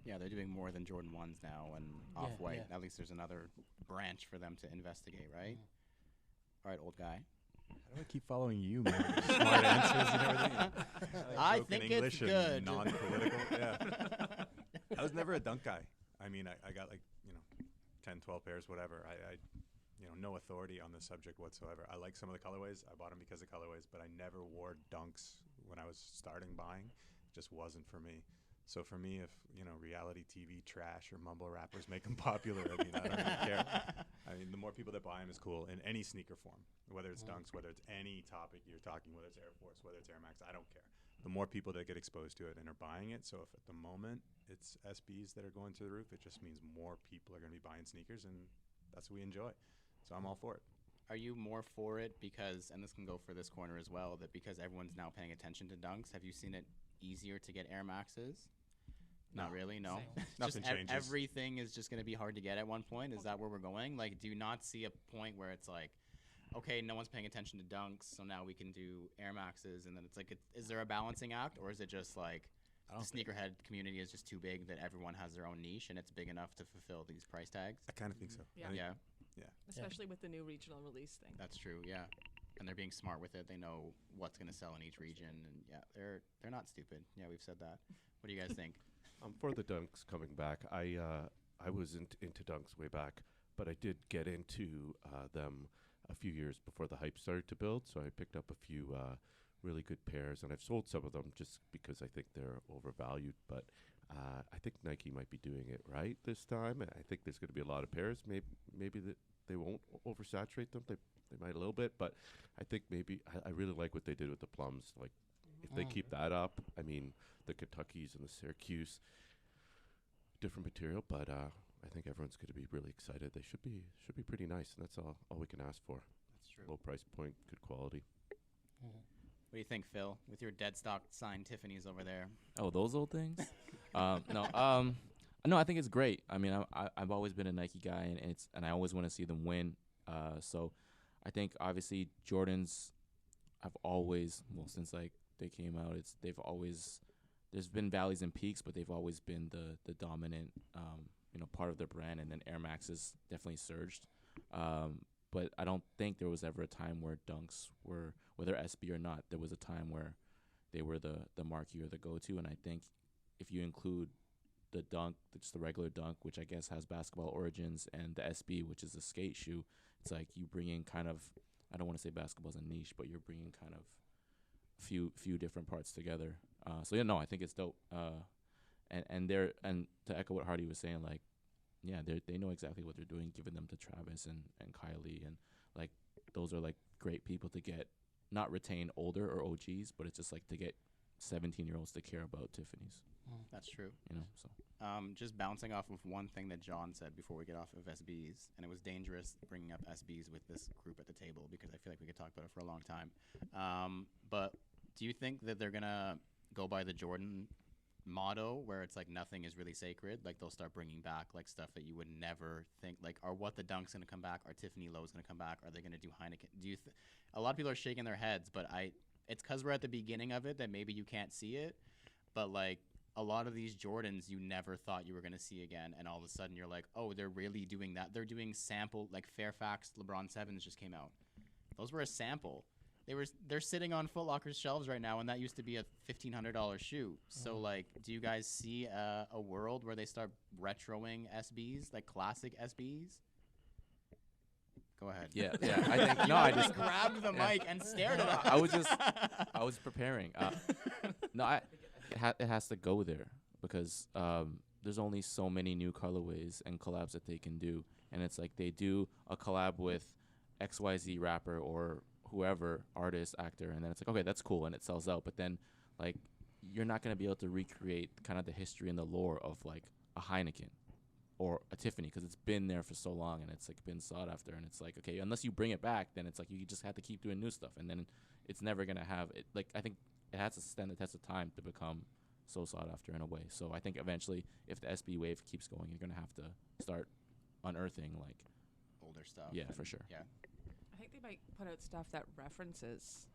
S5: Yeah, they're doing more than Jordan 1s now and
S8: Yeah,
S5: Off-White.
S8: yeah.
S5: At least there's another branch for them to investigate, right? All right, old guy.
S3: How do I keep following you, man? Smart answers and everything.
S5: I
S3: Broken
S5: think it's
S3: English and
S5: good.
S3: non-political. Yeah. I was never a dunk guy. I mean, I got like 10, 12 pairs, whatever. I no authority on the subject whatsoever. I like some of the colorways. I bought them because of colorways, but I never wore dunks when I was starting buying. It just wasn't for me. So for me, if reality TV trash or mumble rappers make them popular, I mean, I don't really care. I mean, the more people that buy them is cool in any sneaker form, whether it's dunks, whether it's any topic you're talking, whether it's Air Force, whether it's Air Max, I don't care. The more people that get exposed to it and are buying it. So if at the moment it's SBs that are going to the roof, it just means more people are going to be buying sneakers, and that's what we enjoy. So I'm all for it.
S5: Are you more for it because, and this can go for this corner as well, that because everyone's now paying attention to dunks, have you seen it easier to get Air Maxes? Not really, no.
S3: Nothing changes.
S5: Everything is just going to be hard to get at one point. Is that where we're going? Like, do you not see a point where it's like, okay, no one's paying attention to dunks, so now we can do Air Maxes, and then it's like, is there a balancing act, or is it just like the sneakerhead community is just too big that everyone has their own niche and it's big enough to fulfill these price tags?
S3: I kind of think so.
S6: Yeah.
S3: I think-
S5: Yeah,
S6: Especially with the new regional release thing.
S5: that's true. Yeah, and they're being smart with it. They know what's going to sell in each region, and yeah, they're not stupid. Yeah, we've said that. What do you guys think?
S2: For the dunks coming back, I was into dunks way back, but I did get into them a few years before the hype started to build. So I picked up a few really good pairs, and I've sold some of them just because I think they're overvalued. But I think Nike might be doing it right this time. I think there's going to be a lot of pairs. Maybe they won't oversaturate them. They might a little bit, but I think maybe I really like what they did with the plums. Like, if they keep that up, I mean, the Kentuckys and the Syracuse, different material, but I think everyone's going to be really excited. They should be pretty nice, and that's all we can ask for.
S5: That's true.
S2: Low price point, good quality.
S5: What do you think, Phil, with your dead stock signed Tiffany's over there?
S1: Oh, those old things? No, I think it's great. I mean, I've always been a Nike guy, and I always want to see them win. So I think obviously Jordans have always, since like they came out, there's been valleys and peaks, but they've always been the dominant part of their brand, and then Air Maxes definitely surged. But I don't think there was ever a time where Dunks were, whether SB or not, there was a time where they were the marquee or the go-to. And I think if you include the Dunk, just the regular Dunk, which I guess has basketball origins, and the SB, which is a skate shoe, it's like you bring in kind of, I don't want to say basketball's a niche, but you're bringing kind of few different parts together. So yeah, no, I think it's dope. And to echo what Hardy was saying, like, yeah, they know exactly what they're doing, giving them to Travis and Kylie, and like those are like great people to get, not retain older or OGs, but it's just like to get 17-year-olds to care about Tiffany's.
S5: That's true.
S1: So
S5: just bouncing off of one thing that John said before we get off of SBs, and it was dangerous bringing up SBs with this group at the table because I feel like we could talk about it for a long time. But do you think that they're gonna go by the Jordan motto where it's like nothing is really sacred? Like they'll start bringing back like stuff that you would never think, like, are What the Dunk's gonna come back? Are Tiffany Lowe's gonna come back? Are they gonna do Heineken? Do you a lot of people are shaking their heads, but it's because we're at the beginning of it that maybe you can't see it, but like a lot of these Jordans you never thought you were going to see again, and all of a sudden you're like, oh, they're really doing that. They're doing sample, like Fairfax LeBron 7s just came out. Those were a sample. They're sitting on Foot Locker's shelves right now, and that used to be a $1,500 shoe. So like, do you guys see a world where they start retroing SBs, like classic SBs? Go ahead.
S1: Yeah. I think I just
S5: grabbed the mic and stared at us.
S1: I was preparing. It has to go there because there's only so many new colorways and collabs that they can do, and it's like they do a collab with XYZ rapper or whoever, artist, actor, and then it's like, okay, that's cool, and it sells out. But then like you're not gonna be able to recreate kind of the history and the lore of like a Heineken or a Tiffany, because it's been there for so long and it's like been sought after, and it's like, okay, unless you bring it back, then it's like you just have to keep doing new stuff, and then it's never gonna have it. Like, I think it has to stand the test of time to become so sought after in a way. So I think eventually, if the SB wave keeps going, you're gonna have to start unearthing like
S5: older stuff.
S1: Yeah, for sure.
S5: Yeah.
S6: I think they might put out stuff that references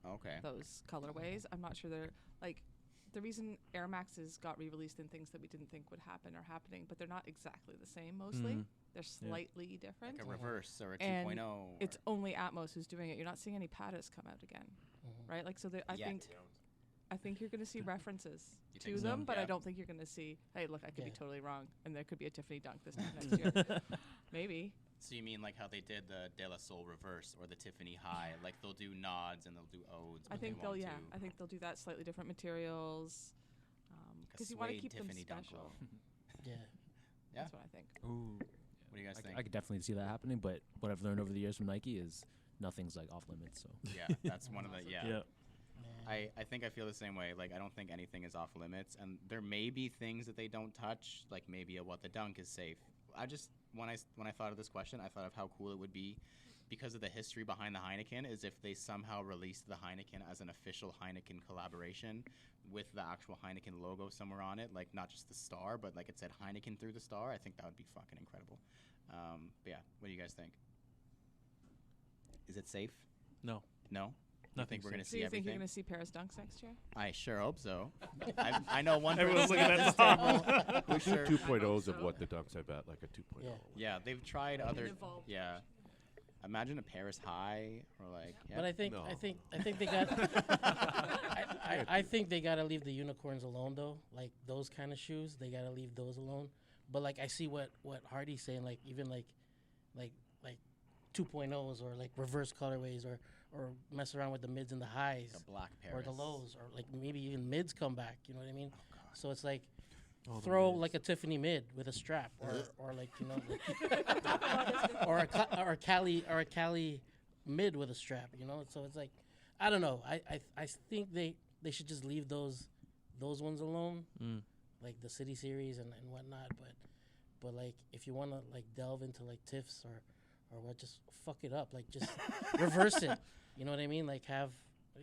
S5: Okay.
S6: those colorways. I'm not sure they're like the reason Air Maxes got re-released in things that we didn't think would happen are happening, but they're not exactly the same mostly.
S1: Mhm.
S6: They're slightly different.
S5: Like a reverse or a
S6: And
S5: 2.0.
S6: it's only Atmos who's doing it. You're not seeing any Patas come out again, right? Like, so I think you're going to see references
S5: You
S6: to
S5: think so?
S6: them, but
S5: Yeah.
S6: I don't think you're going to see, hey, look, I could be
S8: Yeah.
S6: totally wrong, and there could be a Tiffany Dunk this time next year. Maybe.
S5: So you mean like how they did the De La Soul reverse or the Tiffany High? Like they'll do nods and they'll do odes.
S6: I
S5: but they
S6: think they'll,
S5: won't
S6: yeah.
S5: do
S6: I think they'll do that, slightly different materials, because you want to
S5: suede
S6: keep
S5: Tiffany
S6: them
S5: Dunk
S6: special.
S5: low.
S8: Yeah.
S5: Yeah.
S6: That's what I think.
S9: Ooh.
S5: What do you guys think?
S9: I could definitely see that happening, but what I've learned over the years from Nike is nothing's like off limits. So
S5: Yeah, that's one of the
S10: Yeah.
S5: I think I feel the same way. Like I don't think anything is off limits, and there may be things that they don't touch, like maybe a What the Dunk is safe. I just when I thought of this question, I thought of how cool it would be, because of the history behind the Heineken, is if they somehow released the Heineken as an official Heineken collaboration with the actual Heineken logo somewhere on it, like not just the star, but like it said Heineken through the star. I think that would be fucking incredible. But yeah, what do you guys think? Is it safe?
S4: No.
S5: No. You think we're gonna
S6: So
S5: see
S6: you think you're
S5: everything?
S6: going to see Paris Dunks next year?
S5: I sure hope so. I know one
S10: Everyone's
S5: person
S10: looking
S5: at
S10: at
S5: this table who sure.
S2: 2.0s of
S6: so.
S2: What the Dunks, I bet, like a 2.0.
S8: Yeah.
S5: Yeah, they've tried other.
S6: evolved.
S5: Yeah, imagine a Paris High or like. Yeah.
S8: But I think
S2: No.
S8: they got. I think they gotta leave the unicorns alone though. Like those kind of shoes, they gotta leave those alone. But like I see what Hardy's saying. Like even like like 2.0s or like reverse colorways or mess around with the mids and the highs
S5: Like a black
S8: or
S5: Paris.
S8: the lows or like maybe even mids come back. You know what I mean?
S5: Oh, God.
S8: So it's like
S4: Oh, the
S8: throw
S4: mids.
S8: like a Tiffany mid with a strap or like you know like or a Cali mid with a strap. You know, so it's like I don't know. I think they should just leave those ones alone, like the City Series and whatnot. But like if you want to like delve into like TIFFs or what, just fuck it up. Like just reverse it. You know what I mean? Like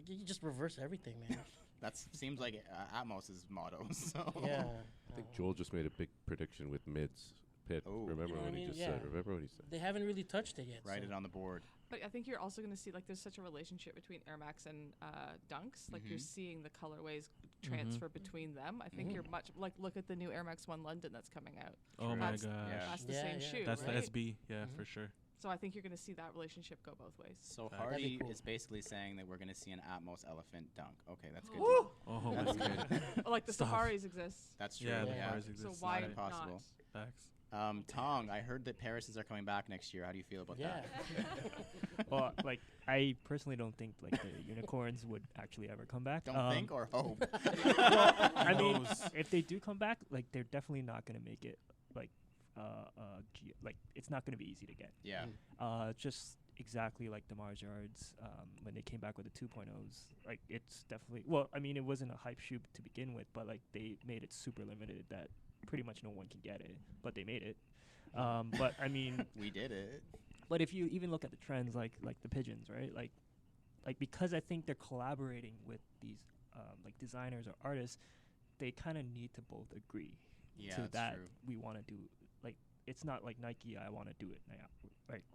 S8: you just reverse everything, man.
S5: That seems like Atmos's motto. So
S8: Yeah.
S2: I think Joel just made a big prediction with mids. Pitt.
S5: Oh.
S2: Remember
S8: You know what
S2: what
S8: I
S2: he
S8: mean?
S2: just
S8: Yeah.
S2: said? Remember what he said?
S8: They haven't really touched it yet.
S5: write
S8: so.
S5: it on the board.
S6: But I think you're also going to see, like, there's such a relationship between Air Max and Dunks. Like, you're seeing the colorways transfer between them. I think you're much, like, look at the new Air Max 1 London that's coming out.
S4: Oh my
S6: That's-
S4: gosh.
S5: Yeah.
S6: That's the
S8: Yeah,
S6: same
S8: yeah.
S6: shoe,
S4: That's
S6: right?
S4: the SB. Yeah, for sure.
S6: So I think you're going to see that relationship go both ways.
S5: So
S4: That'd
S8: be
S5: Hardy
S8: cool.
S5: is basically saying that we're going to see an Atmos elephant dunk. Okay, that's good.
S6: Woo!
S4: Oh,
S5: That's
S4: my
S5: good.
S6: Like the
S4: Stop.
S6: Safaris exist.
S5: That's true.
S4: Yeah, the
S8: Yeah.
S4: cars
S6: So
S4: exist.
S6: why
S5: not impossible.
S6: not?
S4: Facts.
S5: Tong, I heard that Paris's are coming back next year. How do you feel about
S8: Yeah.
S5: that?
S11: Well, like I personally don't think like the unicorns would actually ever come back.
S5: Don't think or hope.
S11: Well, I mean,
S4: knows?
S11: if they do come back, like they're definitely not gonna make it like like it's not gonna be easy to get.
S5: Yeah.
S11: Just exactly like the Mars Yards when they came back with the 2.0s. Like it's definitely I mean, it wasn't a hype shoe to begin with, but like they made it super limited that pretty much no one can get it, but they made it. But I mean,
S5: We did it.
S11: but if you even look at the trends, like the pigeons, right? Like because I think they're collaborating with these like designers or artists, they kind of need to both agree
S5: Yeah,
S11: to
S5: that's
S11: that
S5: true.
S11: we want to do. Like it's not like Nike, I want to do it now,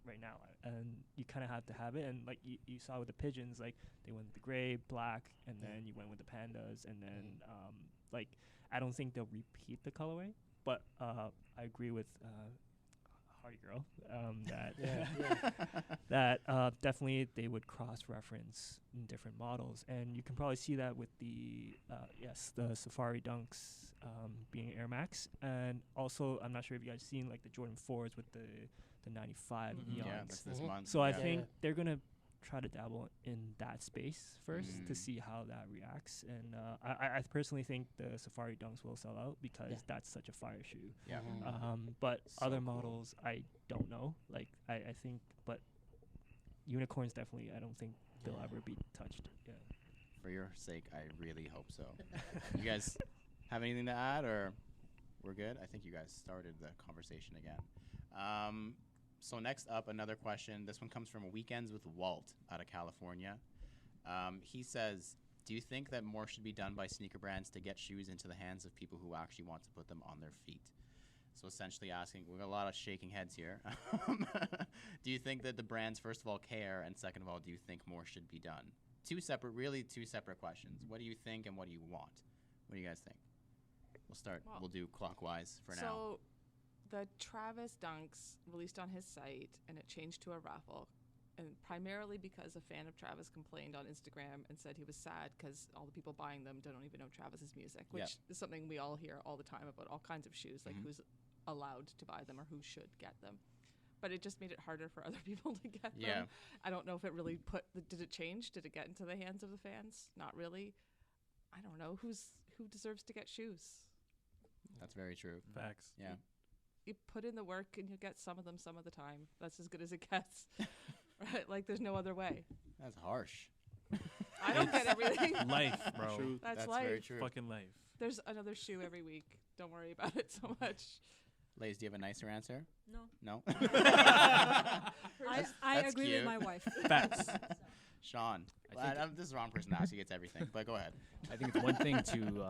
S11: right now, and you kind of have to have it. And like you saw with the pigeons, like they went with the gray, black, and then you went with the pandas, and then like I don't think they'll repeat the colorway, but I agree with Hardy Girl that that definitely they would cross-reference in different models, and you can probably see that with the the Safari Dunks being Air Max, and also I'm not sure if you guys seen like the Jordan 4s with the 95
S6: Mhm.
S5: Yeah,
S11: neons.
S5: that's this month.
S11: So I
S5: Yeah.
S11: think they're gonna try to dabble in that space first to
S5: Mm.
S11: see how that reacts, and I personally think the Safari Dunks will sell out because
S8: Yeah.
S11: that's such a fire shoe.
S5: Yeah.
S11: But
S5: So
S11: other
S5: cool.
S11: models, I don't know. Like I think, but unicorns definitely, I don't think they'll ever be touched. Yeah.
S5: For your sake, I really hope so. You guys have anything to add, or we're good? I think you guys started the conversation again. So next up, another question. This one comes from Weekends with Walt out of California. He says, do you think that more should be done by sneaker brands to get shoes into the hands of people who actually want to put them on their feet? So essentially asking, we got a lot of shaking heads here. Do you think that the brands, first of all, care, and second of all, do you think more should be done? Two separate questions. What do you think and what do you want? What do you guys think? We'll start.
S6: Well,
S5: We'll do clockwise for now.
S6: So the Travis Dunks released on his site, and it changed to a raffle. And primarily because a fan of Travis complained on Instagram and said he was sad because all the people buying them don't even know Travis's music, which is something we all hear all the time about all kinds of shoes, like who's allowed to buy them or who should get them. But it just made it harder for other people to get
S5: Yeah.
S6: them. I don't know if it really did it change? Did it get into the hands of the fans? Not really. I don't know. Who deserves to get shoes?
S5: That's very true.
S4: Facts.
S5: Yeah.
S6: You put in the work and you get some of them some of the time. That's as good as it gets. Right? Like there's no other way.
S5: That's harsh.
S6: I don't get everything.
S4: Life, bro.
S10: True.
S6: That's
S5: very
S6: life.
S5: true.
S4: Fucking life.
S6: There's another shoe every week. Don't worry about it so much.
S5: Lays, do you have a nicer answer?
S7: No.
S5: No?
S7: I
S5: That's
S7: agree
S5: cute.
S7: with my wife.
S4: Facts.
S5: Sean.
S9: I think
S5: This is the wrong person to ask. He gets everything. But go ahead.
S9: I think it's one thing to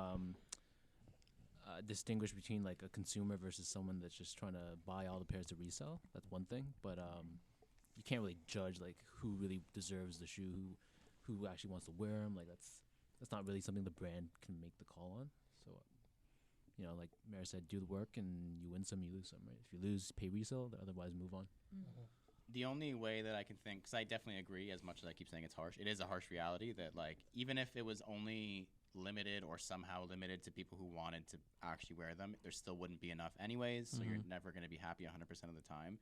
S9: distinguish between like a consumer versus someone that's just trying to buy all the pairs to resell. That's one thing, but you can't really judge like who really deserves the shoe, who actually wants to wear them. Like that's not really something the brand can make the call on. So, like Mary said, do the work and you win some, you lose some. Right? If you lose, pay resale. Otherwise, move on.
S5: The only way that I can think, because I definitely agree, as much as I keep saying it's harsh, it is a harsh reality that, like, even if it was only limited or somehow limited to people who wanted to actually wear them, there still wouldn't be enough anyways, so you're never going to be happy 100% of the time.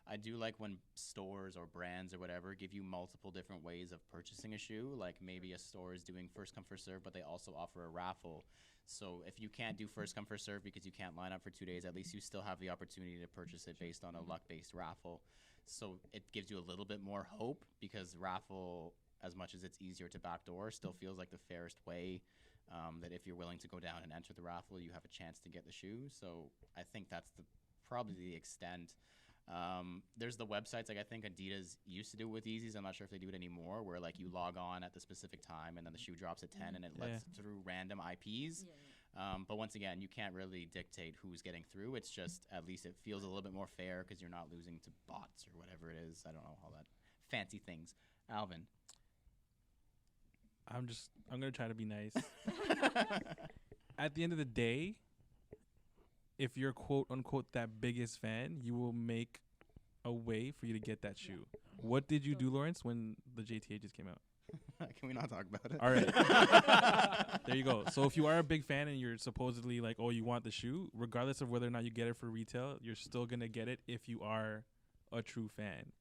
S5: I do like when stores or brands or whatever give you multiple different ways of purchasing a shoe. Like maybe a store is doing first come first serve, but they also offer a raffle. So if you can't do first come first serve because you can't line up for 2 days, at least you still have the opportunity to purchase it based on a luck based raffle. So it gives you a little bit more hope, because raffle, as much as it's easier to backdoor, still feels like the fairest way. That if you're willing to go down and enter the raffle, you have a chance to get the shoe. So I think that's probably the extent. There's the websites, like I think Adidas used to do it with Yeezys. I'm not sure if they do it anymore, where like you log on at the specific time and then the shoe drops at 10 and it lets through random IPs. But once again, you can't really dictate who's getting through. It's just, at least it feels a little bit more fair because you're not losing to bots or whatever it is. I don't know all that fancy things. Alvin.
S4: I'm gonna try to be nice. At the end of the day, if you're quote unquote that biggest fan, you will make a way for you to get that shoe. What did you do, Lawrence, when the JTA just came out?
S5: Can we not talk about it?
S4: All right. There you go. So if you are a big fan and you're supposedly like, oh, you want the shoe, regardless of whether or not you get it for retail, you're still gonna get it if you are a true fan.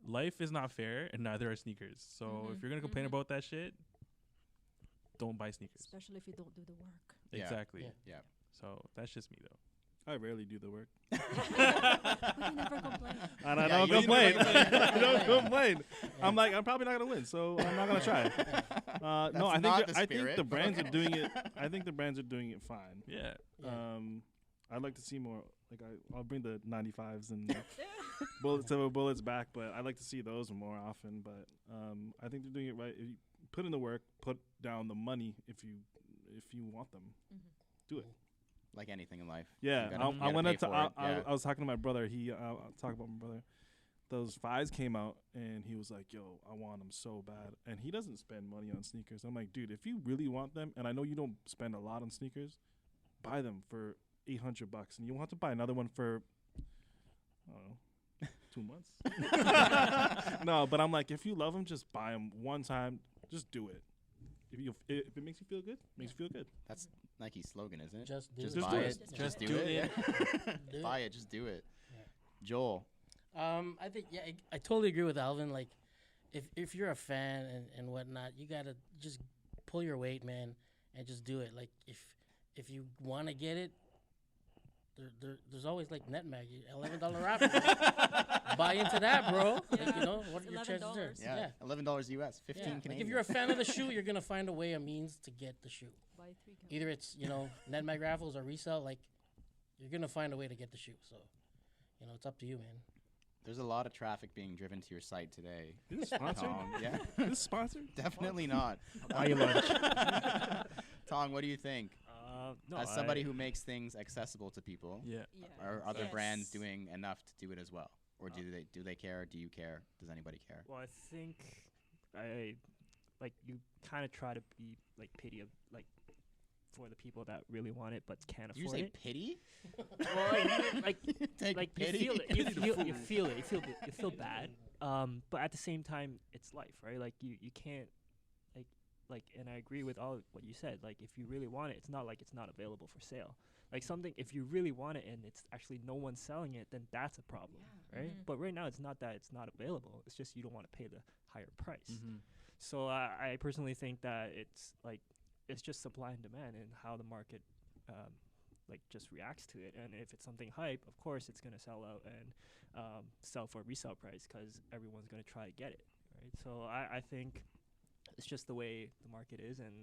S4: Life is not fair, and neither are sneakers. So if you're gonna complain about that shit, don't buy sneakers.
S7: Especially if you don't do the work.
S4: Exactly.
S5: Yeah.
S4: So that's just me, though.
S10: I rarely do the work.
S7: But you never complain.
S10: And I
S5: Yeah,
S10: don't
S5: you
S10: complain.
S5: never complain.
S10: I don't complain. I'm like, I'm probably not gonna win, so I'm not gonna try. No, I
S5: not
S10: think
S5: the
S10: I think
S5: spirit.
S10: the brands are doing it. I think the brands are doing it fine.
S4: Yeah.
S10: I'd like to see more. Like I'll bring the 95s and bullets back, but I'd like to see those more often. But I think they're doing it right. If you put in the work, put down the money if you want them. Do it.
S5: Like anything in life.
S10: Yeah,
S5: You gotta
S10: I went
S5: pay
S10: into.
S5: for it. Yeah.
S10: I was talking to my brother. I'll talk about my brother. Those fives came out, and he was like, "Yo, I want them so bad." And he doesn't spend money on sneakers. I'm like, dude, if you really want them, and I know you don't spend a lot on sneakers, buy them for $800, and you want to buy another one for, I don't know, 2 months. No, but I'm like, if you love them, just buy them one time. Just do it. If it makes you feel good, makes you feel good.
S5: That's Nike's slogan, isn't it?
S8: Just do
S5: Just
S8: it.
S5: buy
S10: do
S5: it.
S10: it.
S5: Just do
S8: Do
S5: it.
S8: it.
S5: Yeah.
S8: Do it.
S5: Buy it. Just do it.
S8: Yeah.
S5: Joel.
S8: I think I totally agree with Alvin. Like, if you're a fan and whatnot, you gotta just pull your weight, man, and just do it. Like if you want to get it, there's always like NetMag, $11 raffle. Buy into that, bro.
S7: Yeah.
S8: Like, you know what
S7: It's
S8: your chances are.
S7: $11.
S5: Yeah. $11 US. 15
S8: Yeah.
S5: Canadian.
S8: Like if you're a fan of the shoe, you're gonna find a way, a means to get the shoe.
S7: Buy 3 counts.
S8: Either it's NetMag raffles or resell. Like you're gonna find a way to get the shoe. So it's up to you, man.
S5: There's a lot of traffic being driven to your site today.
S10: Is this sponsored?
S5: Tom. Yeah.
S10: Is this sponsored?
S5: Definitely not.
S11: Buy your lunch.
S5: Tong, what do you think?
S11: No,
S5: As somebody who makes things accessible to people,
S4: Yeah.
S7: Yeah.
S5: are other brands
S7: Yes.
S5: doing enough to do it as well? Or do they care? Do you care? Does anybody care?
S11: Well, I think you kind of try to be like for the people that really want it but can't
S5: Did you
S11: afford
S5: say
S11: it.
S5: pity?
S11: Well,
S5: Take
S11: you
S5: pity?
S11: feel it. You feel it. You feel bad. But at the same time, it's life, right? Like you can't and I agree with all what you said. Like if you really want it, it's not like it's not available for sale. Like something, if you really want it and it's actually no one's selling it, then that's a problem, right? But right now, it's not that it's not available. It's just you don't want to pay the higher price. So I personally think that it's just supply and demand and how the market just reacts to it. And if it's something hype, of course it's going to sell out and sell for a resale price because everyone's going to try to get it, right? So I think it's just the way the market is, and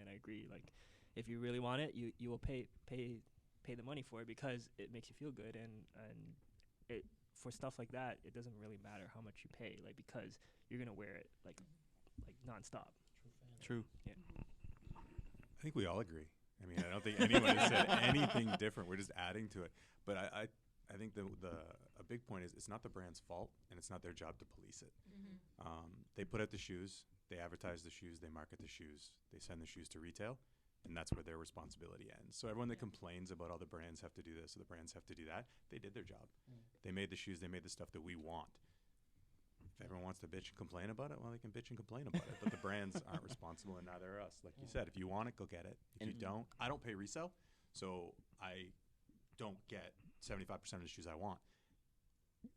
S11: I agree. Like if you really want it, you will pay the money for it because it makes you feel good, and it for stuff like that, it doesn't really matter how much you pay, like because you're gonna wear it like nonstop.
S4: True.
S11: Yeah.
S3: I think we all agree. I mean, I don't think anyone has said anything different. We're just adding to it. But I think a big point is it's not the brand's fault, and it's not their job to police it. They put out the shoes, they advertise the shoes, they market the shoes, they send the shoes to retail, and that's where their responsibility ends. So everyone that complains about all the brands have to do this or the brands have to do that, they did their job. They made the shoes, they made the stuff that we want. If everyone wants to bitch and complain about it, well, they can bitch and complain about it. But the brands aren't responsible, and neither are us. Like you said, if you want it, go get it. If you don't, I don't pay resale, so I don't get 75% of the shoes I want.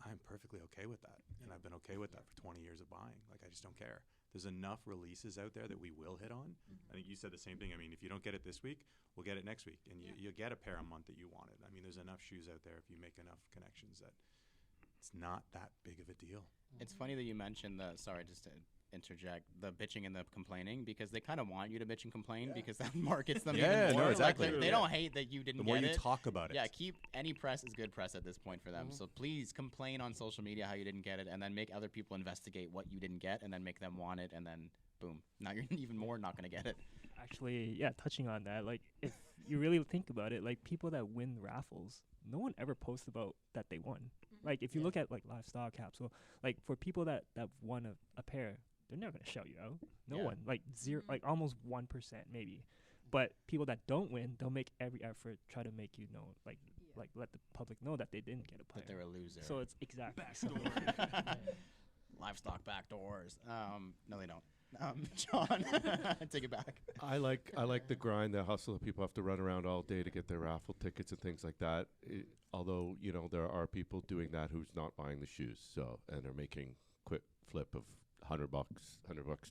S3: I'm perfectly okay with that. And I've been okay with that for 20 years of buying. Like, I just don't care. There's enough releases out there that we will hit on. I think you said the same thing. I mean, if you don't get it this week, we'll get it next week. And you get a pair a month that you wanted. I mean, there's enough shoes out there if you make enough connections that it's not that big of a deal.
S5: It's funny that you mentioned the, sorry, just to interject, the bitching and the complaining, because they kind of want you to bitch and complain because that markets them
S3: Yeah,
S5: even
S3: no,
S5: more.
S3: exactly.
S5: Like, they don't hate that you didn't
S3: The more
S5: get
S3: you
S5: it.
S3: talk about it.
S5: Yeah, keep any press is good press at this point for them. So please complain on social media how you didn't get it, and then make other people investigate what you didn't get, and then make them want it, and then boom, now you're even more not going to get it.
S11: Actually, yeah, touching on that, like if you really think about it, like people that win raffles, no one ever posts about that they won. Like if you look at like livestock capsule, like for people that won a pair, they're never gonna shout you out. No one, like zero, like almost 1% maybe. But people that don't win, they'll make every effort try to make you know, like let the public know that they didn't get a player.
S5: That they're a loser.
S11: So it's exactly
S5: Livestock backdoors. No, they don't. John, take it back.
S2: I like the grind, the hustle that people have to run around all day to get their raffle tickets and things like that. Although there are people doing that who's not buying the shoes, and they're making quick flip of $100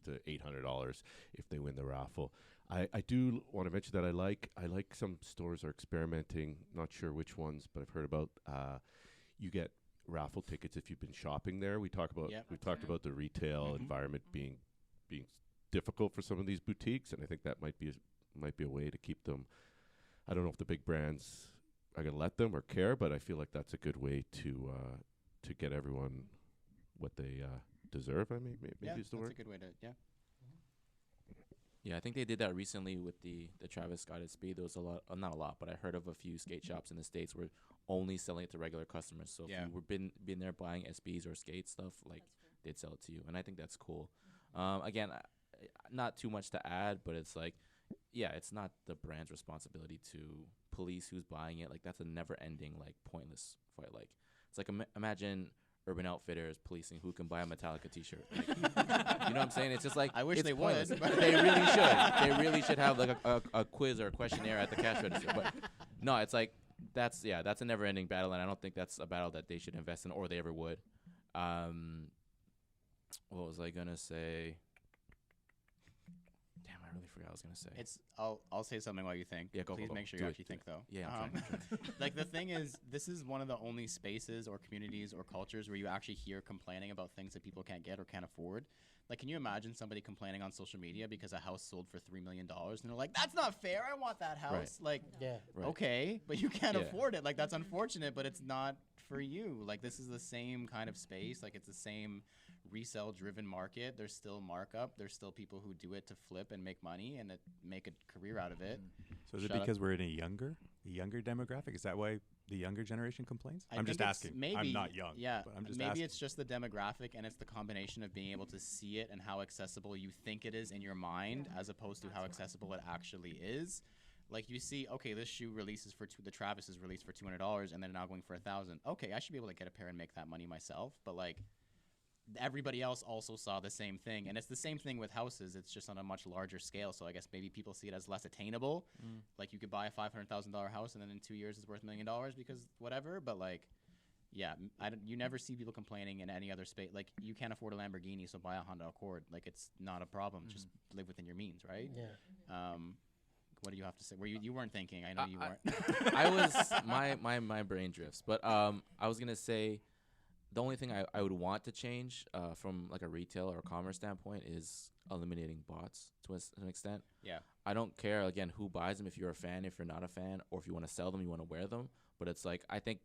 S2: to $800 if they win the raffle. I do want to mention that I like some stores are experimenting. Not sure which ones, but I've heard about you get raffle tickets if you've been shopping there. We talked about the retail environment being difficult for some of these boutiques, and I think that might be a way to keep them. I don't know if the big brands are going to let them or care, but I feel like that's a good way to get everyone what they deserve. I mean, maybe is the word.
S5: That's a good way to
S1: Yeah, I think they did that recently with the Travis Scott at Speed. There was a lot, not a lot, but I heard of a few skate shops in the States where only selling it to regular customers. So if you were been there buying SBs or skate stuff, like they'd sell it to you, and I think that's cool. Again, not too much to add, but it's like, yeah, it's not the brand's responsibility to police who's buying it. Like that's a never-ending, like pointless fight. Like it's like imagine Urban Outfitters policing who can buy a Metallica T-shirt. Like, you know what I'm saying? It's just like
S5: I wish
S1: it's
S5: they
S1: pointless.
S5: would.
S1: They really should. They really should have like a quiz or a questionnaire at the cash register. But no, it's like that's a never-ending battle, and I don't think that's a battle that they should invest in or they ever would. What was I gonna say? Damn, I really forgot what I was gonna say.
S5: It's I'll say something while you think.
S1: Yeah, go.
S5: Please make sure you actually think though.
S1: Yeah, I'm trying.
S5: Like the thing is, this is one of the only spaces or communities or cultures where you actually hear complaining about things that people can't get or can't afford. Like, can you imagine somebody complaining on social media because a house sold for $3 million and they're like, "That's not fair. I want that house." Like, okay, but you can't afford it. Like, that's unfortunate, but it's not for you. Like, this is the same kind of space. Like, it's the same resale-driven market. There's still markup. There's still people who do it to flip and make money and make a career out of it.
S3: So is it because we're in a younger demographic? Is that why the younger generation complains? I'm just asking.
S5: Maybe,
S3: I'm not young.
S5: Yeah,
S3: but I'm just
S5: maybe
S3: asking.
S5: it's just the demographic, and it's the combination of being able to see it and how accessible you think it is in your mind, as opposed to how accessible it actually is. Like you see, okay, this shoe releases the Travis is released for $200, and they're now going for $1,000. Okay, I should be able to get a pair and make that money myself. But like, everybody else also saw the same thing, and it's the same thing with houses. It's just on a much larger scale. So I guess maybe people see it as less attainable. Like you could buy a $500,000 house, and then in 2 years it's worth $1 million because whatever. But like, yeah, you never see people complaining in any other space. Like you can't afford a Lamborghini, so buy a Honda Accord. Like it's not a problem. Just live within your means, right?
S8: Yeah.
S5: What do you have to say? You weren't thinking. I know you weren't.
S1: I was my brain drifts, but I was gonna say the only thing I would want to change from like a retail or a commerce standpoint is eliminating bots to an extent.
S5: Yeah.
S1: I don't care again who buys them, if you're a fan, if you're not a fan, or if you want to sell them, you want to wear them. But it's like I think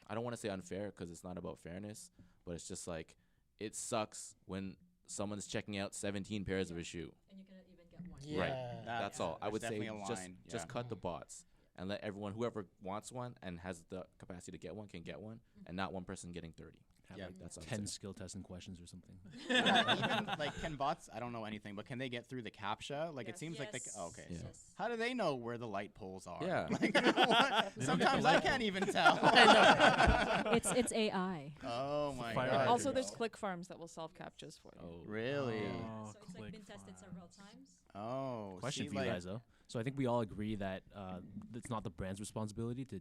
S1: I don't want to say unfair because it's not about fairness, but it's just like it sucks when someone's checking out 17 pairs of a shoe.
S7: And you cannot even get one.
S8: Yeah.
S1: Right. That's all. I would say
S5: definitely
S1: just cut the bots and let everyone, whoever wants one and has the capacity to get one, can get one, and not one person getting 30.
S9: Have
S5: Yeah.
S9: like
S1: That's what I'm
S9: 10
S1: saying.
S9: skill testing questions or something.
S5: Even, like, can bots? I don't know anything, but can they get through the CAPTCHA? Like, it seems like they. Oh, okay.
S1: Yeah.
S5: So how do they know where the light poles are?
S1: Yeah.
S5: Like, what? Sometimes I can't even tell.
S7: It's AI.
S5: Oh my
S4: Fire
S5: god.
S6: Also, there's click farms that will solve captchas for you.
S1: Oh.
S5: Really?
S4: Oh,
S7: So it's like been tested several times.
S5: Oh.
S9: Question
S5: see,
S9: for
S5: like,
S9: you guys though. So I think we all agree that it's not the brand's responsibility to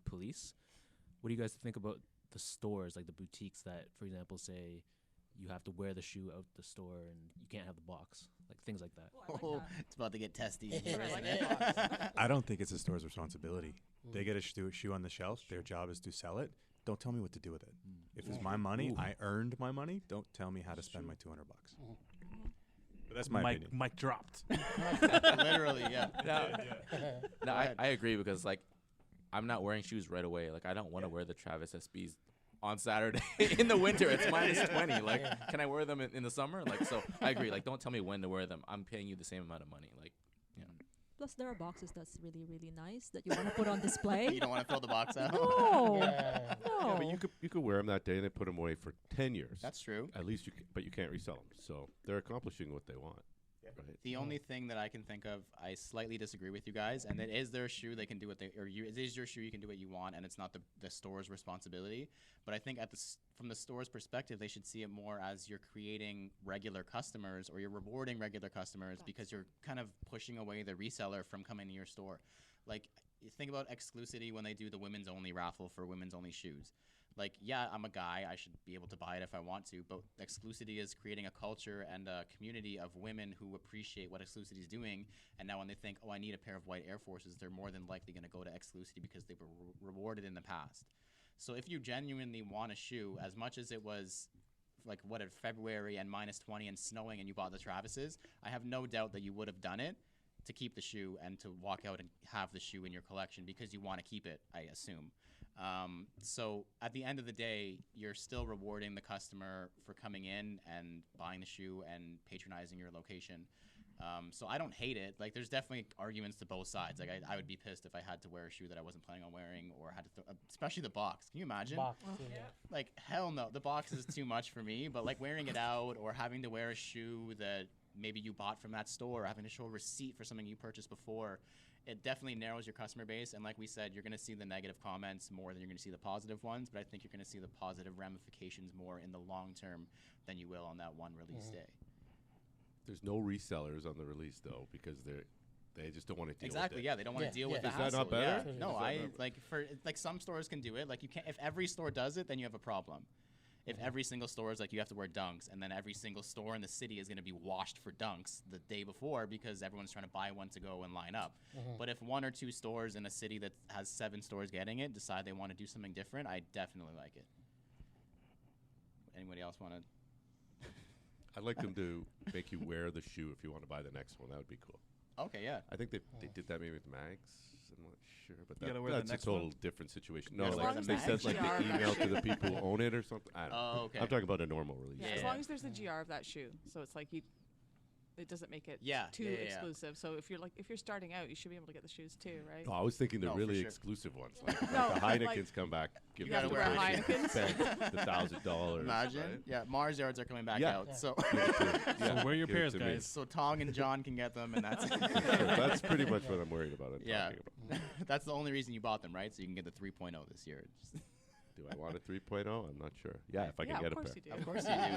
S9: police. What do you guys think about the stores, like the boutiques that, for example, say you have to wear the shoe out the store and you can't have the box, like things like that.
S5: Oh, it's about to get testy. in here,
S6: I
S5: isn't
S6: like
S5: it?
S6: that.
S3: I don't think it's the store's responsibility. They get a shoe on the shelf. Their job is to sell it. Don't tell me what to do with it. If it's my money, I earned my money. Don't tell me how to spend my $200. But that's my opinion.
S4: Mic dropped.
S5: Literally, yeah.
S1: No, I agree because like I'm not wearing shoes right away. Like I don't want to wear the Travis SBs on Saturday in the winter. It's -20. Like, can I wear them in the summer? Like, so I agree. Like, don't tell me when to wear them. I'm paying you the same amount of money. Like, yeah.
S7: Plus, there are boxes that's really, really nice that you want to put on display.
S5: You don't want to throw the box out.
S7: No,
S2: Yeah,
S7: no.
S2: but you could wear them that day and then put them away for 10 years.
S5: That's true.
S2: At least but you can't resell them. So they're accomplishing what they want. Right.
S5: The only thing that I can think of, I slightly disagree with you guys, and that is their shoe. They can do what they, or you, it is your shoe. You can do what you want, and it's not the store's responsibility. But I think from the store's perspective, they should see it more as you're creating regular customers, or you're rewarding regular customers because you're kind of pushing away the reseller from coming to your store. Like, think about exclusivity when they do the women's only raffle for women's only shoes. Like, yeah, I'm a guy. I should be able to buy it if I want to. But exclusivity is creating a culture and a community of women who appreciate what exclusivity is doing. And now when they think, oh, I need a pair of white Air Forces, they're more than likely going to go to exclusivity because they were rewarded in the past. So if you genuinely want a shoe, as much as it was like February and -20 and snowing and you bought the Travises, I have no doubt that you would have done it to keep the shoe and to walk out and have the shoe in your collection because you want to keep it, I assume. So at the end of the day, you're still rewarding the customer for coming in and buying the shoe and patronizing your location. So I don't hate it. Like, there's definitely arguments to both sides. Like, I would be pissed if I had to wear a shoe that I wasn't planning on wearing, or had to, especially the box. Can you imagine?
S8: Box,
S5: Like, hell no. The box is too much for me. But like wearing it out, or having to wear a shoe that maybe you bought from that store, or having to show a receipt for something you purchased before, it definitely narrows your customer base. And like we said, you're going to see the negative comments more than you're going to see the positive ones. But I think you're going to see the positive ramifications more in the long term than you will on that one release day.
S2: There's no resellers on the release though, because they just don't want to deal
S5: Exactly,
S2: with it.
S5: yeah, they don't want to deal with the
S2: Is
S5: hassle.
S2: that not better?
S5: Yeah. No,
S2: Is that not-
S5: like some stores can do it. Like, you can't, if every store does it, then you have a problem. If every single store is like, you have to wear Dunks, and then every single store in the city is going to be washed for Dunks the day before because everyone's trying to buy one to go and line up. But if 1 or 2 stores in a city that has 7 stores getting it decide they want to do something different, I definitely like it. Anybody else want to?
S2: I'd like them to make you wear the shoe if you want to buy the next one. That would be cool.
S5: Okay, yeah.
S2: I think they did that maybe with mags. I'm not sure, but
S4: You gotta wear the
S2: that's a
S4: next
S2: total
S4: one?
S2: different situation.
S5: Yeah,
S2: No,
S5: as
S2: like
S5: long as
S2: they
S5: the
S2: says like
S6: GR
S2: the
S6: of that
S2: email to
S6: shoe.
S2: the people who own it or something. I don't know.
S5: Oh, okay.
S2: I'm talking about a normal release.
S6: Yeah,
S5: Yeah,
S6: as
S5: yeah.
S6: long as there's the GR of that shoe, so it's like it doesn't make it too exclusive. So if you're starting out, you should be able to get the shoes too, right?
S2: Oh, I was thinking the
S5: No, for
S2: really
S5: sure.
S2: exclusive ones. Like,
S6: No,
S2: the
S6: like-
S2: Heinekens come back, give
S5: You
S2: it
S5: gotta
S2: to the
S5: wear
S2: person
S6: Heinekens.
S2: spent the $1,000.
S5: Imagine.
S2: right?
S5: Yeah, Mars Yards are coming back
S2: Yeah.
S5: out. So
S2: Give it to-
S4: So wear your
S2: give it
S4: pairs,
S2: to me.
S4: guys.
S5: so Tong and John can get them, and that's
S2: So that's pretty much what I'm worried about.
S5: Yeah.
S2: Talking about.
S5: that's the only reason you bought them, right? So you can get the 3.0 this year. Just-
S2: Do I want a 3.0? I'm not sure. Yeah, if I can
S6: yeah,
S2: get
S6: of
S2: a
S6: course
S2: pair.
S6: you do.
S5: Of course you do.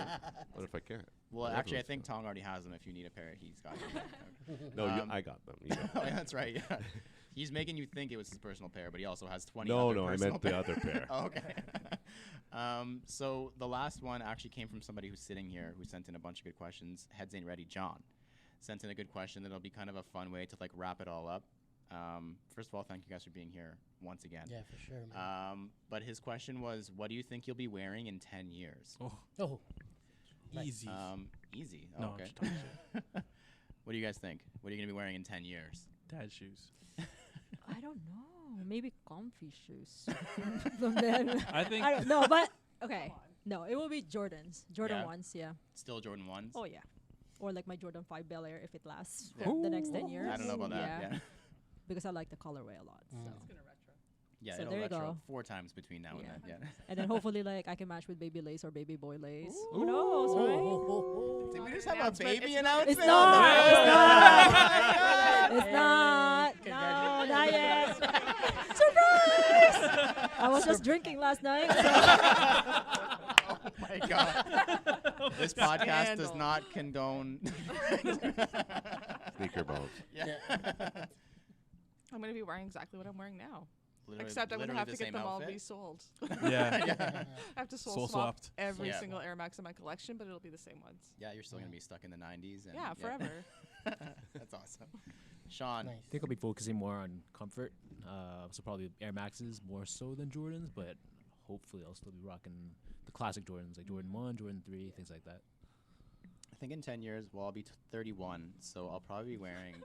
S2: What if I can't?
S5: Well,
S2: Well,
S5: actually, I
S2: everyone's
S5: think
S2: got
S5: Tong already has them. If you need a pair, he's got them.
S2: No,
S5: Um,
S2: I got them. You know.
S5: Oh, yeah, that's right. Yeah, he's making you think it was his personal pair, but he also has 20.
S2: No,
S5: other
S2: no, I
S5: personal
S2: meant the
S5: pairs.
S2: other pair.
S5: Oh, okay. So the last one actually came from somebody who's sitting here who sent in a bunch of good questions. Heads ain't ready. John sent in a good question that'll be kind of a fun way to like wrap it all up. First of all, thank you guys for being here once again.
S8: Yeah, for sure, man.
S5: But his question was, what do you think you'll be wearing in 10 years?
S8: Oh, Nice.
S4: Easy.
S5: Easy.
S4: No,
S5: Oh,
S4: I'm
S5: okay.
S4: just talking shit.
S5: What do you guys think? What are you going to be wearing in 10 years?
S4: Dad shoes.
S7: I don't know. Maybe comfy shoes. From then.
S4: I think.
S7: I don't know, but okay. No, it will be Jordans. Jordan
S5: Yeah.
S7: 1s, yeah.
S5: Still Jordan 1s?
S7: Oh, yeah. Or like my Jordan 5 Bel Air if it lasts
S5: Yeah.
S7: for the next 10 years.
S5: I don't know about that. Yeah.
S7: Because I like the colorway a lot. So.
S6: It's gonna retro.
S5: Yeah,
S7: So
S5: it'll
S7: there you
S5: retro
S7: go.
S5: 4 times between now and
S7: Yeah.
S5: then. Yeah.
S7: And then hopefully like I can match with baby lace or baby boy lace.
S4: Ooh.
S7: Who knows, right?
S5: Did we
S6: Not
S5: just
S6: an
S5: have a
S6: announcement,
S5: baby
S6: it's
S5: announcement?
S7: It's not.
S5: Oh,
S7: It's not.
S5: Hey,
S7: No, not yet. Surprise! I was just drinking last night. So.
S5: Oh my god. This podcast does
S6: Scandal.
S5: not condone.
S2: Sneaker bones.
S5: Yeah.
S6: I'm gonna be wearing exactly what I'm wearing now. Except I'm gonna
S5: literally
S6: have
S5: the
S6: to get
S5: same
S6: them all
S5: outfit.
S6: resold.
S4: Yeah.
S6: I have to
S4: Soul
S6: soul swap
S4: swapped.
S6: every
S5: Yeah.
S6: single Air Max in my collection, but it'll be the same ones.
S5: Yeah, you're still gonna be stuck in the 90s. And
S6: Yeah, forever.
S5: That's awesome. Sean,
S8: Nice.
S9: I think I'll be focusing more on comfort. So probably Air Maxes more so than Jordans, but hopefully I'll still be rocking the classic Jordans, like Jordan 1, Jordan 3, things like that.
S5: I think in 10 years, well, I'll be 31, so I'll probably be wearing.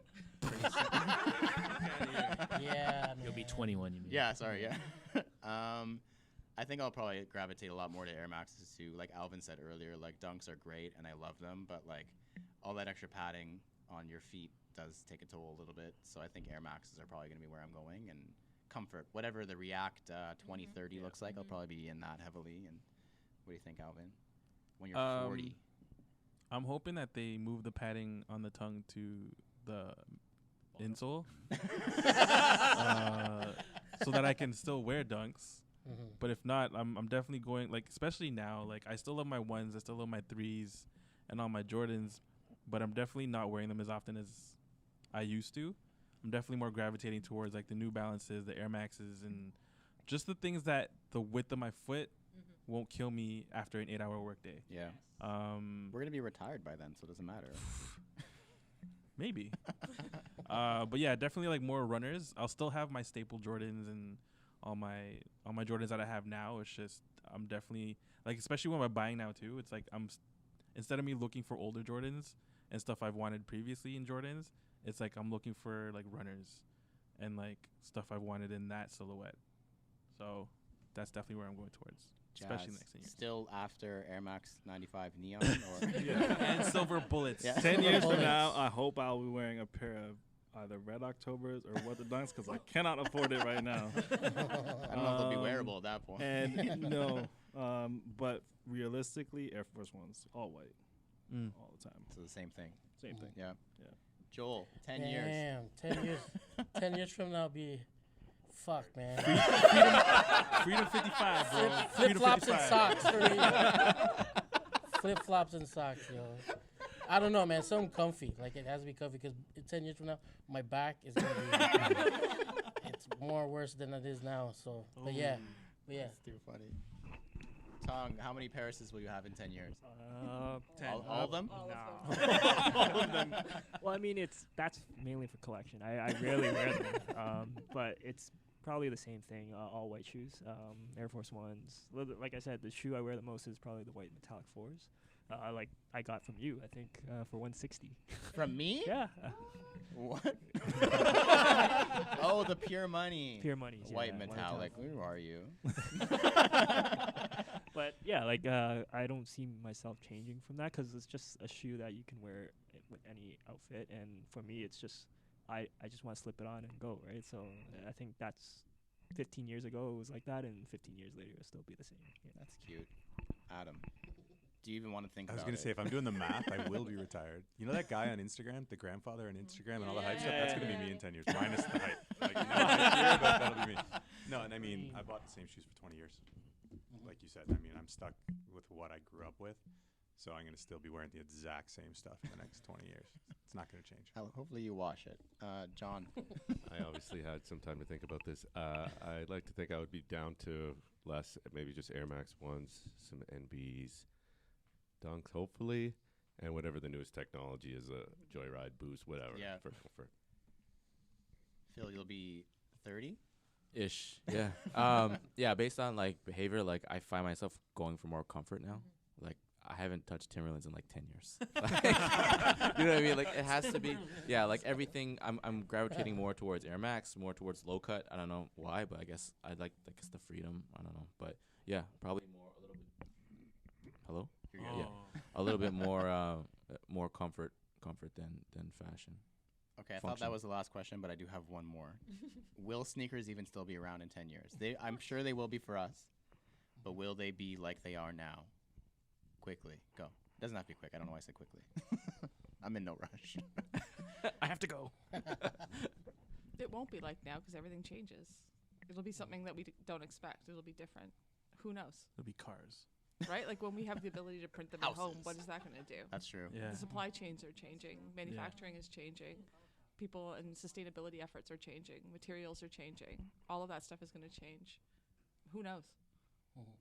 S8: Yeah,
S9: You'll be
S8: man.
S9: 21, you mean?
S5: Yeah, sorry, yeah. I think I'll probably gravitate a lot more to Air Maxes too. Like Alvin said earlier, like Dunks are great and I love them, but like all that extra padding on your feet does take a toll a little bit. So I think Air Maxes are probably going to be where I'm going, and comfort, whatever the React 2030 looks like, I'll probably be in that heavily. And what do you think, Alvin? When you're 40.
S4: I'm hoping that they move the padding on the tongue to the insole, so that I can still wear Dunks. But if not, I'm definitely going, like, especially now, like, I still love my 1s, I still love my 3s and all my Jordans, but I'm definitely not wearing them as often as I used to. I'm definitely more gravitating towards, like, the New Balances, the Air Maxes, and just the things that the width of my foot won't kill me after an 8-hour workday.
S5: Yeah. We're going to be retired by then, so it doesn't matter.
S4: Maybe. But yeah, definitely like more runners. I'll still have my staple Jordans and all my Jordans that I have now. It's just I'm definitely like, especially when I'm buying now too. It's like instead of me looking for older Jordans and stuff I've wanted previously in Jordans, it's like I'm looking for like runners and like stuff I've wanted in that silhouette. So that's definitely where I'm going towards. Especially
S5: Jazz,
S4: next 10 years.
S5: Still after Air Max 95 Neon? Or
S4: And silver bullets.
S5: Yeah.
S10: 10 years from now, I hope I'll be wearing a pair of either Red Octobers or What the Dunks, because I cannot afford it right now.
S5: I don't know if they'll be wearable at that point.
S10: And no, but realistically, Air Force Ones, all white, all the time.
S5: So the same thing.
S10: Same thing.
S5: Yeah.
S10: Yeah.
S5: Joel, 10 years.
S8: Damn, 10 years. 10 years from now, be fuck, man.
S4: Freedom 55, bro.
S8: Flip flops and socks for me. Flip flops and socks, yo. I don't know, man. Something comfy. Like, it has to be comfy because 10 years from now, my back is gonna be. It's more worse than it is now. So, but yeah.
S5: That's too funny. Tong, how many Parises will you have in 10 years?
S11: 10.
S5: All of them?
S11: All of them. Well, I mean, that's mainly for collection. I rarely wear them, but it's probably the same thing. All white shoes, Air Force Ones. Like I said, the shoe I wear the most is probably the white metallic 4s. Like I got from you, I think, for $160.
S5: From me?
S11: Yeah.
S5: What? Oh, the pure money.
S11: Pure monies.
S5: White
S11: yeah,
S5: metallic. Who are you?
S11: But yeah, like I don't see myself changing from that because it's just a shoe that you can wear with any outfit, and for me, it's just I just want to slip it on and go, right? So I think that's 15 years ago it was like that, and 15 years later it'll still be the same. Yeah.
S5: That's cute. Adam, do you even want to think
S3: I was
S5: about
S3: going
S5: it?
S3: to say, if I'm doing the math, I will be retired. You know that guy on Instagram, the grandfather on Instagram and all the hype stuff? That's going to be me in 10 years, minus the hype. Like, no hype here, but that'll be me. No, and I mean, I bought the same shoes for 20 years. Like you said, I mean, I'm stuck with what I grew up with. So I'm going to still be wearing the exact same stuff for the next 20 years. It's not going to change.
S5: Hopefully you wash it. John.
S2: I obviously had some time to think about this. I'd like to think I would be down to less, maybe just Air Max 1s, some NBs, Dunks, hopefully, and whatever the newest technology is, a Joyride, Boost, whatever.
S5: Yeah.
S2: For comfort.
S5: Phil, you'll be 30?
S1: Ish. Yeah. Yeah, based on like behavior, like I find myself going for more comfort now. Like I haven't touched Timberlands in like 10 years. You know what I mean? Like it has to be. Yeah, like everything I'm gravitating more towards Air Max, more towards low cut. I don't know why, but I guess I like the freedom. I don't know. But yeah, probably more a little bit. Hello? Yeah. A little bit more comfort than fashion.
S5: Okay, I thought that was the last question, but I do have one more. Will sneakers even still be around in 10 years? I'm sure they will be for us, but will they be like they are now? Quickly, go. Doesn't have to be quick. I don't know why I said quickly. I'm in no rush.
S4: I have to go.
S6: It won't be like now because everything changes. It'll be something that we don't expect. It'll be different. Who knows?
S4: It'll be cars.
S6: Right? Like when we have the ability to print them at home, what is that going to do?
S5: That's true.
S4: Yeah.
S6: The supply chains are changing. Manufacturing is changing. people and sustainability efforts are changing. Materials are changing. All of that stuff is going to change. Who knows?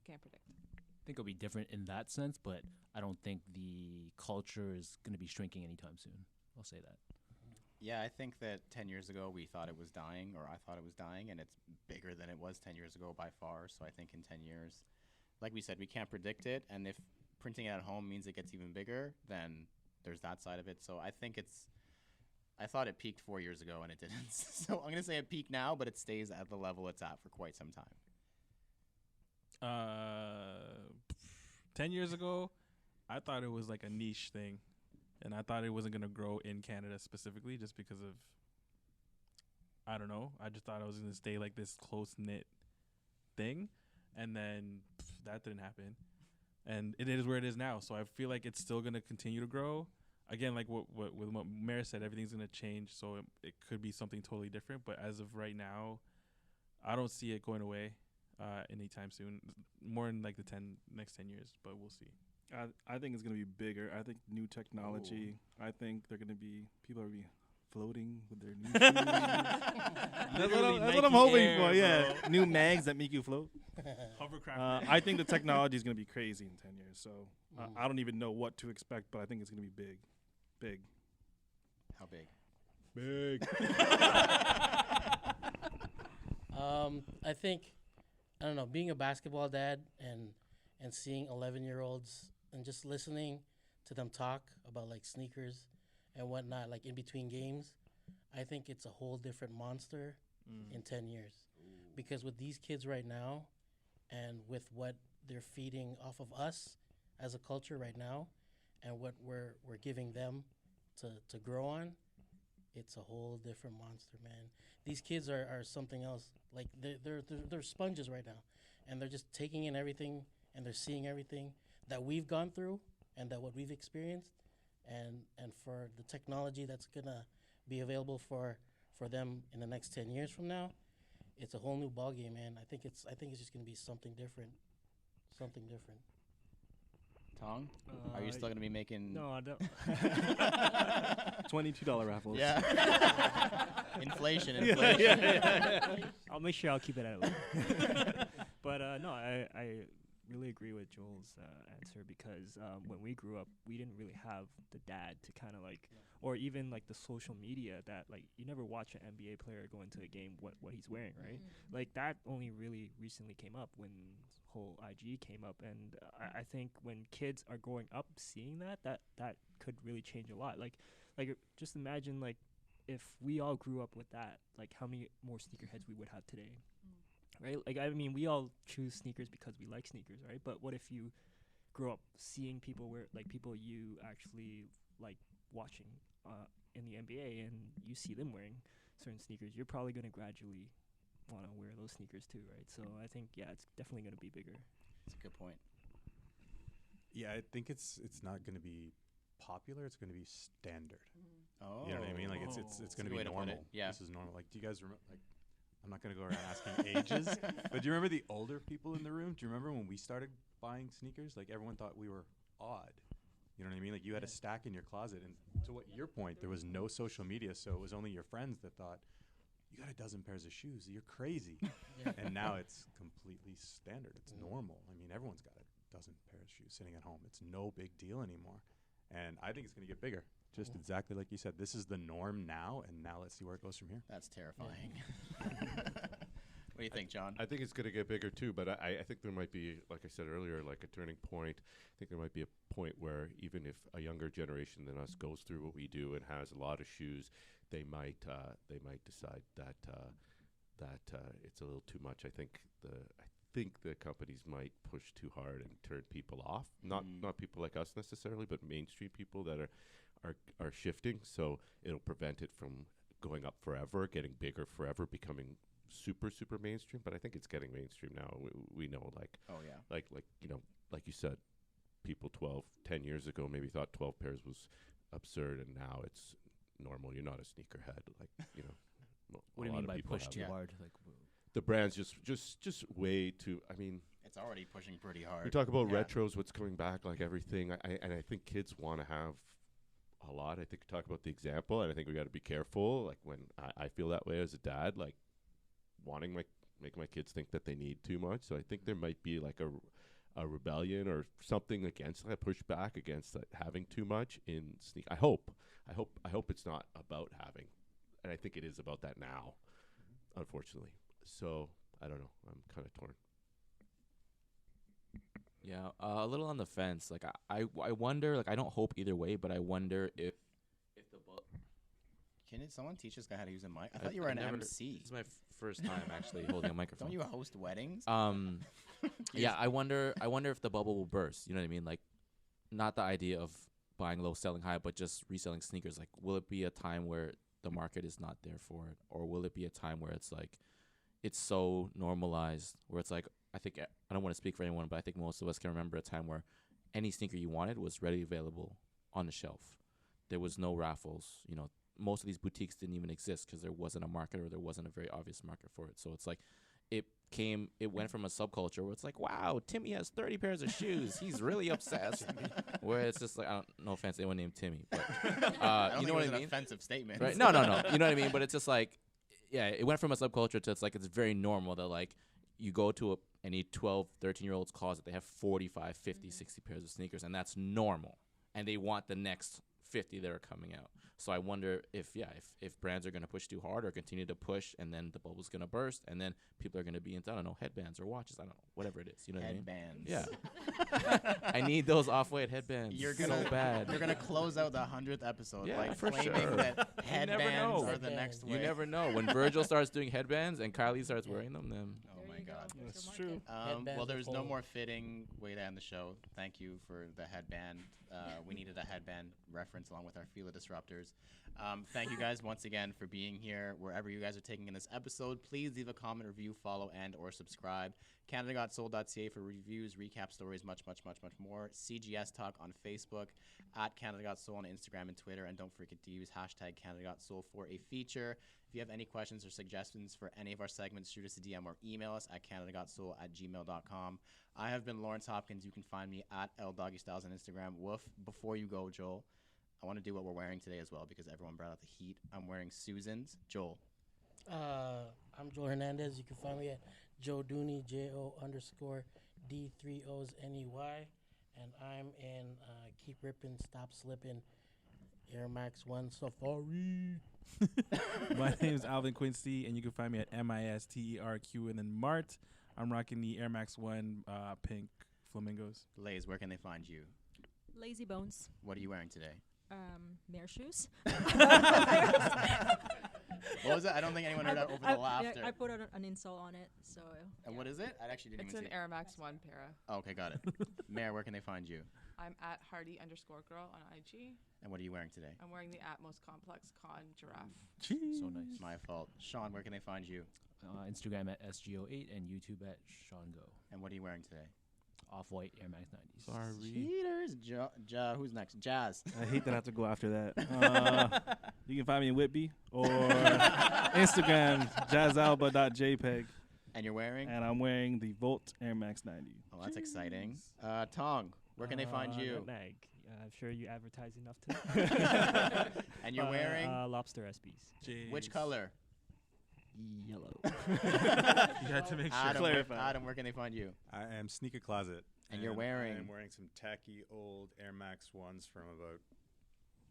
S6: Can't predict.
S9: I think it'll be different in that sense, but I don't think the culture is going to be shrinking anytime soon. I'll say that.
S5: Yeah, I think that 10 years ago we thought it was dying, or I thought it was dying, and it's bigger than it was 10 years ago by far. So I think in 10 years, like we said, we can't predict it. And if printing it at home means it gets even bigger, then there's that side of it. So I think I thought it peaked 4 years ago, and it didn't. So I'm going to say it peaked now, but it stays at the level it's at for quite some time.
S4: 10 years ago, I thought it was like a niche thing. And I thought it wasn't going to grow in Canada specifically just because of, I don't know. I just thought I was going to stay like this close-knit thing. And then that didn't happen. And it is where it is now. So I feel like it's still going to continue to grow. Again, like what Mayor said, everything's going to change. So it could be something totally different. But as of right now, I don't see it going away anytime soon. More in like the next 10 years, but we'll see.
S10: I think it's going to be bigger. I think new technology. I think they're going to be people are going to be floating with their new shoes. That's what I'm hoping for. Yeah, new mags that make you float.
S4: Hovercraft.
S10: I think the technology is going to be crazy in 10 years. So I don't even know what to expect, but I think it's going to be big, big.
S5: How big?
S10: Big.
S8: I think, I don't know, being a basketball dad and seeing 11-year-olds and just listening to them talk about like sneakers and whatnot, like in between games, I think it's a whole different monster in 10 years. Because with these kids right now and with what they're feeding off of us as a culture right now and what we're giving them to grow on, it's a whole different monster, man. These kids are something else. Like they're sponges right now, and they're just taking in everything, and they're seeing everything that we've gone through and that what we've experienced, and for the technology that's gonna be available for them in the next 10 years from now, it's a whole new ballgame, man. I think it's just gonna be something different.
S5: Tong, are you still gonna be making?
S11: No, I don't.
S10: $22 raffles.
S5: Yeah. Inflation.
S11: I'll make sure I'll keep it at it. But no, I really agree with Joel's answer because when we grew up, we didn't really have the dad to kind of like, or even like the social media that like you never watch an NBA player go into a game what he's wearing, right? Like that only really recently came up when whole IG came up, and I think when kids are growing up seeing that could really change a lot. Like just imagine like if we all grew up with that, like how many more sneakerheads we would have today. Right? Like, I mean, we all choose sneakers because we like sneakers, right? But what if you grow up seeing people wear, like, people you actually like watching in the NBA and you see them wearing certain sneakers, you're probably going to gradually want to wear those sneakers too, right? So I think, yeah, it's definitely going to be bigger.
S5: That's a good point.
S3: Yeah, I think it's not going to be popular. It's going to be standard.
S5: Oh.
S3: You know what I mean? Like, it's going to be normal.
S5: Yeah.
S3: This is normal. Like, do you guys remember, like, I'm not going to go around asking ages, but do you remember the older people in the room? Do you remember when we started buying sneakers? Like, everyone thought we were odd. You know what I mean? Like, you had a stack in your closet. And to what your point, there was no social media, so it was only your friends that thought, you got a dozen pairs of shoes. You're crazy. And now it's completely standard. It's normal. I mean, everyone's got a dozen pairs of shoes sitting at home. It's no big deal anymore. And I think it's going to get bigger. Just exactly like you said. This is the norm now, and now let's see where it goes from here.
S5: That's terrifying. What do you think, John?
S2: I think it's going to get bigger too, but I think there might be, like I said earlier, like a turning point. I think there might be a point where even if a younger generation than us goes through what we do and has a lot of shoes, they might decide that it's a little too much. I think the companies might push too hard and turn people off. Not people like us necessarily, but mainstream people that are shifting. So it'll prevent it from going up forever, getting bigger forever, becoming super mainstream. But I think it's getting mainstream now. We know, like,
S5: oh yeah,
S2: like you know, like you said, people 10 years ago maybe thought 12 pairs was absurd, and now it's normal. You're not a sneakerhead, like, you know.
S9: What do you mean by push too hard? Like,
S2: the brand's just way too. I mean,
S5: it's already pushing pretty hard.
S2: We talk about retros, what's coming back, like everything. I think kids want to have a lot lot. I think we talk about the example, and I think we got to be careful. Like when I feel that way as a dad, like wanting make my kids think that they need too much. So I think there might be like a rebellion or something against that, push back against having too much in sneak. I hope it's not about having, and I think it is about that now, unfortunately. So I don't know. I'm kind of torn.
S1: Yeah, a little on the fence. Like I wonder. Like I don't hope either way, but I wonder if the
S5: Can someone teach this guy how to use a mic? I thought you were an MC.
S1: This is my first time actually holding a microphone.
S5: Don't you host weddings?
S1: Yeah, I wonder if the bubble will burst. You know what I mean? Like, not the idea of buying low, selling high, but just reselling sneakers. Like, will it be a time where the market is not there for it, or will it be a time where it's like, it's so normalized where it's like, I think I don't want to speak for anyone, but I think most of us can remember a time where any sneaker you wanted was readily available on the shelf. There was no raffles. You know, most of these boutiques didn't even exist because there wasn't a market or there wasn't a very obvious market for it. So it's like, it went from a subculture where it's like, wow, Timmy has 30 pairs of shoes. He's really obsessed. Where it's just like, no offense to anyone named Timmy, but you know what I mean?
S5: An offensive statement.
S1: Right? No. You know what I mean? But it's just like, yeah, it went from a subculture to it's like, it's very normal that like you go to any 12, 13-year-old's closet, they have 45, 50, 60 pairs of sneakers, and that's normal. And they want the next 50 that are coming out. So I wonder if brands are going to push too hard or continue to push, and then the bubble's going to burst, and then people are going to be into, I don't know, headbands or watches. I don't know, whatever it is. You know what I mean?
S5: Headbands.
S1: Yeah. I need those off-white headbands so bad.
S5: You're going to close out the 100th episode
S1: Yeah,
S5: like
S1: for
S5: claiming
S1: sure.
S5: that
S1: You
S5: headbands
S1: never know.
S5: are the next way.
S1: You never know. When Virgil starts doing headbands and Kylie starts wearing them, then...
S5: Oh, my God.
S10: That's true.
S5: Well, there's no more fitting way to end the show. Thank you for the headband. We needed a headband reference along with our Fila Disruptors. Thank you guys once again for being here. Wherever you guys are taking in this episode, please leave a comment, review, follow, and or subscribe. CanadaGotSold.ca for reviews, recap stories, much, much, much, much more. CGS Talk on Facebook, at Canada Got Soul on Instagram and Twitter. And don't forget to use hashtag Canada Got Soul for a feature. If you have any questions or suggestions for any of our segments, shoot us a DM or email us at CanadaGotSoul@gmail.com. I have been Lawrence Hopkins. You can find me at LDoggyStyles on Instagram. Woof. Before you go, Joel, I want to do what we're wearing today as well because everyone brought out the heat. I'm wearing Susan's. Joel.
S8: I'm Joel Hernandez. You can find me at Joe Dooney, JO_D3OsNEY. And I'm in Keep Rippin', Stop Slippin', Air Max 1 Safari.
S4: My name is Alvin Quincy, and you can find me at MISTERQ and then Mart. I'm rocking the Air Max 1 pink flamingos.
S5: Lays, where can they find you?
S7: Lazy Bones.
S5: What are you wearing today?
S7: Mare shoes.
S5: What was it? I don't think anyone heard that over the laughter.
S7: I put an insole on it, so.
S5: And what is it? I actually didn't
S6: It's
S5: even
S6: an
S5: see
S6: Air Max 1 para.
S5: it. Okay, got it. Mare, where can they find you?
S6: I'm at Hardy_girl on IG.
S5: And what are you wearing today?
S6: I'm wearing the Atmos Complex Con Giraffe.
S9: So nice.
S5: My fault. Sean, where can they find you?
S9: Instagram at SGO8 and YouTube at Sean Go.
S5: And what are you wearing today?
S9: Off-white Air Max 90s.
S1: Sorry.
S5: Cheaters. Who's next? Jazz.
S10: I hate that I have to go after that. You can find me in Whitby or Instagram, jazzalba.jpg.
S5: And you're wearing?
S10: And I'm wearing the Volt Air Max 90.
S5: Oh, that's exciting. Tong, where can they find you?
S11: Nutmeg. I'm sure you advertise enough today.
S5: And you're wearing?
S11: Lobster SBs.
S5: Which color?
S11: Yellow.
S4: You had to make sure.
S5: Adam, where can they find you?
S3: I am Sneaker Closet.
S5: And you're wearing?
S3: I'm wearing some tacky old Air Max 1s from about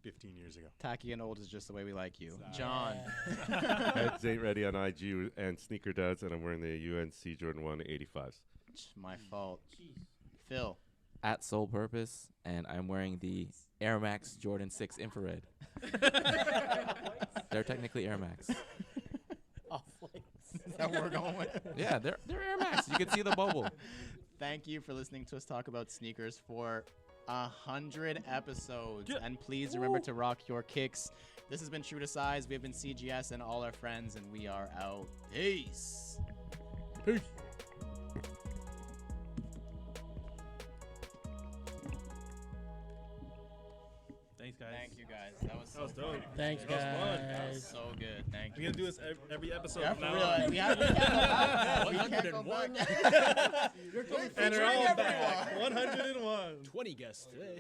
S3: 15 years ago.
S5: Tacky and old is just the way we like you. John.
S2: Heads ain't ready on IG and Sneaker Dads, and I'm wearing the UNC Jordan 1 85s.
S5: My fault. Phil.
S1: At Soul Purpose, and I'm wearing the Air Max Jordan 6 infrared. They're technically Air Max.
S5: Is that what we're going with?
S1: Yeah, they're Air Max. You can see the bubble.
S5: Thank you for listening to us talk about sneakers for 100 episodes. Yeah. And please remember to rock your kicks. This has been True to Size. We have been CGS and all our friends, and we are out. Peace.
S10: Peace.
S4: Thanks, guys.
S5: Thank you, guys. That was so
S10: dope.
S8: Thanks,
S10: That was fun.
S5: That was
S8: guys.
S5: so good. Thank
S10: We're
S5: you.
S10: going to do this every episode.
S5: Yeah,
S10: from
S5: for
S10: now
S5: real.
S10: on.
S5: We can't go back. We can't go back.
S10: And they're all back. 101.
S9: 20 guests today.